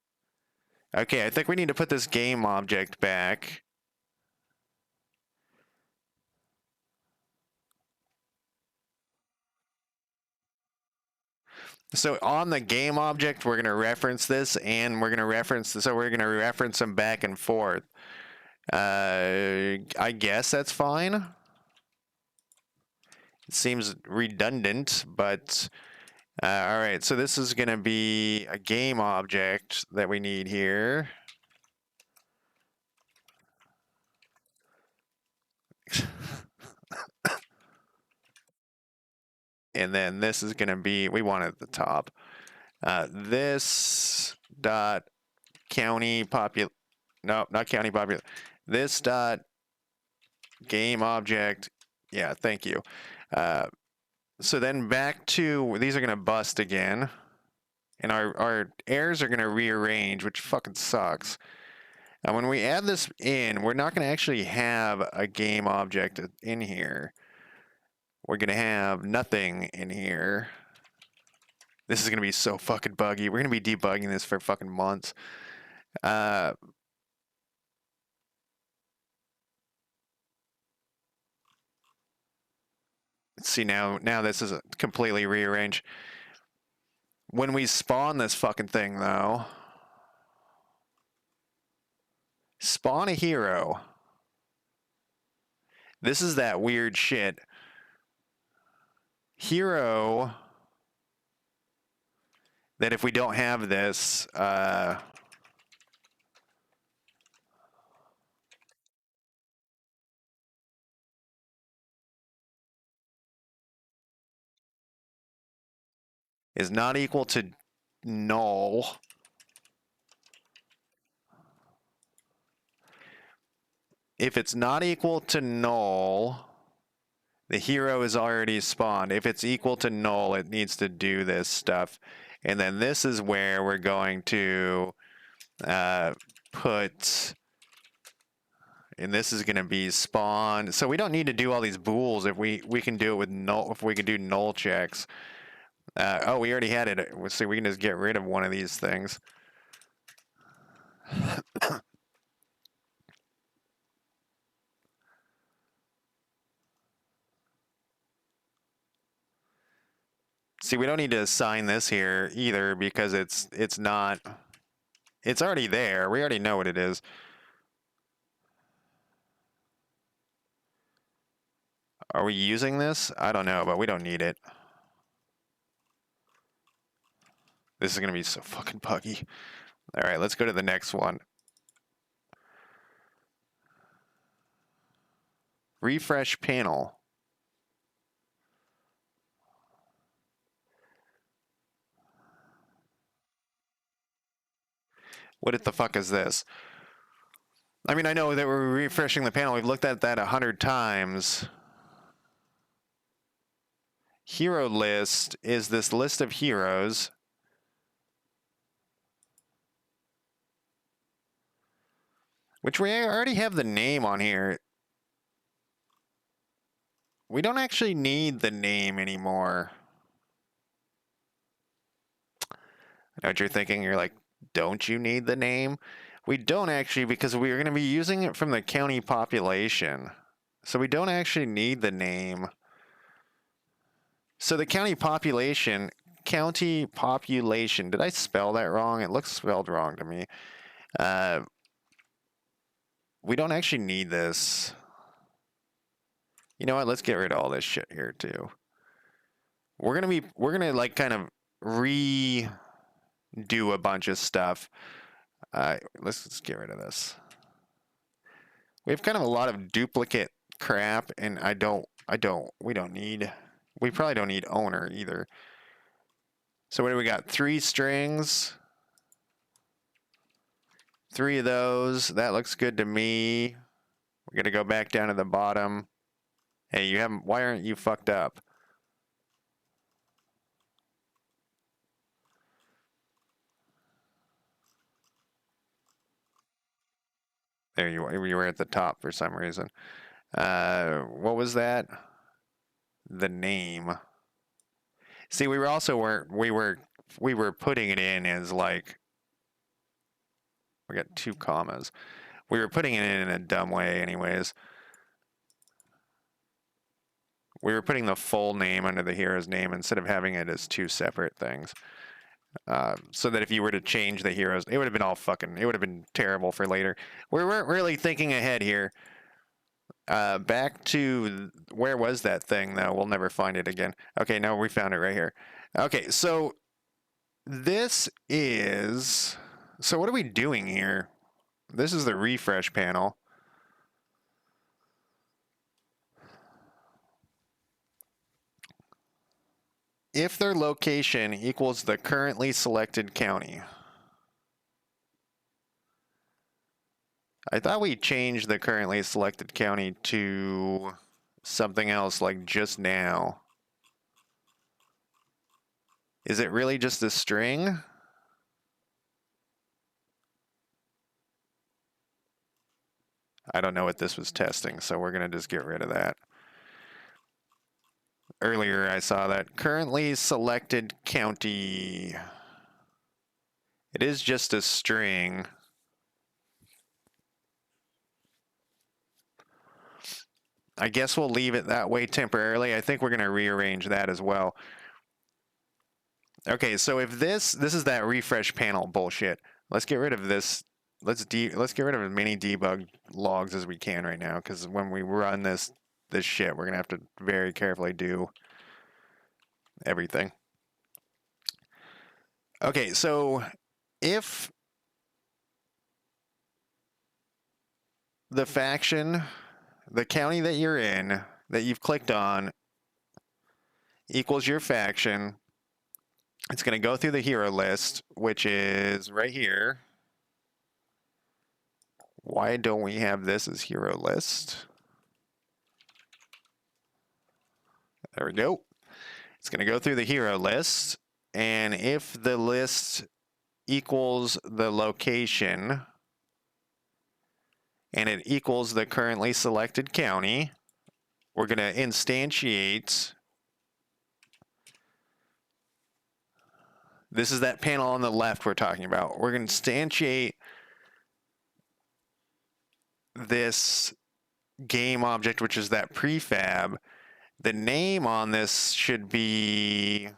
Okay, I think we need to put this game object back. So on the game object, we're going to reference this, and we're going to reference, so we're going to reference them back and forth. I guess that's fine. It seems redundant, but all right. So this is going to be a game object that we need here. And then this is going to be, we want it at the top. This dot county no, not county this dot game object. Yeah, thank you. So then back to, these are going to bust again. And our errors are going to rearrange, which fucking sucks. And when we add this in, we're not going to actually have a game object in here. We're going to have nothing in here. This is going to be so fucking buggy. We're going to be debugging this for fucking months. Let's see, now this is completely rearranged. When we spawn this fucking thing, though, spawn a hero. This is that weird shit. Hero that if we don't have this, is not equal to null. If it's not equal to null, the hero is already spawned. If it's equal to null, it needs to do this stuff. And then this is where we're going to put, and this is going to be spawn. So we don't need to do all these bools if we can do it with null, if we can do null checks. Oh, we already had it. So we can just get rid of one of these things. See, we don't need to assign this here either because it's not, it's already there. We already know what it is. Are we using this? I don't know, but we don't need it. This is going to be so fucking buggy. All right, let's go to the next one. Refresh panel. What the fuck is this? I mean, I know that we're refreshing the panel. We've looked at that 100 times. Hero list is this list of heroes. Which we already have the name on here. We don't actually need the name anymore. I know what you're thinking. You're like, don't you need the name? We don't actually, because we're going to be using it from the county population. So we don't actually need the name. So the county population, did I spell that wrong? It looks spelled wrong to me. We don't actually need this. You know what? Let's get rid of all this shit here too. We're gonna like kind of redo a bunch of stuff. Let's get rid of this. We have kind of a lot of duplicate crap, and we probably don't need owner either. So what do we got? 3 strings. 3 of those. That looks good to me. We're gonna go back down to the bottom. Hey, why aren't you fucked up? There you are. You were at the top for some reason. What was that? The name. See, we were putting it in as like, we got 2 commas. We were putting it in a dumb way anyways. We were putting the full name under the hero's name instead of having it as two separate things. So that if you were to change the heroes, it would have been all fucking, it would have been terrible for later. We weren't really thinking ahead here. Back to, where was that thing though? We'll never find it again. Okay, no, we found it right here. Okay, so this is, so what are we doing here? This is the refresh panel. If their location equals the currently selected county. I thought we changed the currently selected county to something else like just now. Is it really just a string? I don't know what this was testing, so we're going to just get rid of that. Earlier I saw that currently selected county. It is just a string. I guess we'll leave it that way temporarily. I think we're going to rearrange that as well. Okay, so if this is that refresh panel bullshit. Let's get rid of this. Let's get rid of as many debug logs as we can right now, because when we run this shit, we're gonna have to very carefully do everything. Okay, so if the faction, the county that you're in, that you've clicked on, equals your faction, it's going to go through the hero list, which is right here. Why don't we have this as hero list? There we go. It's going to go through the hero list, and if the list equals the location, and it equals the currently selected county, we're going to instantiate. This is that panel on the left we're talking about. We're going to instantiate this game object, which is that prefab. The name on this should be...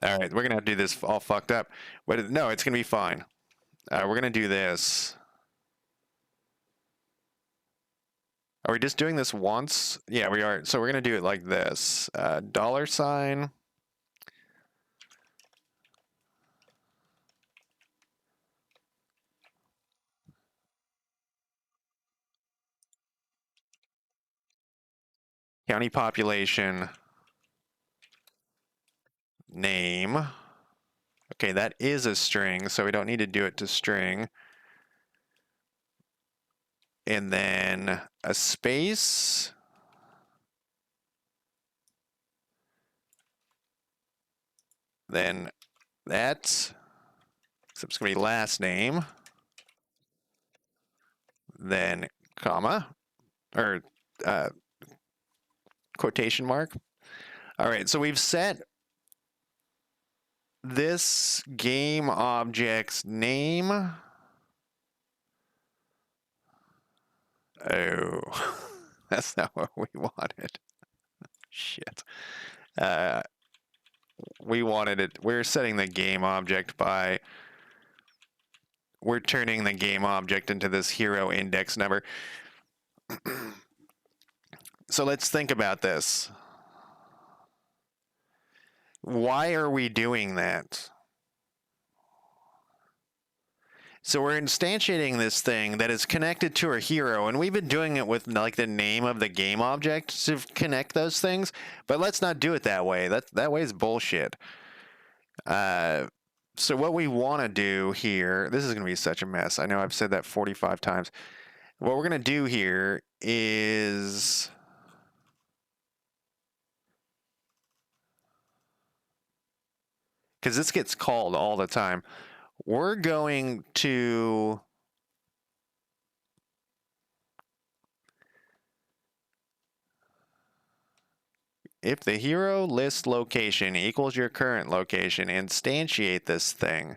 All right, we're going to have to do this all fucked up. But no, it's going to be fine. We're going to do this. Are we just doing this once? Yeah, we are. So we're going to do it like this. $. County population. Name. Okay, that is a string, so we don't need to do it to string. And then a space. Then that. So it's going to be last name. Then comma. Or quotation mark. All right, so we've set this game object's name. Oh, that's not what we wanted. Shit. We wanted it. We're setting the game object by. We're turning the game object into this hero index number. So let's think about this. Why are we doing that? So we're instantiating this thing that is connected to a hero, and we've been doing it with like the name of the game object to connect those things, but let's not do it that way. That way is bullshit. So what we want to do here, this is going to be such a mess. I know I've said that 45 times. What we're going to do here is... because this gets called all the time. We're going to... if the hero list location equals your current location, instantiate this thing.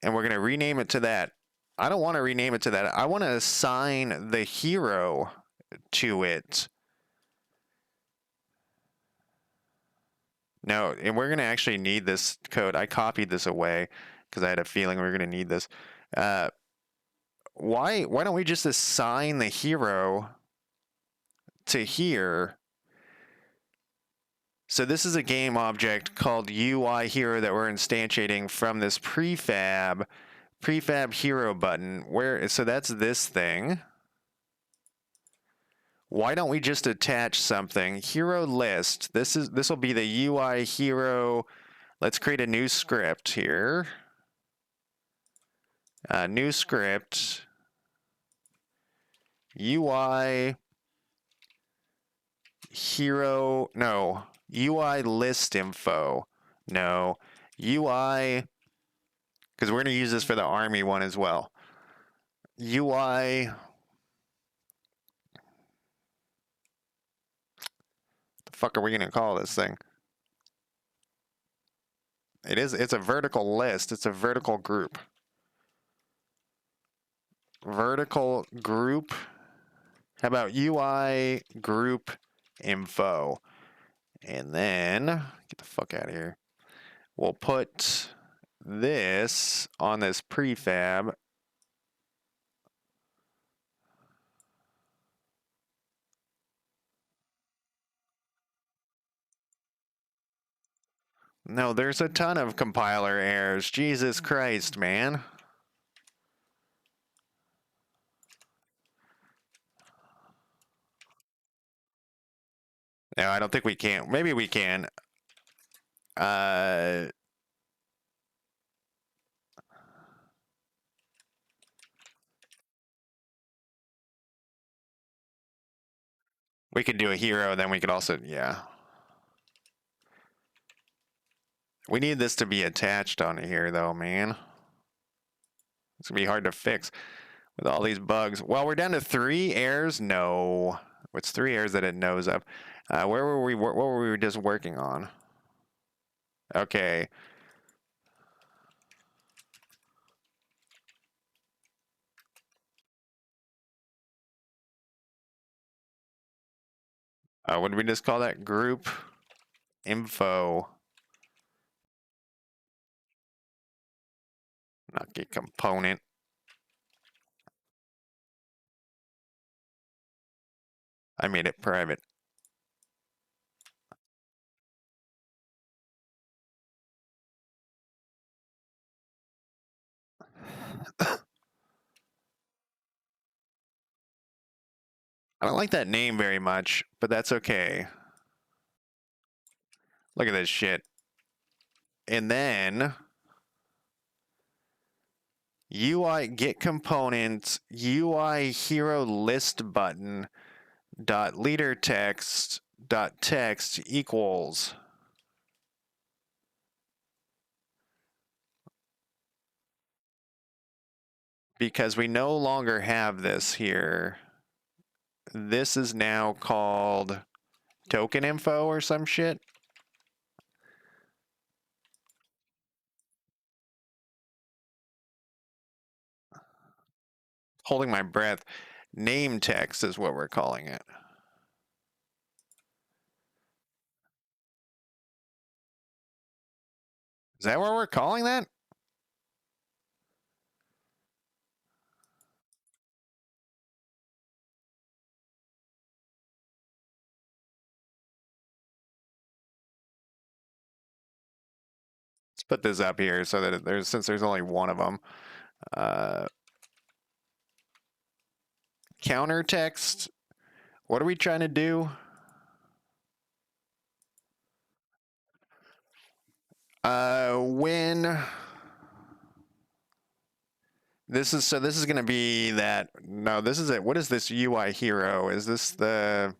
and we're going to rename it to that. I don't want to rename it to that. I want to assign the hero to it. No, and we're going to actually need this code. I copied this away because I had a feeling we were going to need this. Why don't we just assign the hero to here? So this is a game object called UI hero that we're instantiating from this prefab hero button. So that's this thing. Why don't we just attach something? Hero list. This will be the UI hero. Let's create a new script here. New script. UI hero. No. UI list info. No. UI. Because we're going to use this for the army one as well. UI. The fuck are we going to call this thing? It's a vertical list. It's a vertical group. Vertical group. How about UI group info? And then, get the fuck out of here. We'll put this on this prefab. No, there's a ton of compiler errors. Jesus Christ, man. No, I don't think we can. Maybe we can. We could do a hero, then we could also, yeah. We need this to be attached onto here, though, man. It's going to be hard to fix with all these bugs. Well, we're down to 3 errors. No. It's 3 errors that it knows of. What were we just working on? Okay. What did we just call that? Group info. Not get component. I made it private. I don't like that name very much, but that's okay. Look at this shit. And then UI get components UI hero list button dot leader text dot text equals. Because we no longer have this here. This is now called token info or some shit. Holding my breath. Name text is what we're calling it. Is that what we're calling that? Let's put this up here so that since there's only one of them. Counter text. What are we trying to do? When this is going to be that. No, this is it. What is this UI hero? Is this the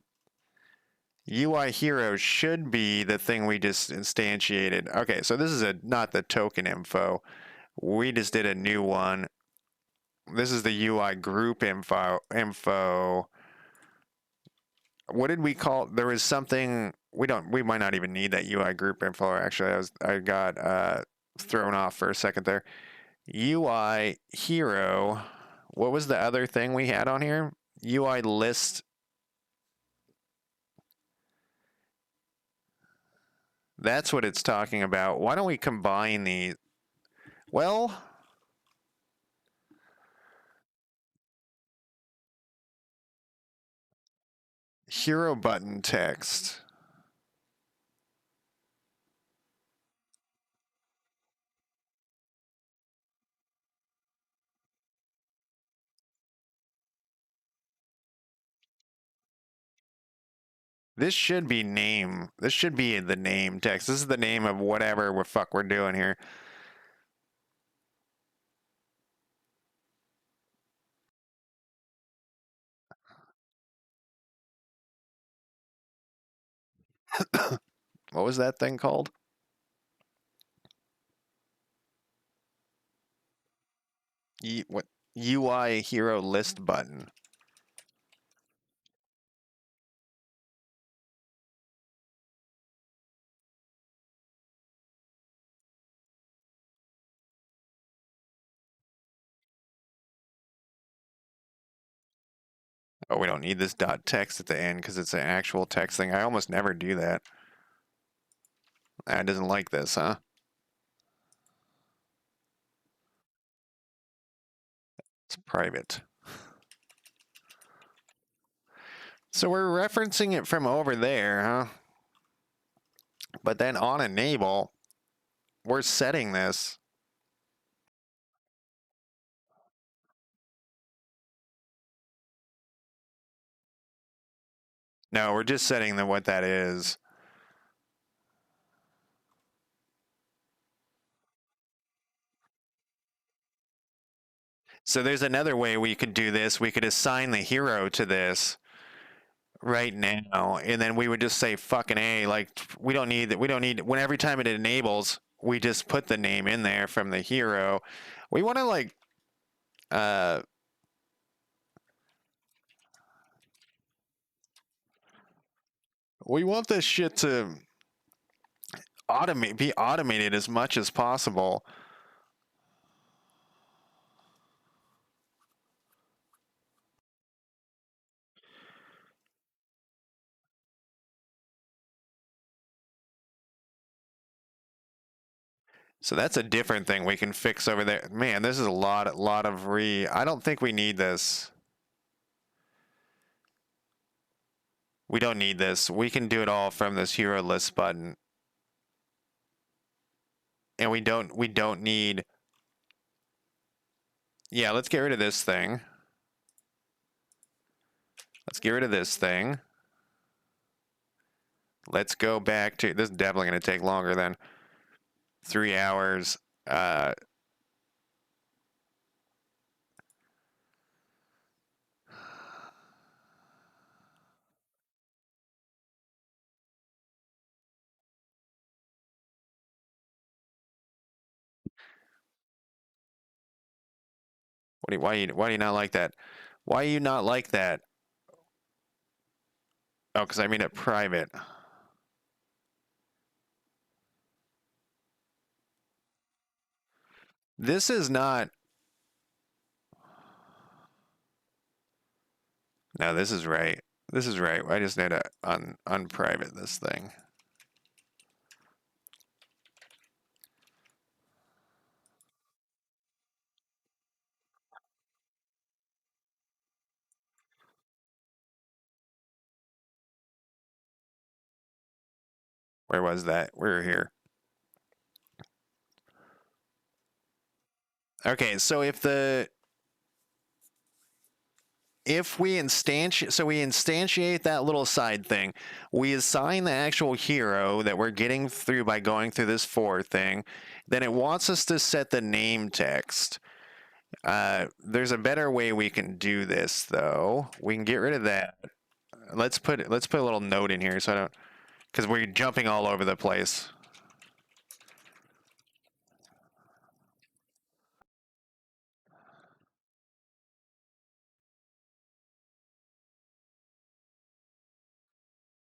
UI hero should be the thing we just instantiated. Okay, so this is not the token info. We just did a new one. This is the UI group info. What did we call? There was something we might not even need that UI group info. Actually, I got thrown off for a second there. UI hero. What was the other thing we had on here? UI list. That's what it's talking about. Why don't we combine these? Well, hero button text. This should be name. This should be the name text. This is the name of whatever the fuck we're doing here. What was that thing called? What UI hero list button? Oh, we don't need this dot text at the end because it's an actual text thing. I almost never do that. I doesn't like this, huh? It's private. So we're referencing it from over there, huh? But then on enable, we're setting this. No, we're just setting what that is. So there's another way we could do this. We could assign the hero to this right now, and then we would just say fucking A. Like we don't need that. We don't need when every time it enables, we just put the name in there from the hero. We want to like uh we want this shit to be automated as much as possible. So that's a different thing we can fix over there. Man, this is a lot of I don't think we need this. We don't need this. We can do it all from this hero list button. And we don't need. Yeah, let's get rid of this thing. Let's get rid of this thing. Let's go back to this is definitely going to take longer than 3 hours. Why do you not like that? Why do you not like that? Oh, because I made it private. This is not. No, this is right. This is right. I just need to unprivate this thing. Where was that? We're here. Okay, so if we instantiate that little side thing, we assign the actual hero that we're getting through by going through this for thing, then it wants us to set the name text. There's a better way we can do this though. We can get rid of that. Let's put a little note in here so I don't because we're jumping all over the place.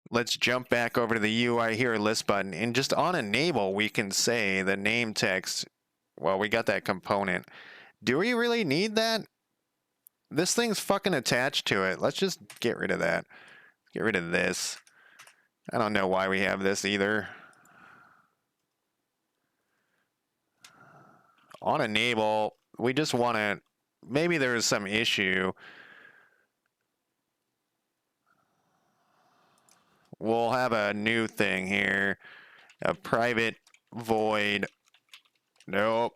Let's jump back over to the UI here list button and just on enable we can say the name text Well, we got that component. Do we really need that? This thing's fucking attached to it. Let's just get rid of that. Get rid of this. I don't know why we have this either. On enable, we just want to... Maybe there's some issue. We'll have a new thing here. A private void. Nope.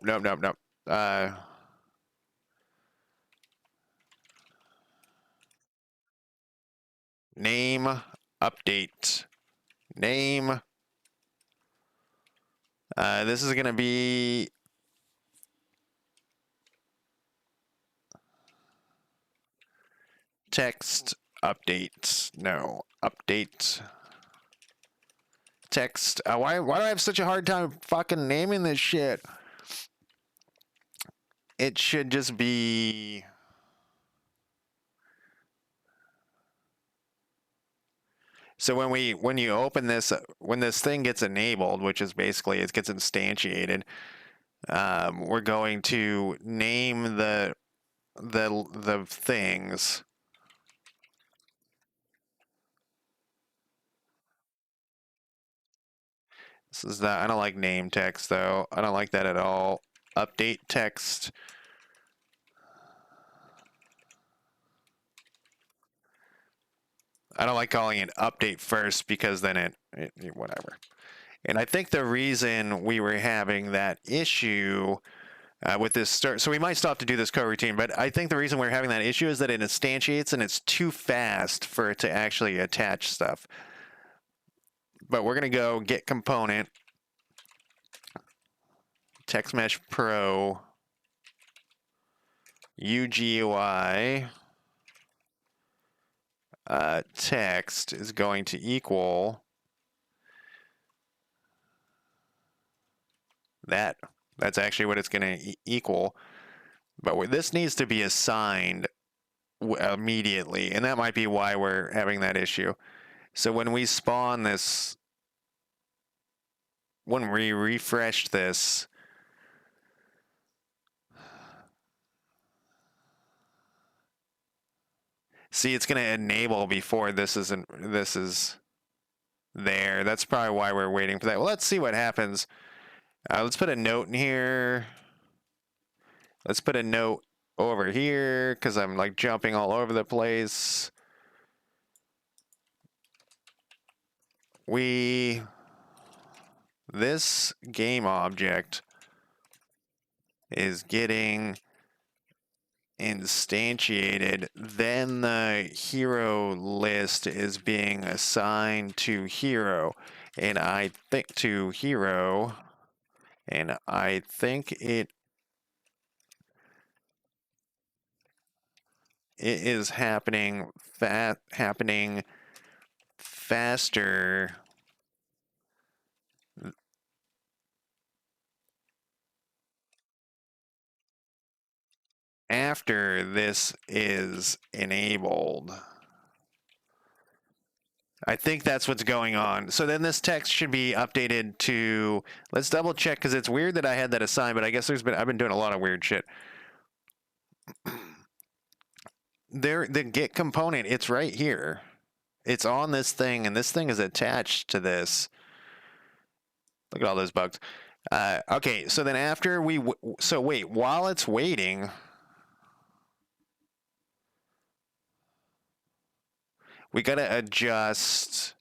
Name update. Name. This is going to be text update. No, update. Text. Why do I have such a hard time fucking naming this shit? It should just be... So when you open this, when this thing gets enabled, which is basically it gets instantiated, we're going to name the things. This is not, I don't like name text though. I don't like that at all. Update text. I don't like calling it update first because then it whatever. And I think the reason we were having that issue with this start, so we might still have to do this coroutine, but I think the reason we're having that issue is that it instantiates and it's too fast for it to actually attach stuff. But we're going to go get component, text mesh pro, UGUI, text is going to equal that. That's actually what it's going to equal. But this needs to be assigned immediately, and that might be why we're having that issue. So when we spawn this, when we refresh this, see, it's going to enable before this is there. That's probably why we're waiting for that. Well, let's see what happens. Let's put a note in here. Let's put a note over here because I'm like jumping all over the place. This game object is getting instantiated, then the hero list is being assigned to hero, and I think to hero, and I think it is happening faster after this is enabled. I think that's what's going on. So then this text should be updated to, let's double check because it's weird that I had that assigned, but I guess I've been doing a lot of weird shit. The get component, it's right here. It's on this thing, and this thing is attached to this. Look at all those bugs. Okay, so then after so wait, while it's waiting, we gotta adjust.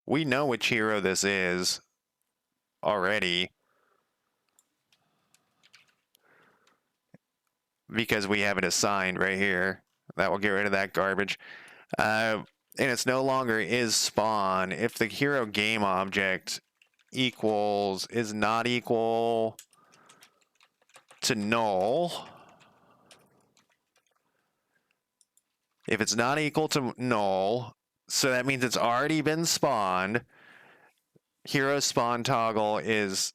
We know which hero this is already because we have it assigned right here. That will get rid of that garbage. And it's no longer is spawn. If the hero game object is not equal to null, if it's not equal to null, so that means it's already been spawned. Hero spawn toggle is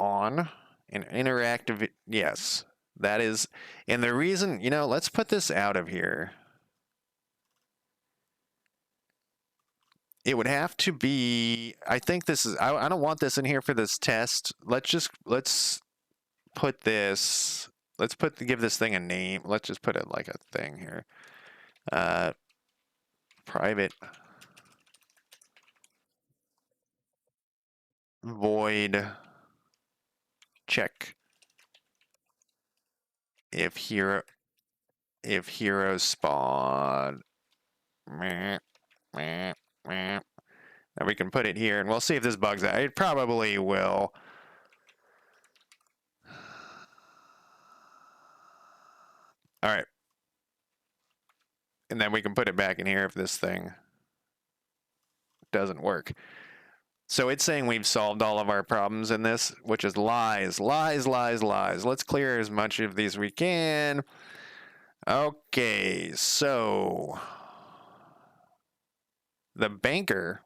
on, and interactive, yes. That is, and the reason, let's put this out of here. It would have to be, I think this is, I don't want this in here for this test. Let's put this, give this thing a name. Let's just put it like a thing here. Private void check if heroes spawn. Meh, meh, meh. And we can put it here, and we'll see if this bugs out. It probably will. All right. And then we can put it back in here if this thing doesn't work. So it's saying we've solved all of our problems in this, which is lies, lies, lies, lies. Let's clear as much of these we can. Okay, so the banker.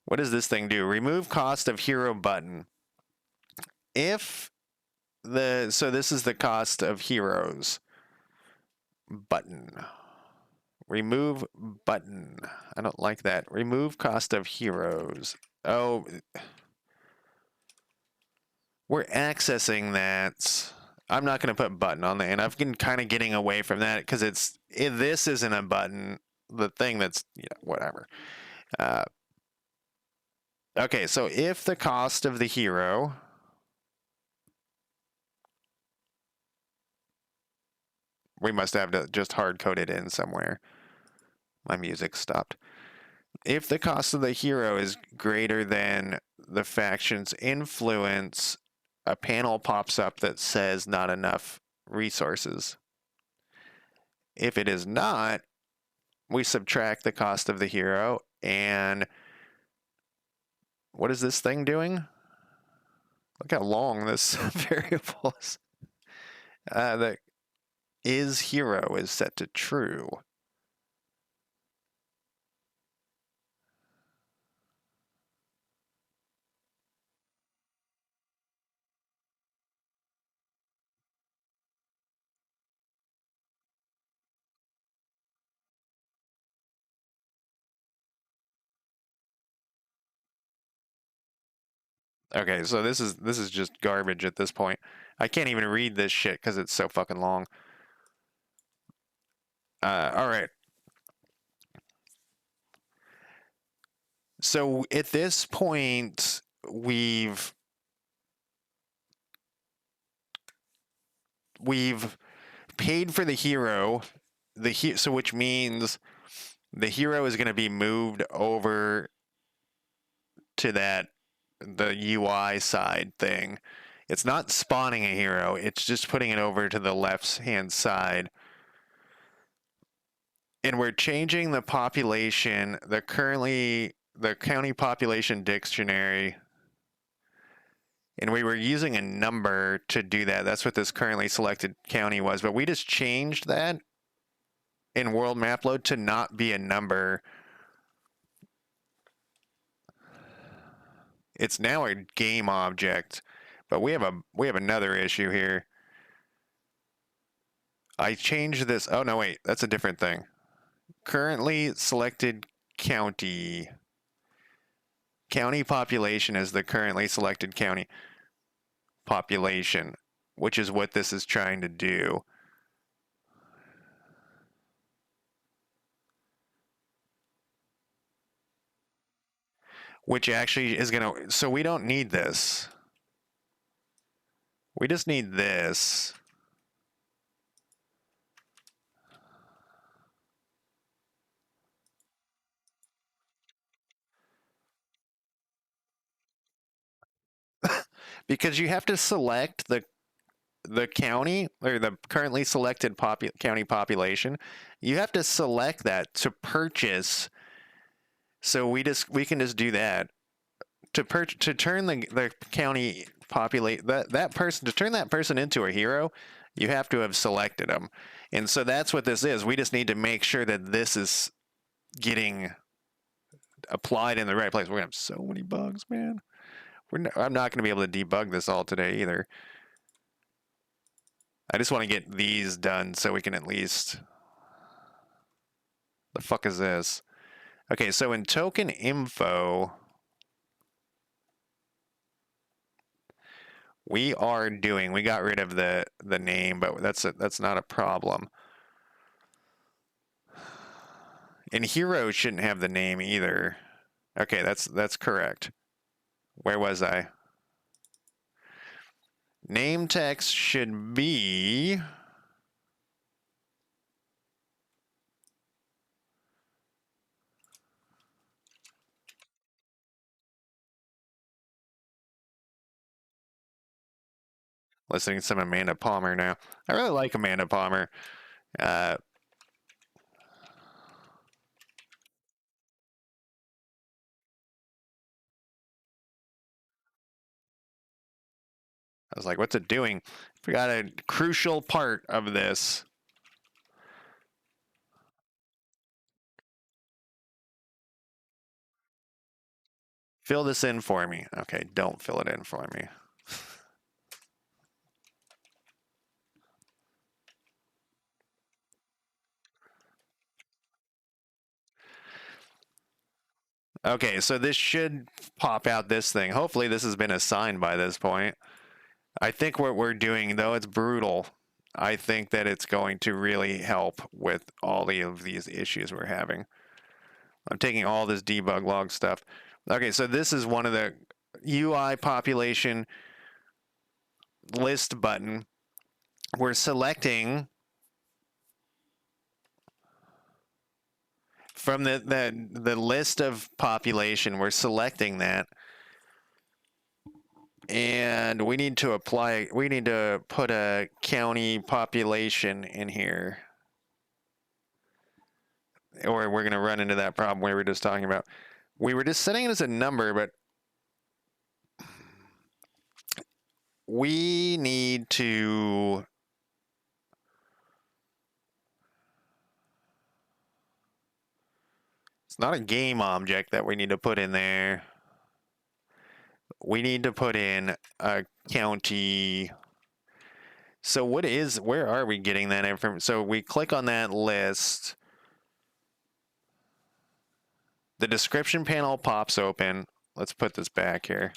What does this thing do? Remove cost of hero button. So this is the cost of heroes button. Remove button. I don't like that. Remove cost of heroes. Oh, we're accessing that. I'm not going to put button on there, and I've been kind of getting away from that because this isn't a button. The thing that's whatever. Okay, so if the cost of the hero we must have to just hard code it in somewhere. My music stopped. If the cost of the hero is greater than the faction's influence, a panel pops up that says not enough resources. If it is not, we subtract the cost of the hero, and what is this thing doing? Look how long this variable is. The is hero is set to true. Okay, so this is just garbage at this point. I can't even read this shit because it's so fucking long. All right. So at this point, we've paid for the hero. So which means the hero is going to be moved over to the UI side thing. It's not spawning a hero, it's just putting it over to the left hand side. And we're changing the population, the county population dictionary. And we were using a number to do that. That's what this currently selected county was. But we just changed that in world map load to not be a number. It's now a game object, but we have another issue here. I changed this. Oh no, wait, that's a different thing. Currently selected county. County population is the currently selected county population, which is what this is trying to do. Which actually is gonna, so we don't need this. We just need this. Because you have to select the county or the currently selected county population. You have to select that to purchase. So we can just do that to turn the county populate that person, to turn that person into a hero. You have to have selected them, and so that's what this is. We just need to make sure that this is getting applied in the right place. We're gonna have so many bugs, man. I'm not going to be able to debug this all today either. I just want to get these done so we can at least... The fuck is this? Okay, so in token info, we got rid of the name, but that's not a problem. And hero shouldn't have the name either. Okay, that's correct. Where was I? Name text should be... Listening to some Amanda Palmer now. I really like Amanda Palmer. I was like, what's it doing? Forgot a crucial part of this. Fill this in for me. Okay, don't fill it in for me. Okay, so this should pop out this thing. Hopefully this has been assigned by this point. I think what we're doing, though it's brutal, I think that it's going to really help with all of these issues we're having. I'm taking all this debug log stuff. Okay, so this is one of the UI population list button. We're selecting from the list of population, we're selecting that. And we need to put a county population in here. Or we're going to run into that problem we were just talking about. We were just setting it as a number, but we need to... It's not a game object that we need to put in there. We need to put in a county. So where are we getting that information? So we click on that list. The description panel pops open. Let's put this back here.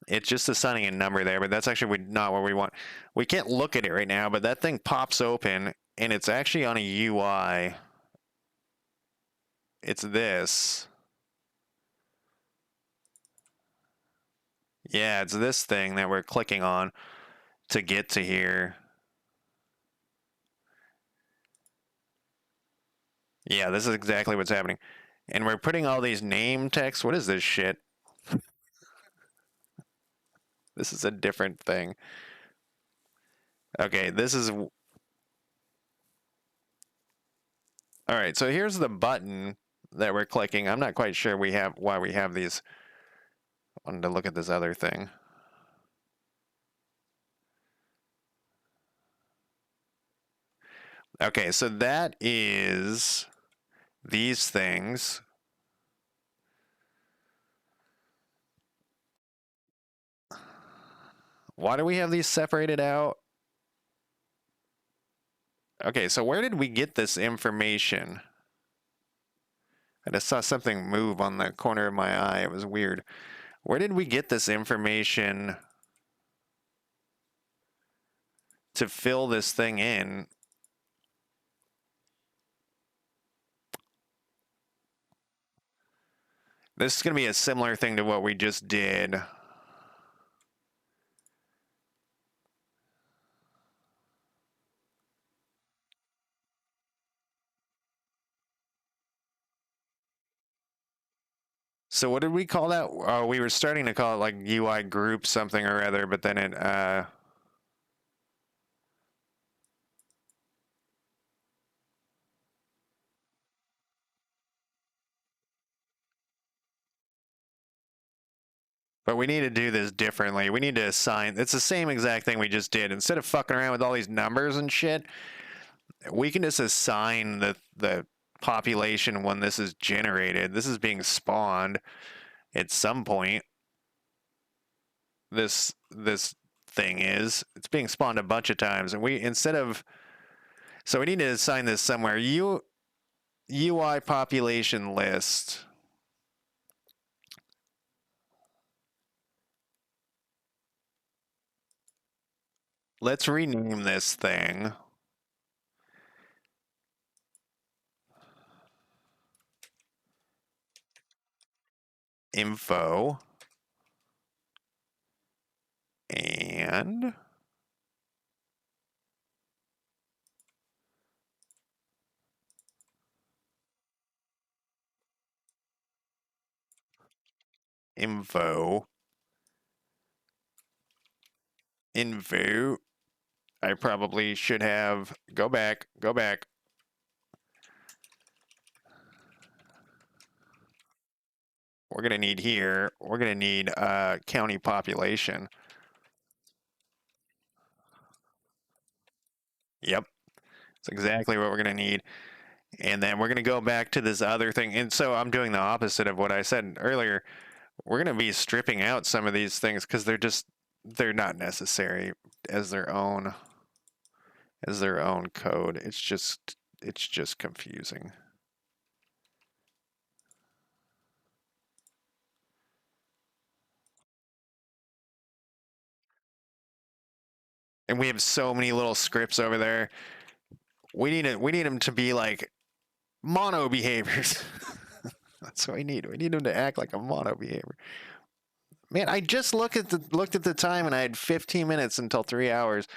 It's just assigning a number there, but that's actually not what we want. We can't look at it right now, but that thing pops open, and it's actually on a UI. It's this. Yeah, it's this thing that we're clicking on to get to here. Yeah, this is exactly what's happening. And we're putting all these name text. What is this shit? This is a different thing. Okay, this is... All right, so here's the button that we're clicking. I'm not quite sure why we have these. I wanted to look at this other thing. Okay, so that is these things. Why do we have these separated out? Okay, so where did we get this information? I just saw something move on the corner of my eye. It was weird. Where did we get this information to fill this thing in? This is going to be a similar thing to what we just did. So what did we call that? Oh, we were starting to call it like UI group something or other, but then it... But we need to do this differently. We need to assign... It's the same exact thing we just did. Instead of fucking around with all these numbers and shit, we can just assign the population when this is generated. This is being spawned at some point. This thing is. It's being spawned a bunch of times, and we instead of so we need to assign this somewhere. UI population list. Let's rename this thing. Info and info info. I probably should have go back. We're gonna need here. We're gonna need county population. Yep, that's exactly what we're gonna need. And then we're gonna go back to this other thing. And so I'm doing the opposite of what I said earlier. We're gonna be stripping out some of these things because they're not necessary as their own code. It's just confusing. And we have so many little scripts over there. We need them to be like mono behaviors. That's what we need. We need them to act like a mono behavior. Man, I just looked at the time and I had 15 minutes until 3 hours.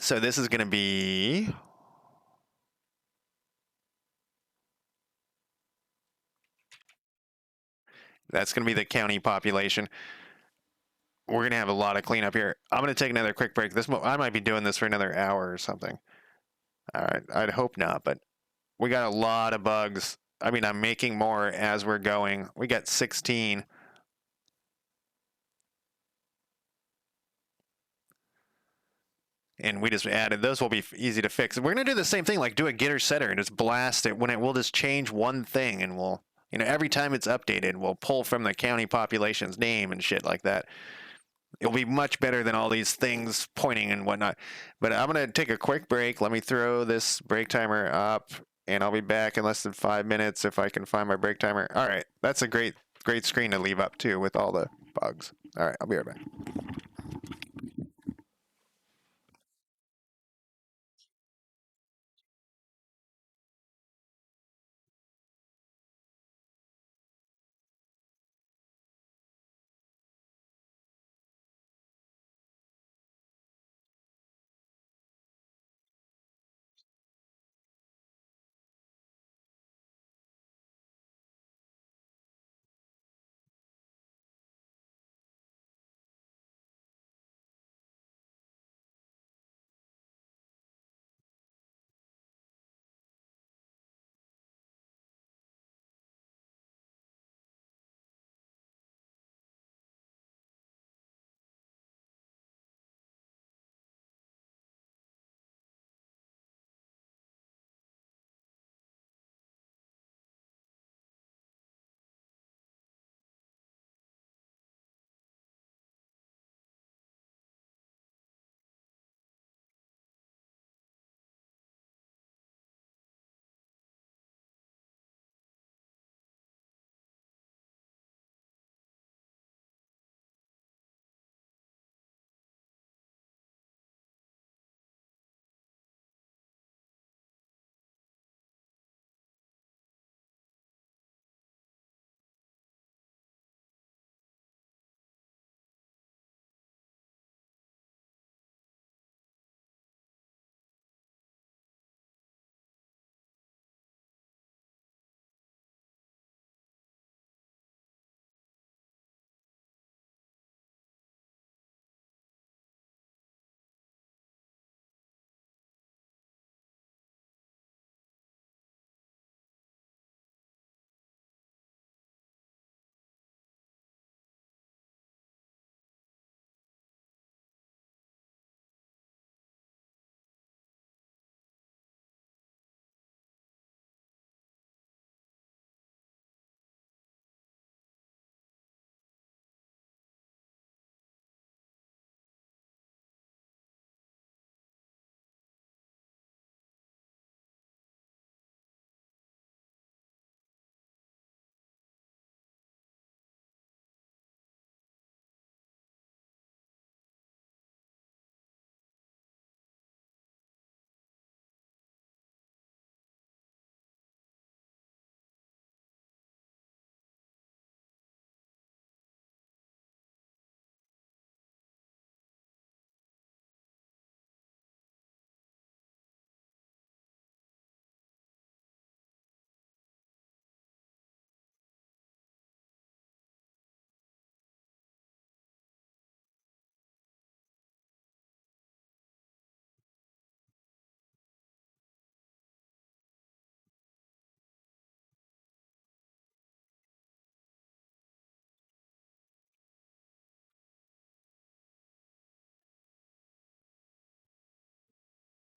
So this is going to be that's going to be the county population. We're going to have a lot of cleanup here. I'm going to take another quick break. I might be doing this for another hour or something. All right, I'd hope not, but we got a lot of bugs. I mean, I'm making more as we're going. We got 16. And we just added those will be easy to fix. We're gonna do the same thing, like do a getter setter and just blast it when it will just change one thing, and we'll every time it's updated, we'll pull from the county population's name and shit like that. It'll be much better than all these things pointing and whatnot. But I'm gonna take a quick break. Let me throw this break timer up, and I'll be back in less than 5 minutes if I can find my break timer. All right, that's a great screen to leave up too with all the bugs. All right, I'll be right back.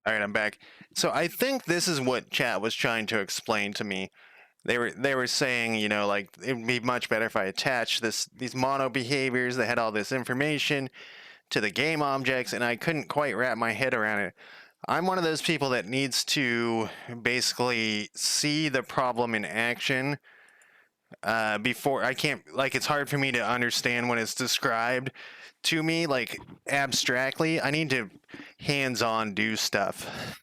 All right, I'm back. So I think this is what chat was trying to explain to me. They were saying, you know, like it would be much better if I attached these mono behaviors that had all this information to the game objects, and I couldn't quite wrap my head around it. I'm one of those people that needs to basically see the problem in action before I can't, like, it's hard for me to understand when it's described to me, like, abstractly. I need to hands-on do stuff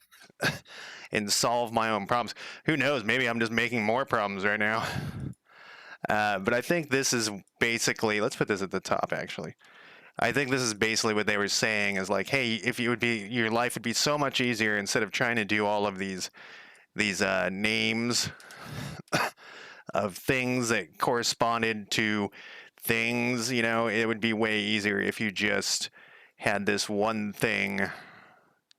and solve my own problems. Who knows? Maybe I'm just making more problems right now. But I think this is basically, let's put this at the top actually. I think this is basically what they were saying is like, hey, if you would be, your life would be so much easier instead of trying to do all of these names of things that corresponded to things, you know, it would be way easier if you just had this one thing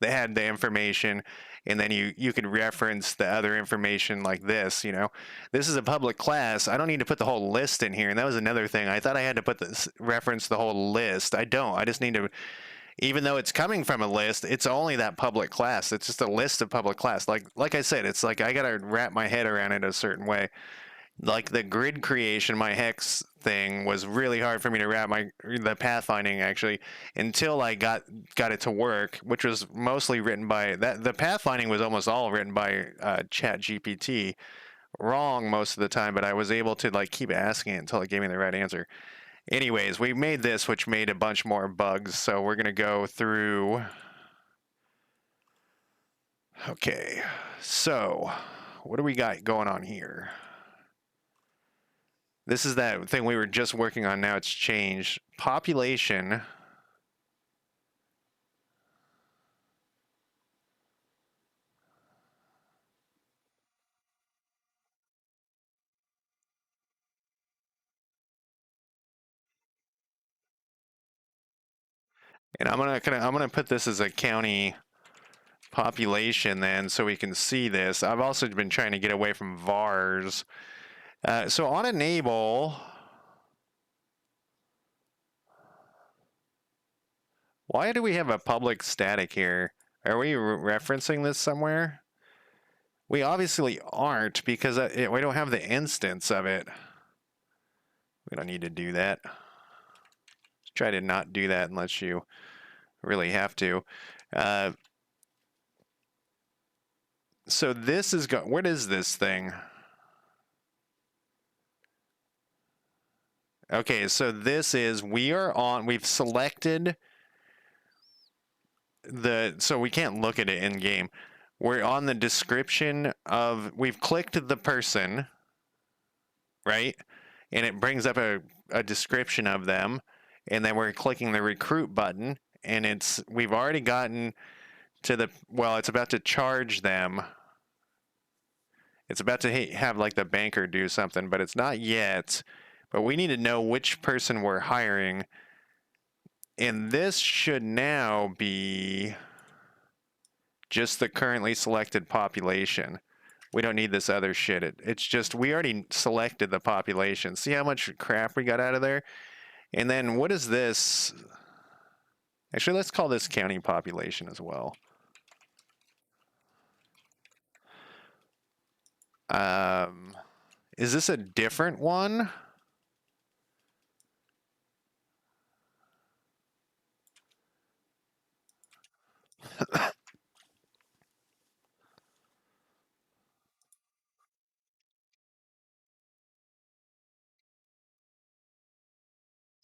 that had the information, and then you could reference the other information like this, you know. This is a public class. I don't need to put the whole list in here. And that was another thing. I thought I had to put this reference the whole list. I don't. I just need to, even though it's coming from a list, it's only that public class. It's just a list of public class. Like I said, it's like I gotta wrap my head around it a certain way. Like the grid creation, my hex thing was really hard for me to wrap the pathfinding actually until I got it to work, which was mostly written by that. The pathfinding was almost all written by Chat GPT, wrong most of the time, but I was able to like keep asking it until it gave me the right answer. Anyways, we made this, which made a bunch more bugs, so we're gonna go through. Okay, so what do we got going on here? This is that thing we were just working on. Now it's changed. Population. And I'm gonna put this as a county population then, so we can see this. I've also been trying to get away from vars. So on enable, why do we have a public static here? Are we referencing this somewhere? We obviously aren't, because we don't have the instance of it. We don't need to do that. Try to not do that unless you really have to. So this is what is this thing? Okay, so this is, we've selected so we can't look at it in game. We're on the description of, we've clicked the person, right? And it brings up a description of them. And then we're clicking the recruit button, and we've already gotten to well, it's about to charge them. It's about to have like the banker do something, but it's not yet. But we need to know which person we're hiring. And this should now be just the currently selected population. We don't need this other shit. It's just, we already selected the population. See how much crap we got out of there? And then what is this? Actually, let's call this county population as well. Is this a different one?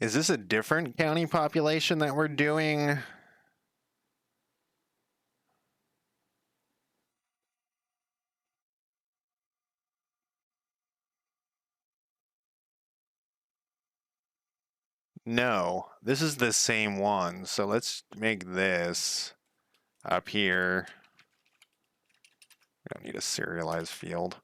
Is this a different county population that we're doing? No, this is the same one. So let's make this up here. We don't need a serialized field.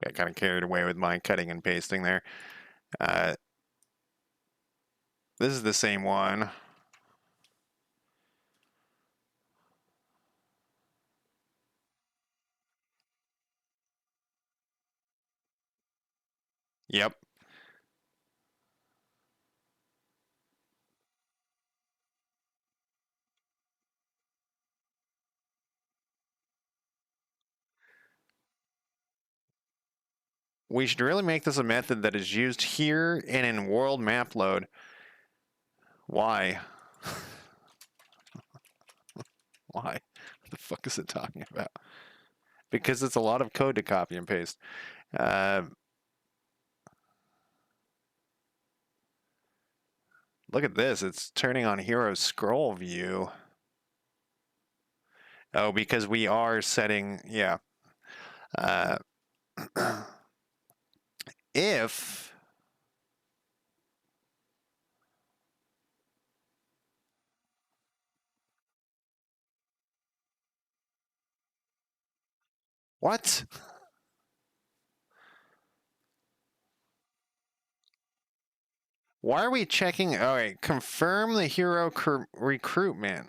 Got kind of carried away with my cutting and pasting there. This is the same one. Yep. We should really make this a method that is used here and in world map load. Why? Why? What the fuck is it talking about? Because it's a lot of code to copy and paste. Look at this. It's turning on hero scroll view. Oh, because we are setting, yeah. If what? Why are we checking? All right, confirm the hero recruitment.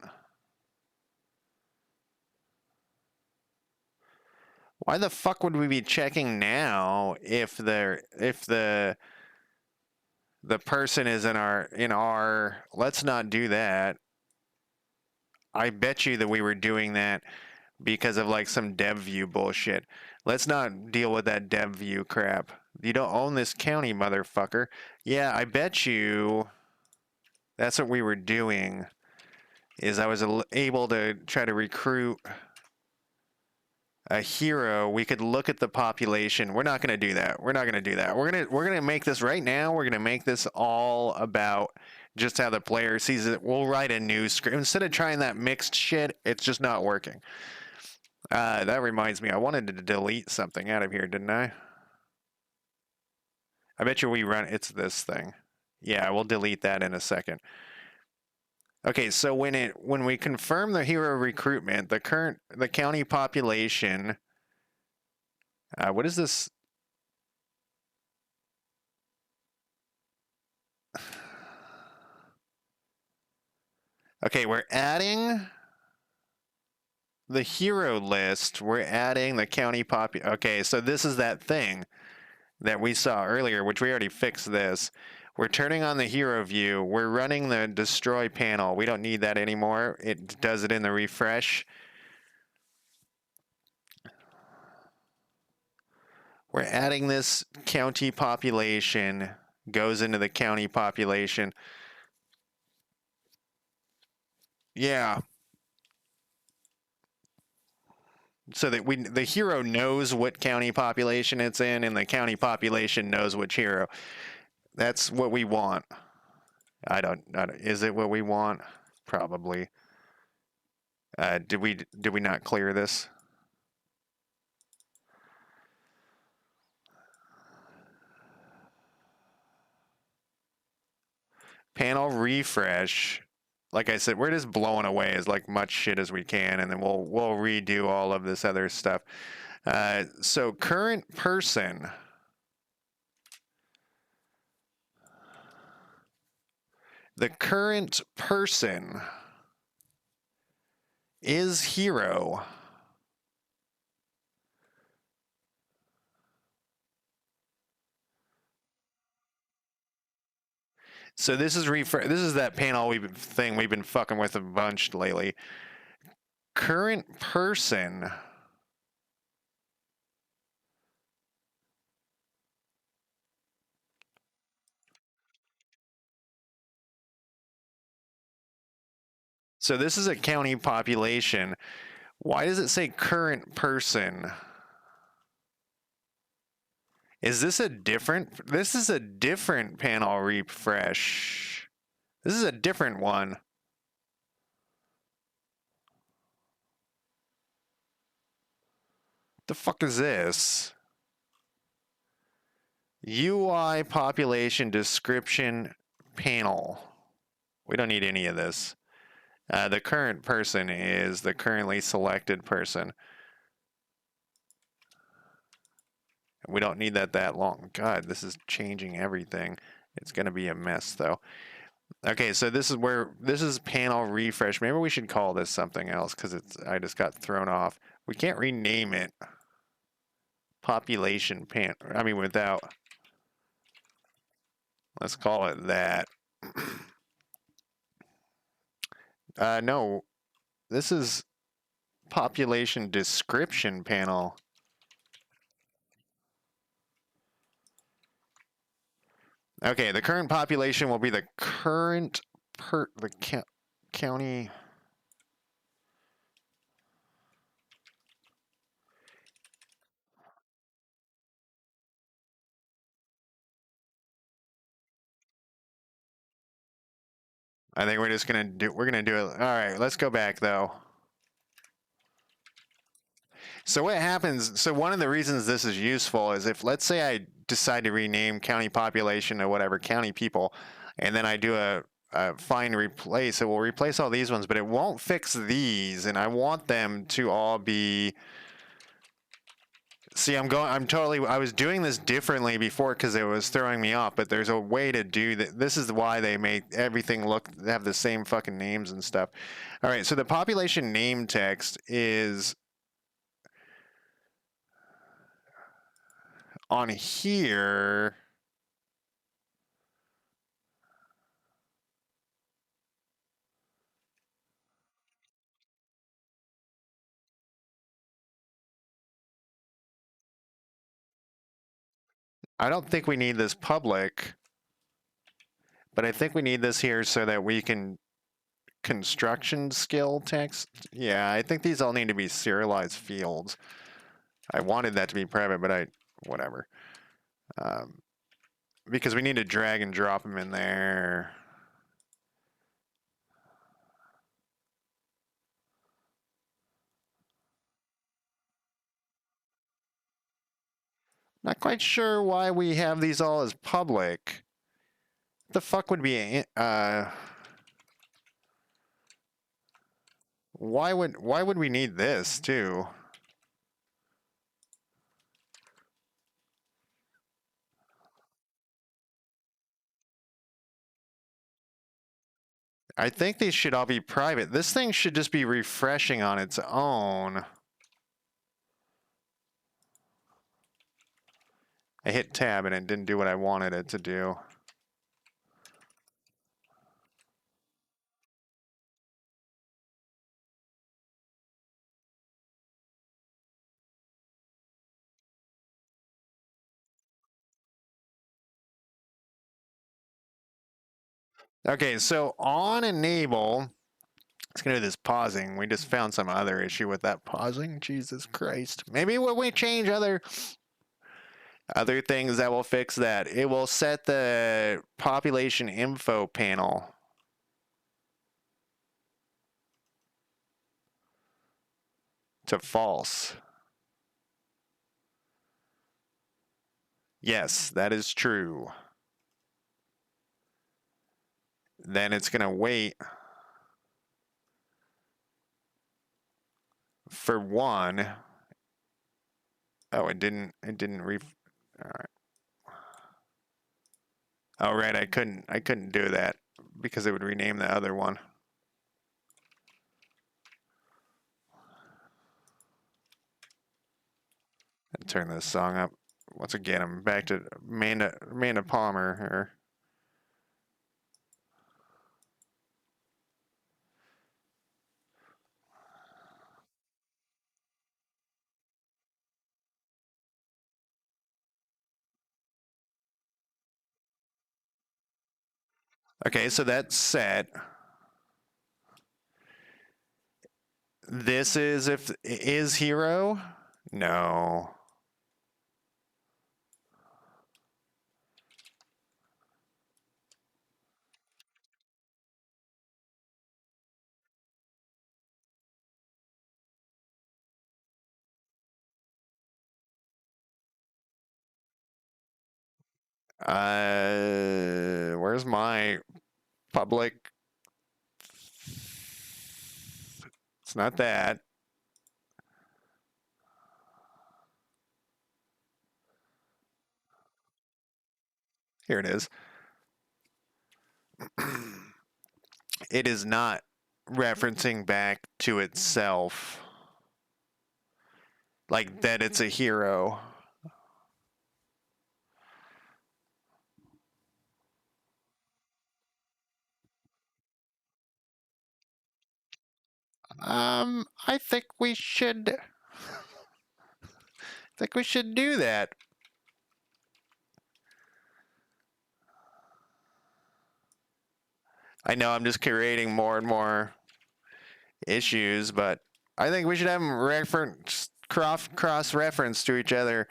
Why the fuck would we be checking now if the person is in our let's not do that. I bet you that we were doing that because of like some dev view bullshit. Let's not deal with that dev view crap. You don't own this county, motherfucker. Yeah, I bet you that's what we were doing. Is I was able to try to recruit a hero. We could look at the population. We're not going to do that. We're not going to do that. We're going to make this right now. We're going to make this all about just how the player sees it. We'll write a new script instead of trying that mixed shit. It's just not working. That reminds me. I wanted to delete something out of here, didn't I? I bet you we run. It's this thing. Yeah, we'll delete that in a second. Okay, so when we confirm the hero recruitment, the county population. What is this? Okay, we're adding the hero list. We're adding the county Okay, so this is that thing that we saw earlier, which we already fixed this. We're turning on the hero view. We're running the destroy panel. We don't need that anymore. It does it in the refresh. We're adding this county population. Goes into the county population. Yeah. So that the hero knows what county population it's in, and the county population knows which hero. That's what we want. I don't. Is it what we want? Probably. Did we not clear this? Panel refresh. Like I said, we're just blowing away as like much shit as we can, and then we'll redo all of this other stuff. So current person. The current person is hero. So this is This is that panel we've been fucking with a bunch lately. Current person. So this is a county population. Why does it say current person? Is this a different? This is a different panel refresh. This is a different one. The fuck is this? UI population description panel. We don't need any of this. The current person is the currently selected person. We don't need that long. God, this is changing everything. It's going to be a mess, though. Okay, so this is panel refresh. Maybe we should call this something else because I just got thrown off. We can't rename it. Population I mean, without. Let's call it that. No, this is population description panel. Okay, the current population will be the current county. I think we're gonna do it. All right, let's go back though. So what happens? So one of the reasons this is useful is if, let's say, I decide to rename county population to whatever county people, and then I do a find replace, it will replace all these ones, but it won't fix these, and I want them to all be. See, I was doing this differently before because it was throwing me off, but there's a way to do that. This is why they make everything have the same fucking names and stuff. All right, so the population name text is on here. I don't think we need this public, but I think we need this here so that we can construction skill text. Yeah, I think these all need to be serialized fields. I wanted that to be private, but whatever. Um, because we need to drag and drop them in there. Not quite sure why we have these all as public. What the fuck would be why would we need this too? I think these should all be private. This thing should just be refreshing on its own. I hit tab and it didn't do what I wanted it to do. Okay, so on enable, it's gonna do this pausing. We just found some other issue with that pausing. Jesus Christ. Maybe when we change other things that will fix that, it will set the population info panel to false. Yes, that is true. Then it's gonna wait for one. Oh, it didn't all right. Oh right, I couldn't do that because it would rename the other one. And turn this song up. Once again, I'm back to Amanda Palmer here. Okay, so that's set. This is hero? No. Where's my public? It's not that. Here it is. It is not referencing back to itself like that it's a hero. I think we should do that. I know I'm just creating more and more issues, but I think we should have them cross reference to each other.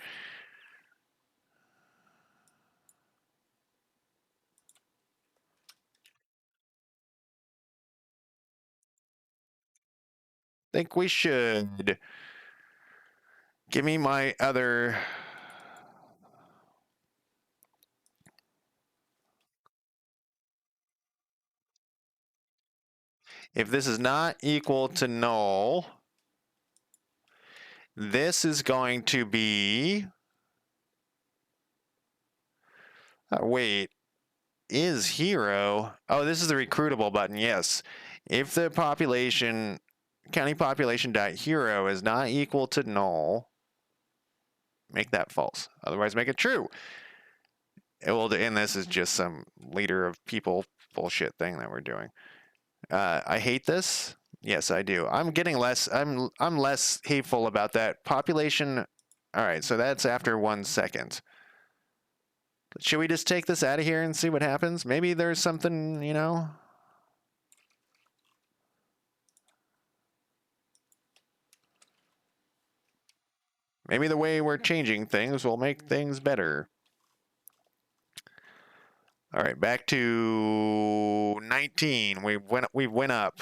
Think we should. Give me my other. If this is not equal to null, this is going to be. Wait, is hero? Oh, this is the recruitable button. Yes. If the population, county population dot hero is not equal to null, make that false. Otherwise, make it true. It will, and this is just some leader of people bullshit thing that we're doing. I hate this. Yes, I do. I'm getting less. I'm less hateful about that population. All right, so that's after 1 second. Should we just take this out of here and see what happens? Maybe there's something, you know. Maybe the way we're changing things will make things better. All right, back to 19. We went up.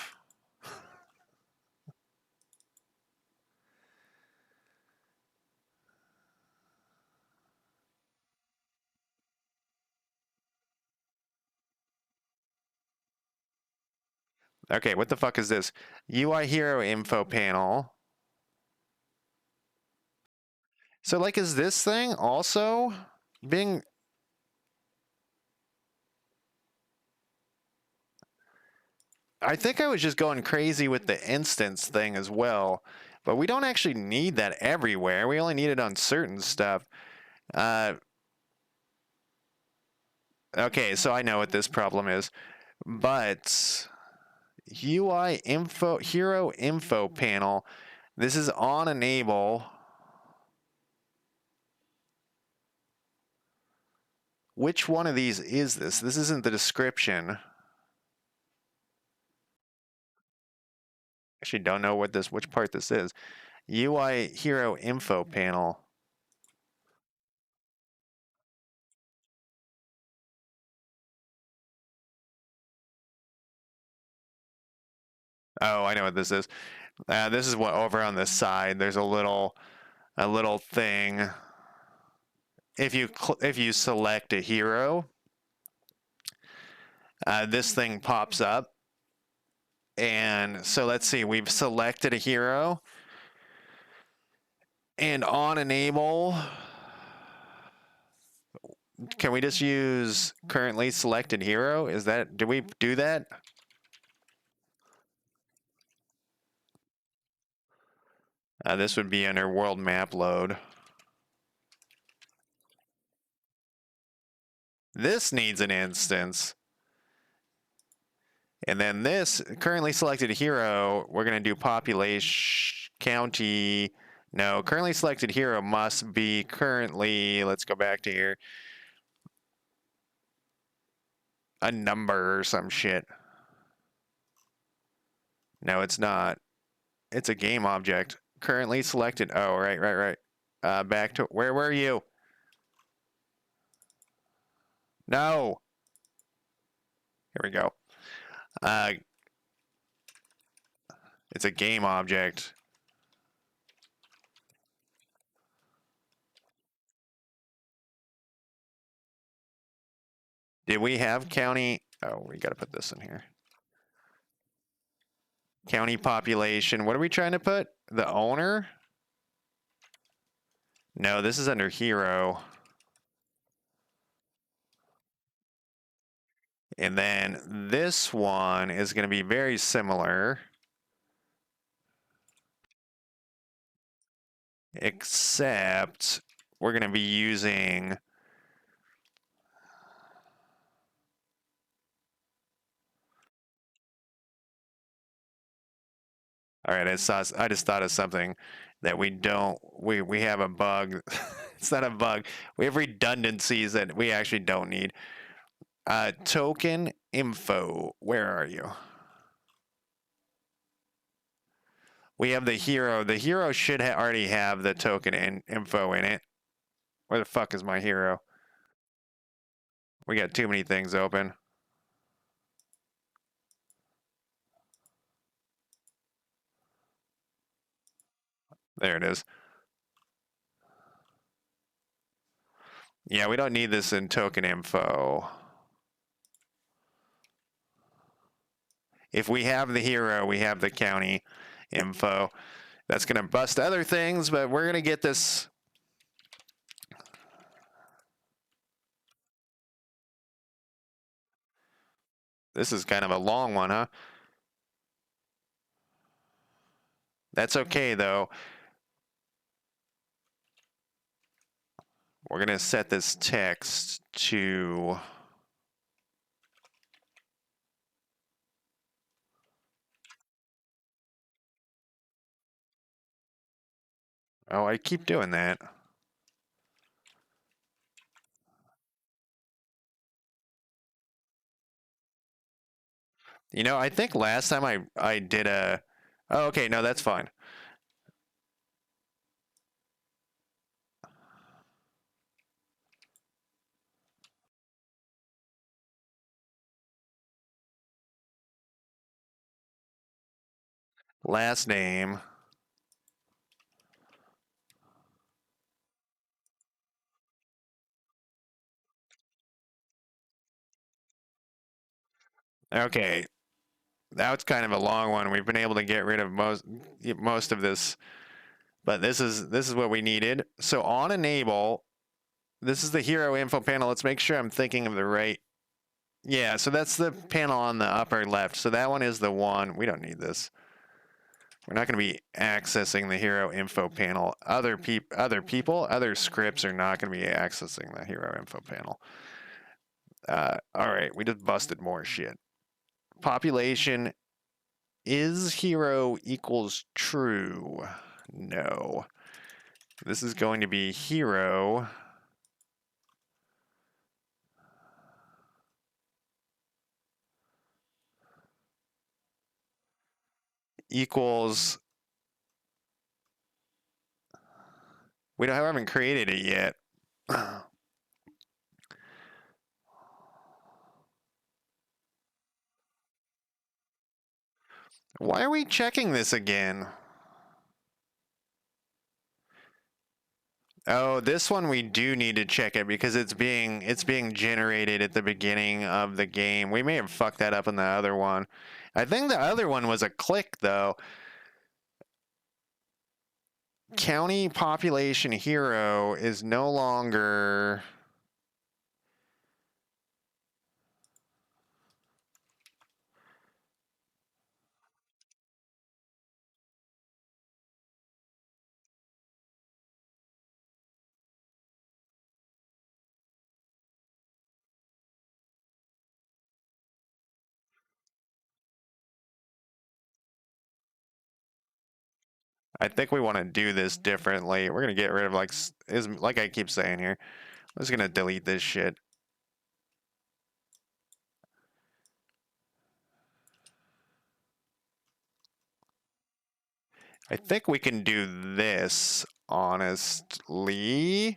Okay, what the fuck is this? UI hero info panel. So like, is this thing also being? I think I was just going crazy with the instance thing as well, but we don't actually need that everywhere. We only need it on certain stuff. Okay, so I know what this problem is, but UI info hero info panel. This is on enable. Which one of these is this? This isn't the description. Actually, don't know what this, which part this is. UI hero info panel. Oh, I know what this is. This is what over on this side. There's a little thing. If you select a hero, this thing pops up. And so let's see. We've selected a hero, and on enable, can we just use currently selected hero? Is that, do we do that? This would be under world map load. This needs an instance. And then this currently selected hero, we're going to do population county. No, currently selected hero must be currently, let's go back to here, a number or some shit. No, it's not. It's a game object. Currently selected. Oh, right. Back to, where were you? No. Here we go. It's a game object. Did we have county? Oh, we got to put this in here. County population. What are we trying to put? The owner? No, this is under hero. And then this one is going to be very similar. Except we're going to be using all right, I just thought of something that we don't we have a bug. It's not a bug. We have redundancies that we actually don't need. Token info. Where are you? We have the hero. The hero should already have the token info in it. Where the fuck is my hero? We got too many things open. There it is. Yeah, we don't need this in token info. If we have the hero, we have the county info. That's going to bust other things, but we're going to get this. This is kind of a long one, huh? That's okay, though. We're going to set this text to... Oh, I keep doing that. You know, I think last time I did a... Oh, okay, no, that's fine. Last name. Okay, that was kind of a long one. We've been able to get rid of most of this, but this is what we needed. So on enable, this is the hero info panel. Let's make sure I'm thinking of the right. Yeah, so that's the panel on the upper left. So that one is the one. We don't need this. We're not going to be accessing the hero info panel. Other scripts are not going to be accessing the hero info panel. All right, we just busted more shit. Population is hero equals true. No. This is going to be hero equals... We haven't created it yet. Why are we checking this again? Oh, this one we do need to check it because it's being generated at the beginning of the game. We may have fucked that up in the other one. I think the other one was a click though. County population hero is no longer... I think we want to do this differently. We're going to get rid of like I keep saying here. I'm just going to delete this shit. I think we can do this, honestly.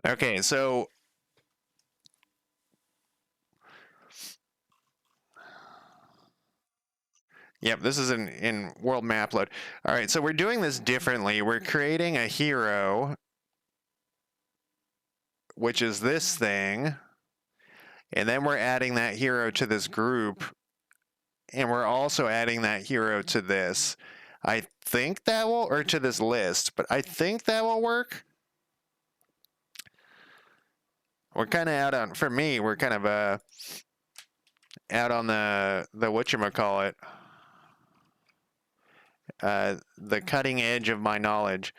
Okay, so... Yep, this is in world map load. All right, so we're doing this differently. We're creating a hero, which is this thing, and then we're adding that hero to this group, and we're also adding that hero to this. I think that will, or to this list, but I think that will work. We're kind of out on, for me, we're kind of out on the whatchamacallit. the cutting edge of my knowledge.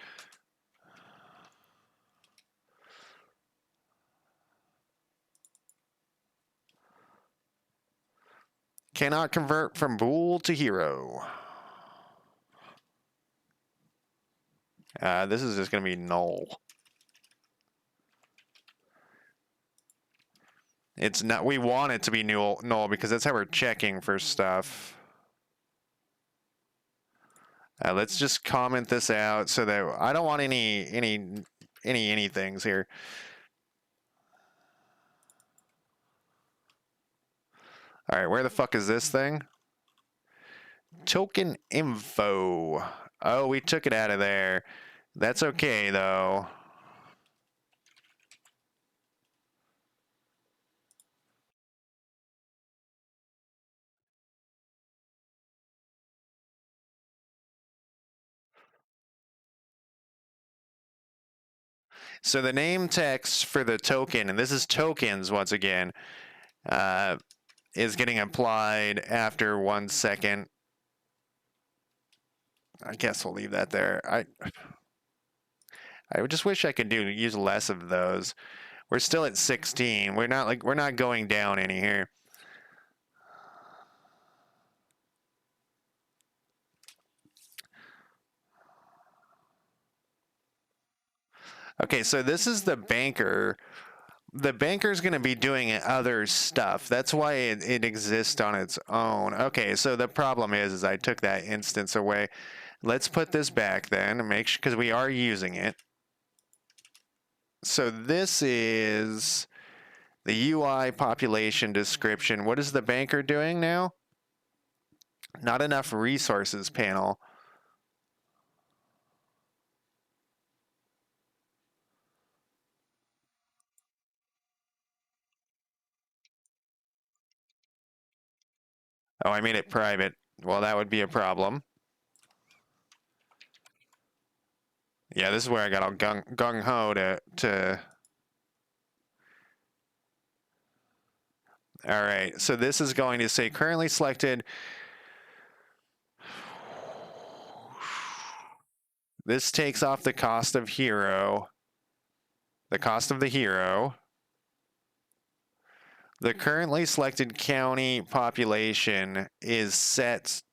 Cannot convert from Bool to Hero. This is just going to be null. It's not. We want it to be null because that's how we're checking for stuff. Let's just comment this out so that I don't want any things here. All right, where the fuck is this thing? Token info. Oh, we took it out of there. That's okay though. So the name text for the token, and this is tokens once again, is getting applied after 1 second. I guess we'll leave that there. I just wish I could use less of those. We're still at 16. We're not going down any here. Okay, so this is the banker. The banker's going to be doing other stuff. That's why it exists on its own. Okay, so the problem is I took that instance away. Let's put this back then and make sure, because we are using it. So this is the UI population description. What is the banker doing now? Not enough resources panel. Oh, I made it private. Well, that would be a problem. Yeah, this is where I got all gung-ho to... All right, so this is going to say currently selected. This takes off the cost of hero. The cost of the hero. The currently selected county population is set,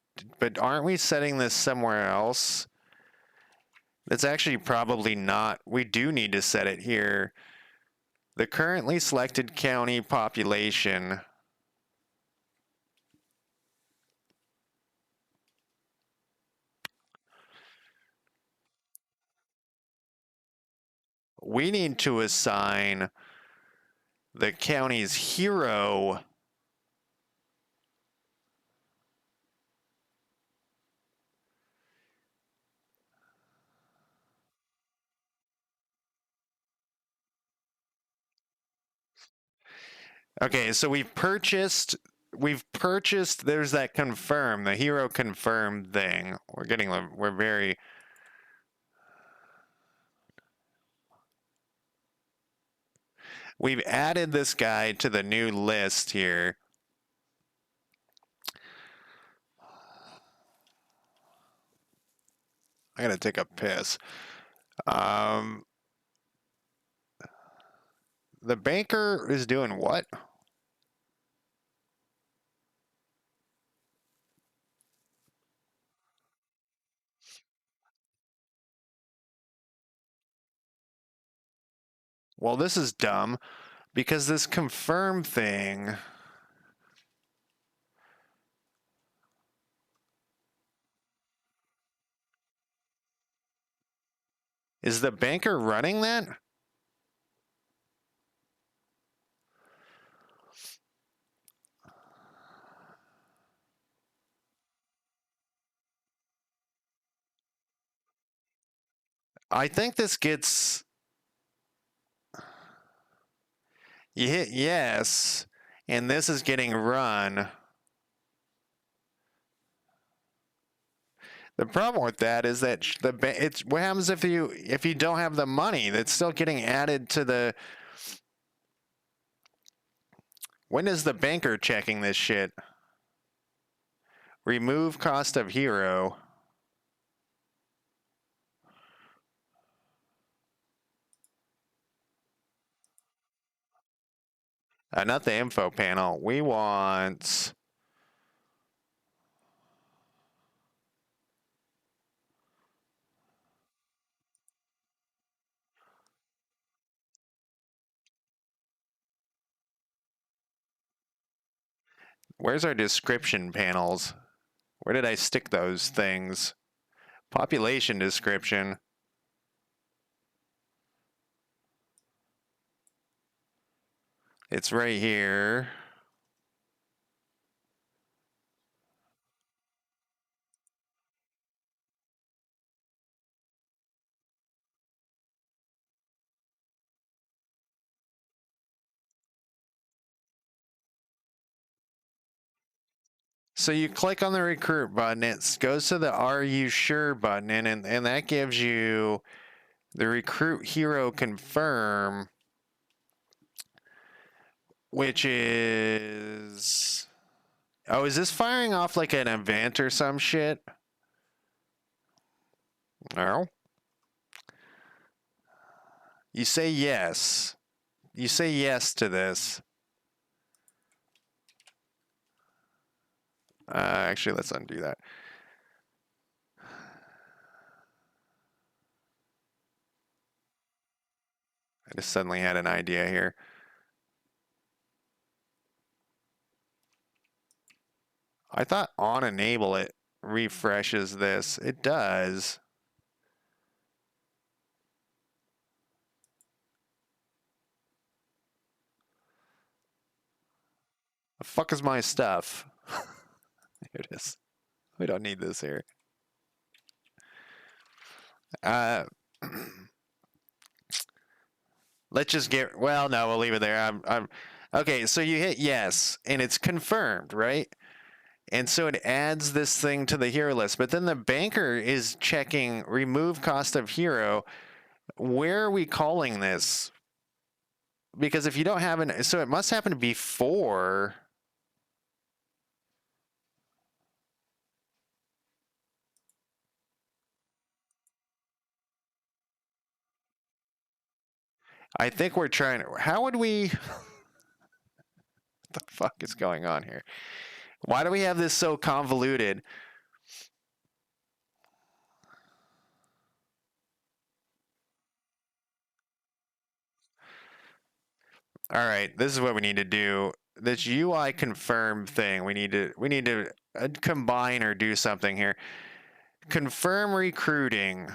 but aren't we setting this somewhere else? That's actually probably not. We do need to set it here. The currently selected county population. We need to assign the county's hero. Okay, so we've purchased, there's that confirm, the hero confirm thing. We're very... We've added this guy to the new list here. I gotta take a piss. The banker is doing what? Well, this is dumb because this confirm thing... Is the banker running that? I think this gets... You hit yes, and this is getting run. The problem with that is that it's what happens if you don't have the money? That's still getting added to the... When is the banker checking this shit? Remove cost of hero. Not the info panel. We want... Where's our description panels? Where did I stick those things? Population description. It's right here. So you click on the recruit button, it goes to the Are You Sure button, and that gives you the recruit hero confirm, which is... Oh, is this firing off like an event or some shit? No. You say yes. You say yes to this. Actually, let's undo that. I just suddenly had an idea here. I thought on enable it refreshes this. It does. The fuck is my stuff? Here it is. We don't need this here. Let's just get... Well, no, we'll leave it there. Okay, so you hit yes, and it's confirmed, right? And so it adds this thing to the hero list. But then the banker is checking remove cost of hero. Where are we calling this? Because if you don't have an... So it must happen before... I think we're trying... How would we... What the fuck is going on here? Why do we have this so convoluted? All right, this is what we need to do. This UI confirm thing, we need to combine or do something here. Confirm recruiting.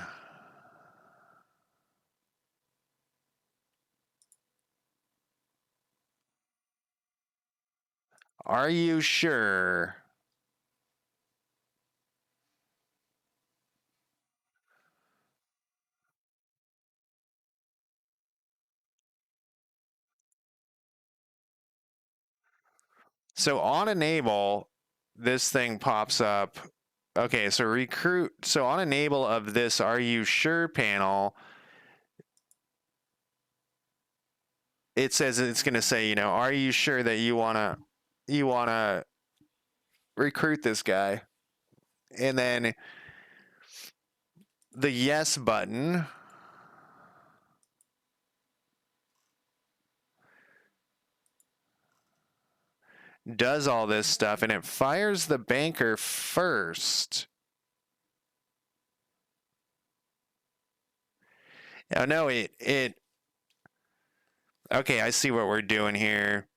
Are you sure? So on enable, this thing pops up. Okay, so recruit. So on enable of this Are You Sure panel, it says it's going to say, you know, are you sure that you want to recruit this guy? And then the yes button does all this stuff, and it fires the banker first. Oh no, okay, I see what we're doing here.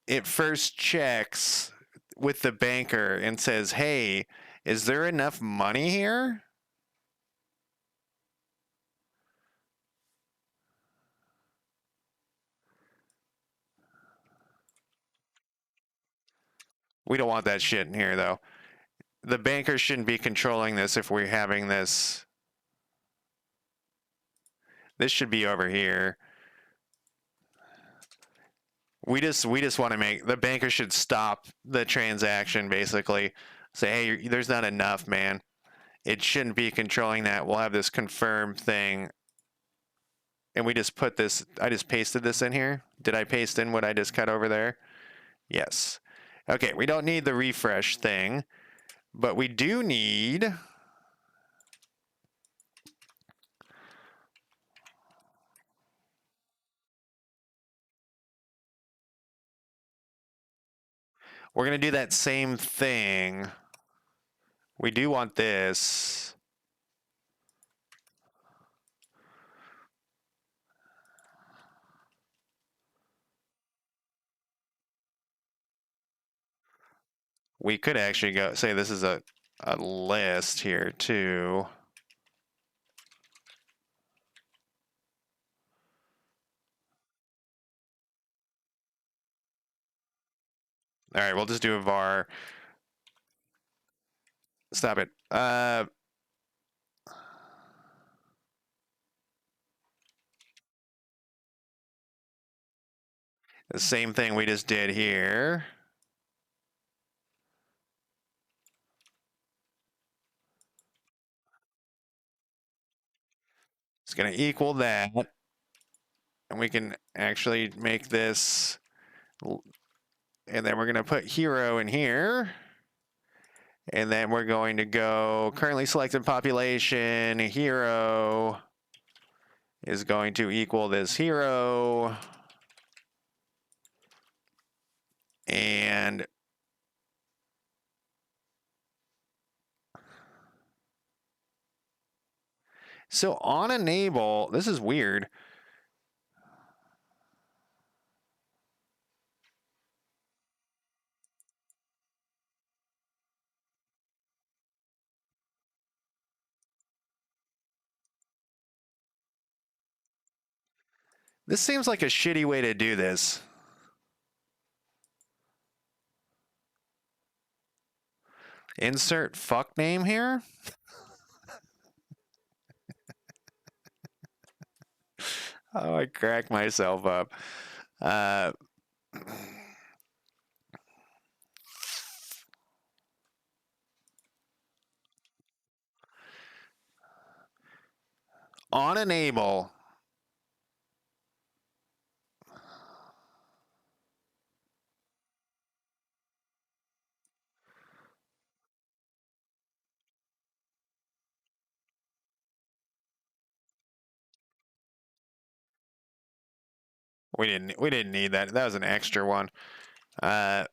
It first checks with the banker and says, hey, is there enough money here? We don't want that shit in here, though. The banker shouldn't be controlling this if we're having this. This should be over here. We just want to make the banker should stop the transaction, basically. Say, hey, there's not enough, man. It shouldn't be controlling that. We'll have this confirm thing. And we just put this, I just pasted this in here. Did I paste in what I just cut over there? Yes. Okay, we don't need the refresh thing, but we do need... We're going to do that same thing. We do want this. We could actually go say this is a list here too. All right, we'll just do a var. Stop it. The same thing we just did here. It's going to equal that. And we can actually make this. And then we're going to put hero in here. And then we're going to go currently selected population. Hero is going to equal this hero. And so on enable, this is weird. This seems like a shitty way to do this. Insert fuck name here. Oh, I crack myself up. On enable. We didn't need that. That was an extra one. I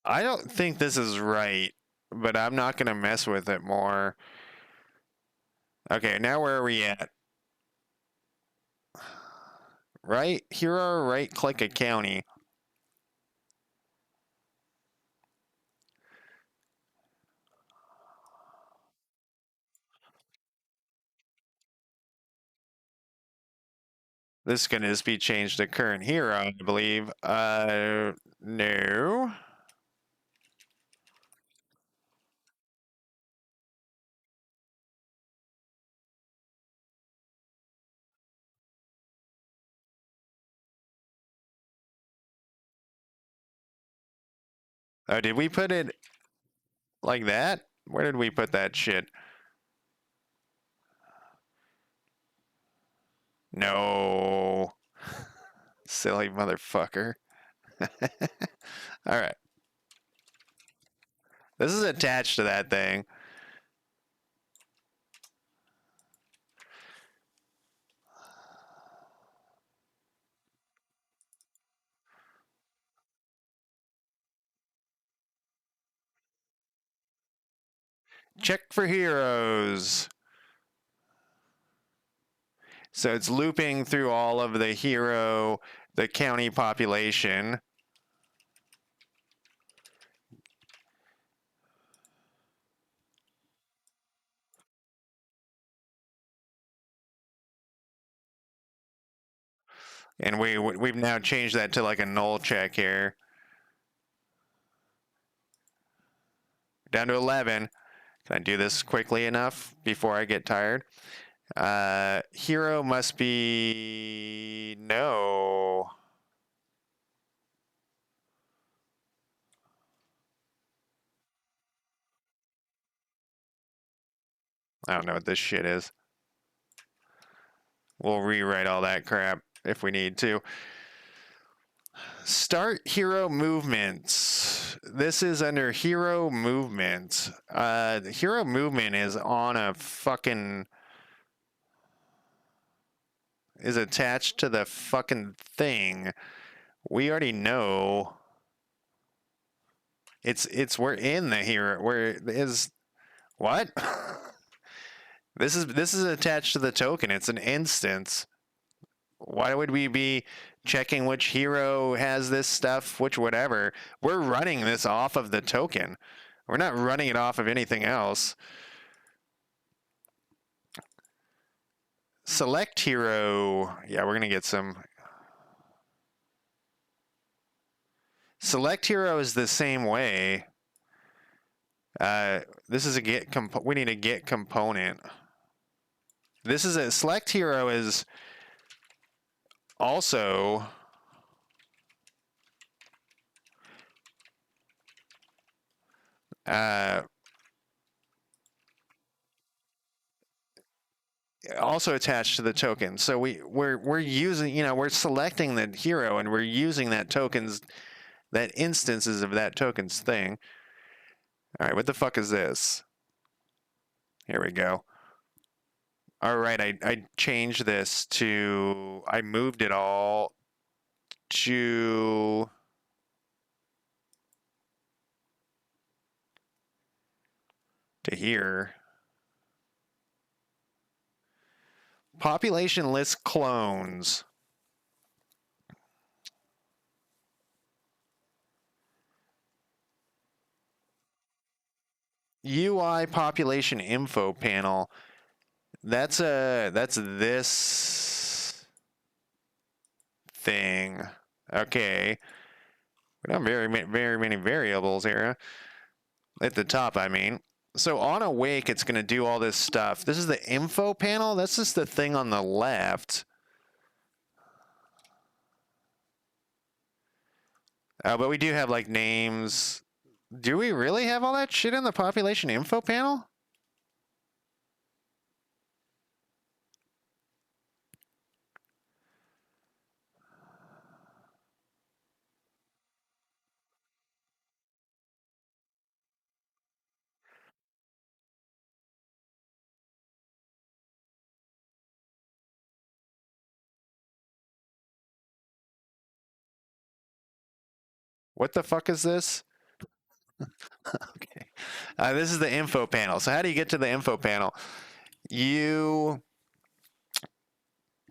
don't think this is right, but I'm not going to mess with it more. Okay, now where are we at? Right? Hero, right click a county. This is going to just be changed to current hero, I believe. No. Oh, did we put it like that? Where did we put that shit? No. Silly motherfucker. All right. This is attached to that thing. Check for heroes. So it's looping through all of the hero, the county population. And we've now changed that to like a null check here. Down to 11. Can I do this quickly enough before I get tired? Hero must be no. I don't know what this shit is. We'll rewrite all that crap if we need to. Start hero movements. This is under hero movement. Hero movement is on a fucking is attached to the fucking thing. We already know. We're in the hero. Where is what? This is attached to the token. It's an instance. Why would we be checking which hero has this stuff, which whatever? We're running this off of the token. We're not running it off of anything else. Select hero. Yeah, we're gonna get some. Select hero is the same way. This is a get comp. We need a get component. This is a select hero is also also attached to the token. So we're using, we're selecting the hero and we're using that instances of that token's thing. All right, what the fuck is this? Here we go. All right, I changed this to, I moved it all to here. Population list clones. UI population info panel. That's this thing. Okay. We don't have very many variables here. At the top, I mean. So on awake, it's going to do all this stuff. This is the info panel. That's just the thing on the left. But we do have like names. Do we really have all that shit in the population info panel? What the fuck is this? Okay. This is the info panel. So how do you get to the info panel?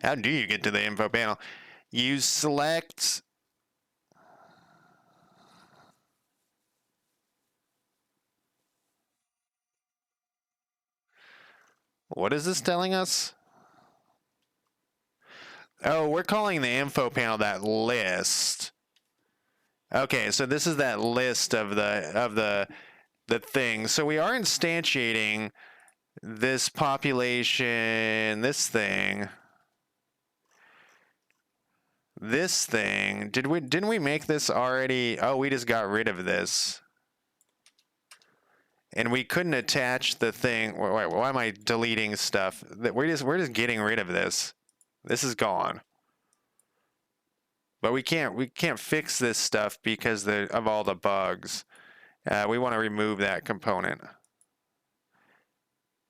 How do you get to the info panel? You select. What is this telling us? Oh, we're calling the info panel that list. Okay, so this is that list of the thing. So we are instantiating this population, this thing. Didn't we make this already? Oh, we just got rid of this. And we couldn't attach the thing. Why am I deleting stuff? We're just getting rid of this. This is gone. But we can't fix this stuff because of all the bugs. We want to remove that component.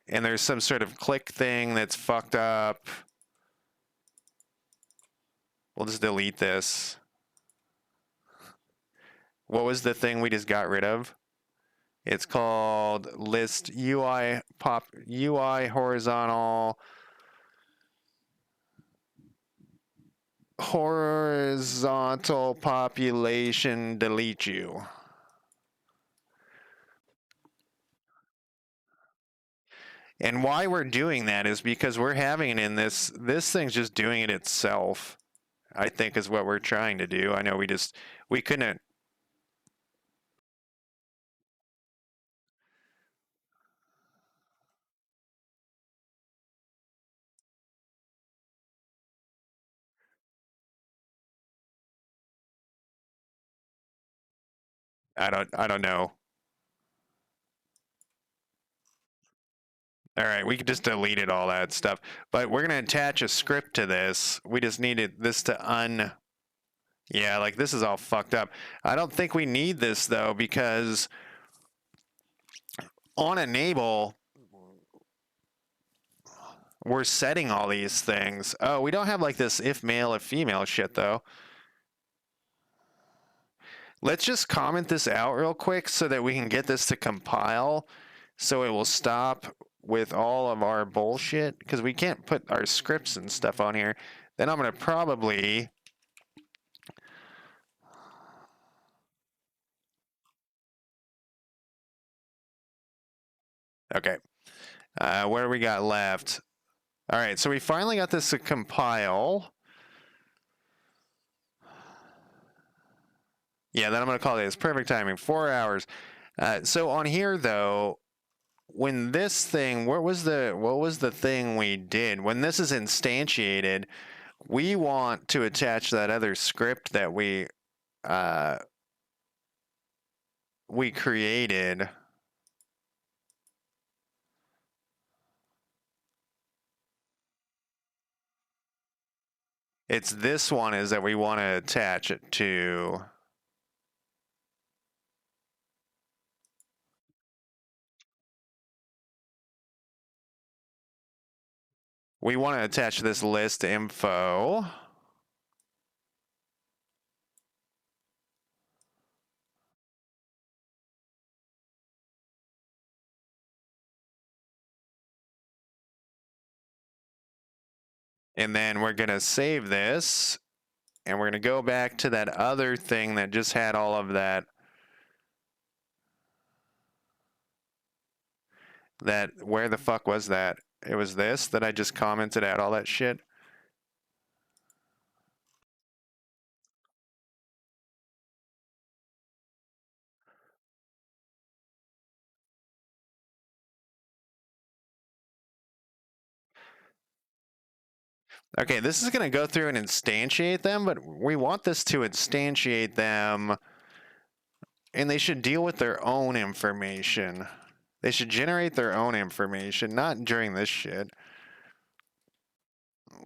And there's some sort of click thing that's fucked up. We'll just delete this. What was the thing we just got rid of? It's called list UI horizontal population delete you. And why we're doing that is because we're having it in this thing's just doing it itself. I think is what we're trying to do. I know we couldn't. I don't know. All right, we could just deleted all that stuff, but we're gonna attach a script to this. We just needed this to Yeah, like this is all fucked up. I don't think we need this though, because on enable, we're setting all these things. Oh, we don't have like this if male, if female shit though. Let's just comment this out real quick so that we can get this to compile so it will stop with all of our bullshit, because we can't put our scripts and stuff on here. Then I'm going to probably... Okay. What do we got left? All right, so we finally got this to compile. Yeah, then I'm going to call it. It's perfect timing. 4 hours. So on here, though, when this thing, what was the thing we did? When this is instantiated, we want to attach that other script that we created. It's this one is that we want to attach it to. We want to attach this list info. And then we're going to save this. And we're going to go back to that other thing that just had all of that. Where the fuck was that? It was this that I just commented out all that shit. Okay, this is going to go through and instantiate them, but we want this to instantiate them, and they should deal with their own information. They should generate their own information, not during this shit.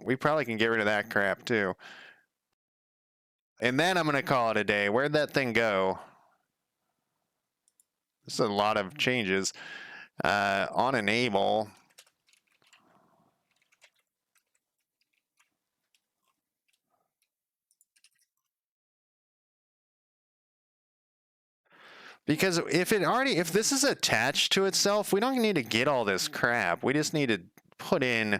We probably can get rid of that crap too. And then I'm going to call it a day. Where'd that thing go? This is a lot of changes. On enable. Because if this is attached to itself, we don't need to get all this crap. We just need to put in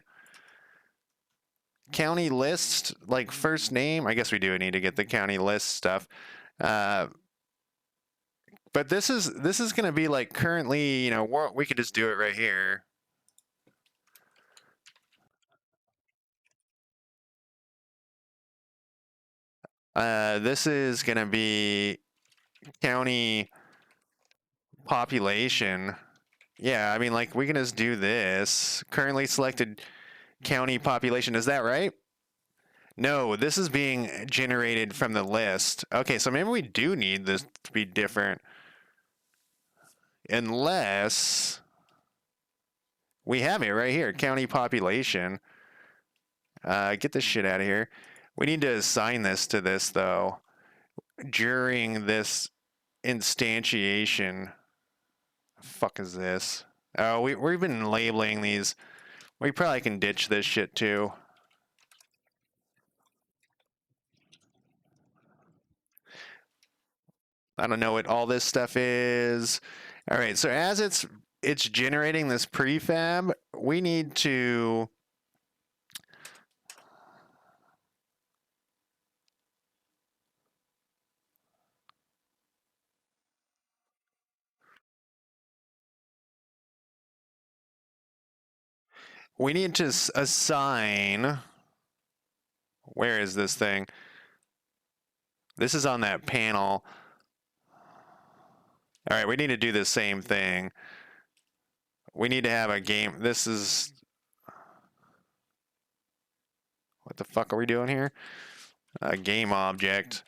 county list, like first name. I guess we do need to get the county list stuff. But this is going to be like currently, we could just do it right here. This is going to be county population. Yeah, I mean, like, we can just do this. Currently selected county population. Is that right? No, this is being generated from the list. Okay, so maybe we do need this to be different. Unless we have it right here, county population. Get this shit out of here. We need to assign this to this, though, during this instantiation. Fuck is this? Oh, we've been labeling these. We probably can ditch this shit too. I don't know what all this stuff is. All right, so as it's generating this prefab, we need to assign. Where is this thing? This is on that panel. All right, we need to do the same thing. We need to have a game. This is... What the fuck are we doing here? A game object.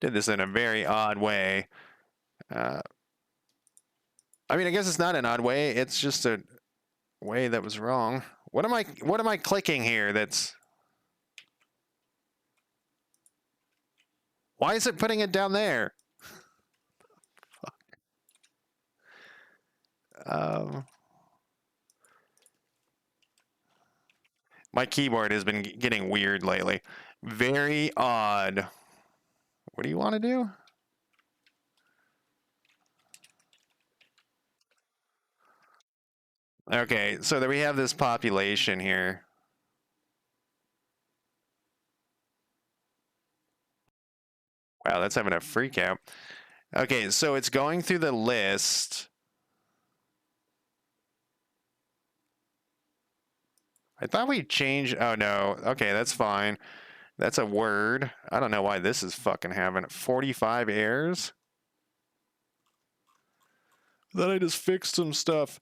Did this in a very odd way. I mean, I guess it's not an odd way. It's just a way that was wrong. What am I clicking here? Why is it putting it down there? Um, my keyboard has been getting weird lately. Very odd. What do you want to do? Okay, so there we have this population here. Wow, that's having a freak out. Okay, so it's going through the list. I thought we changed. Oh, no. Okay, that's fine. That's a word. I don't know why this is fucking having 45 errors. Then I just fixed some stuff.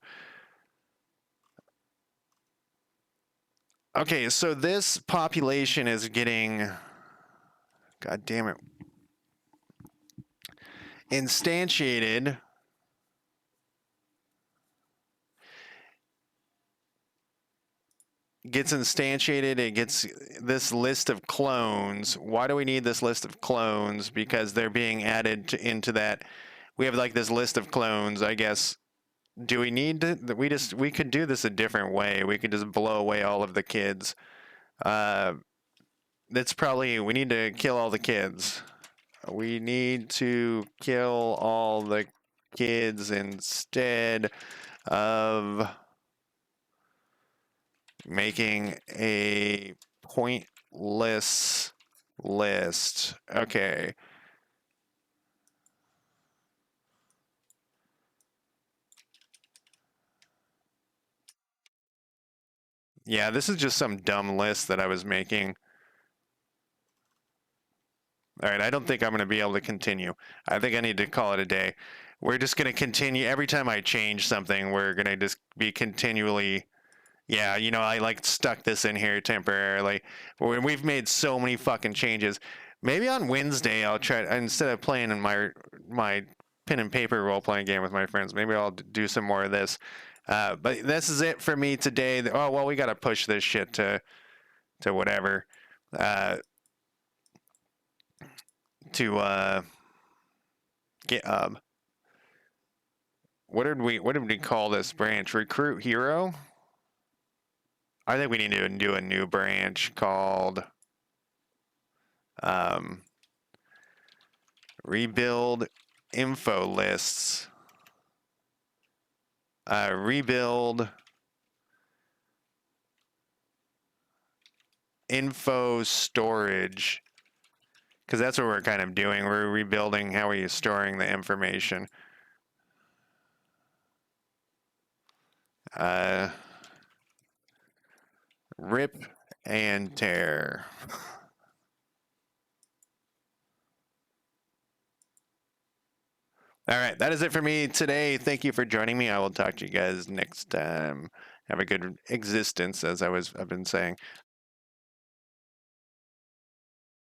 Okay, so this population is getting. God damn it. Instantiated. Gets instantiated, it gets this list of clones. Why do we need this list of clones? Because they're being added into that. We have like this list of clones, I guess. Do we need to? We could do this a different way. We could just blow away all of the kids. That's probably, we need to kill all the kids. We need to kill all the kids instead of making a pointless list. Okay. Yeah, this is just some dumb list that I was making. All right, I don't think I'm going to be able to continue. I think I need to call it a day. We're just going to continue. Every time I change something, we're going to just be continually. Yeah, you know, I like stuck this in here temporarily. We've made so many fucking changes. Maybe on Wednesday I'll try, instead of playing in my pen and paper role playing game with my friends, maybe I'll do some more of this. But this is it for me today. Oh well, we got to push this shit to whatever. To get what did we call this branch? Recruit hero. I think we need to do a new branch called rebuild info lists. Rebuild info storage, because that's what we're kind of doing. We're rebuilding how we're storing the information. Rip and tear. All right, that is it for me today. Thank you for joining me. I will talk to you guys next time. Have a good existence, as I've been saying.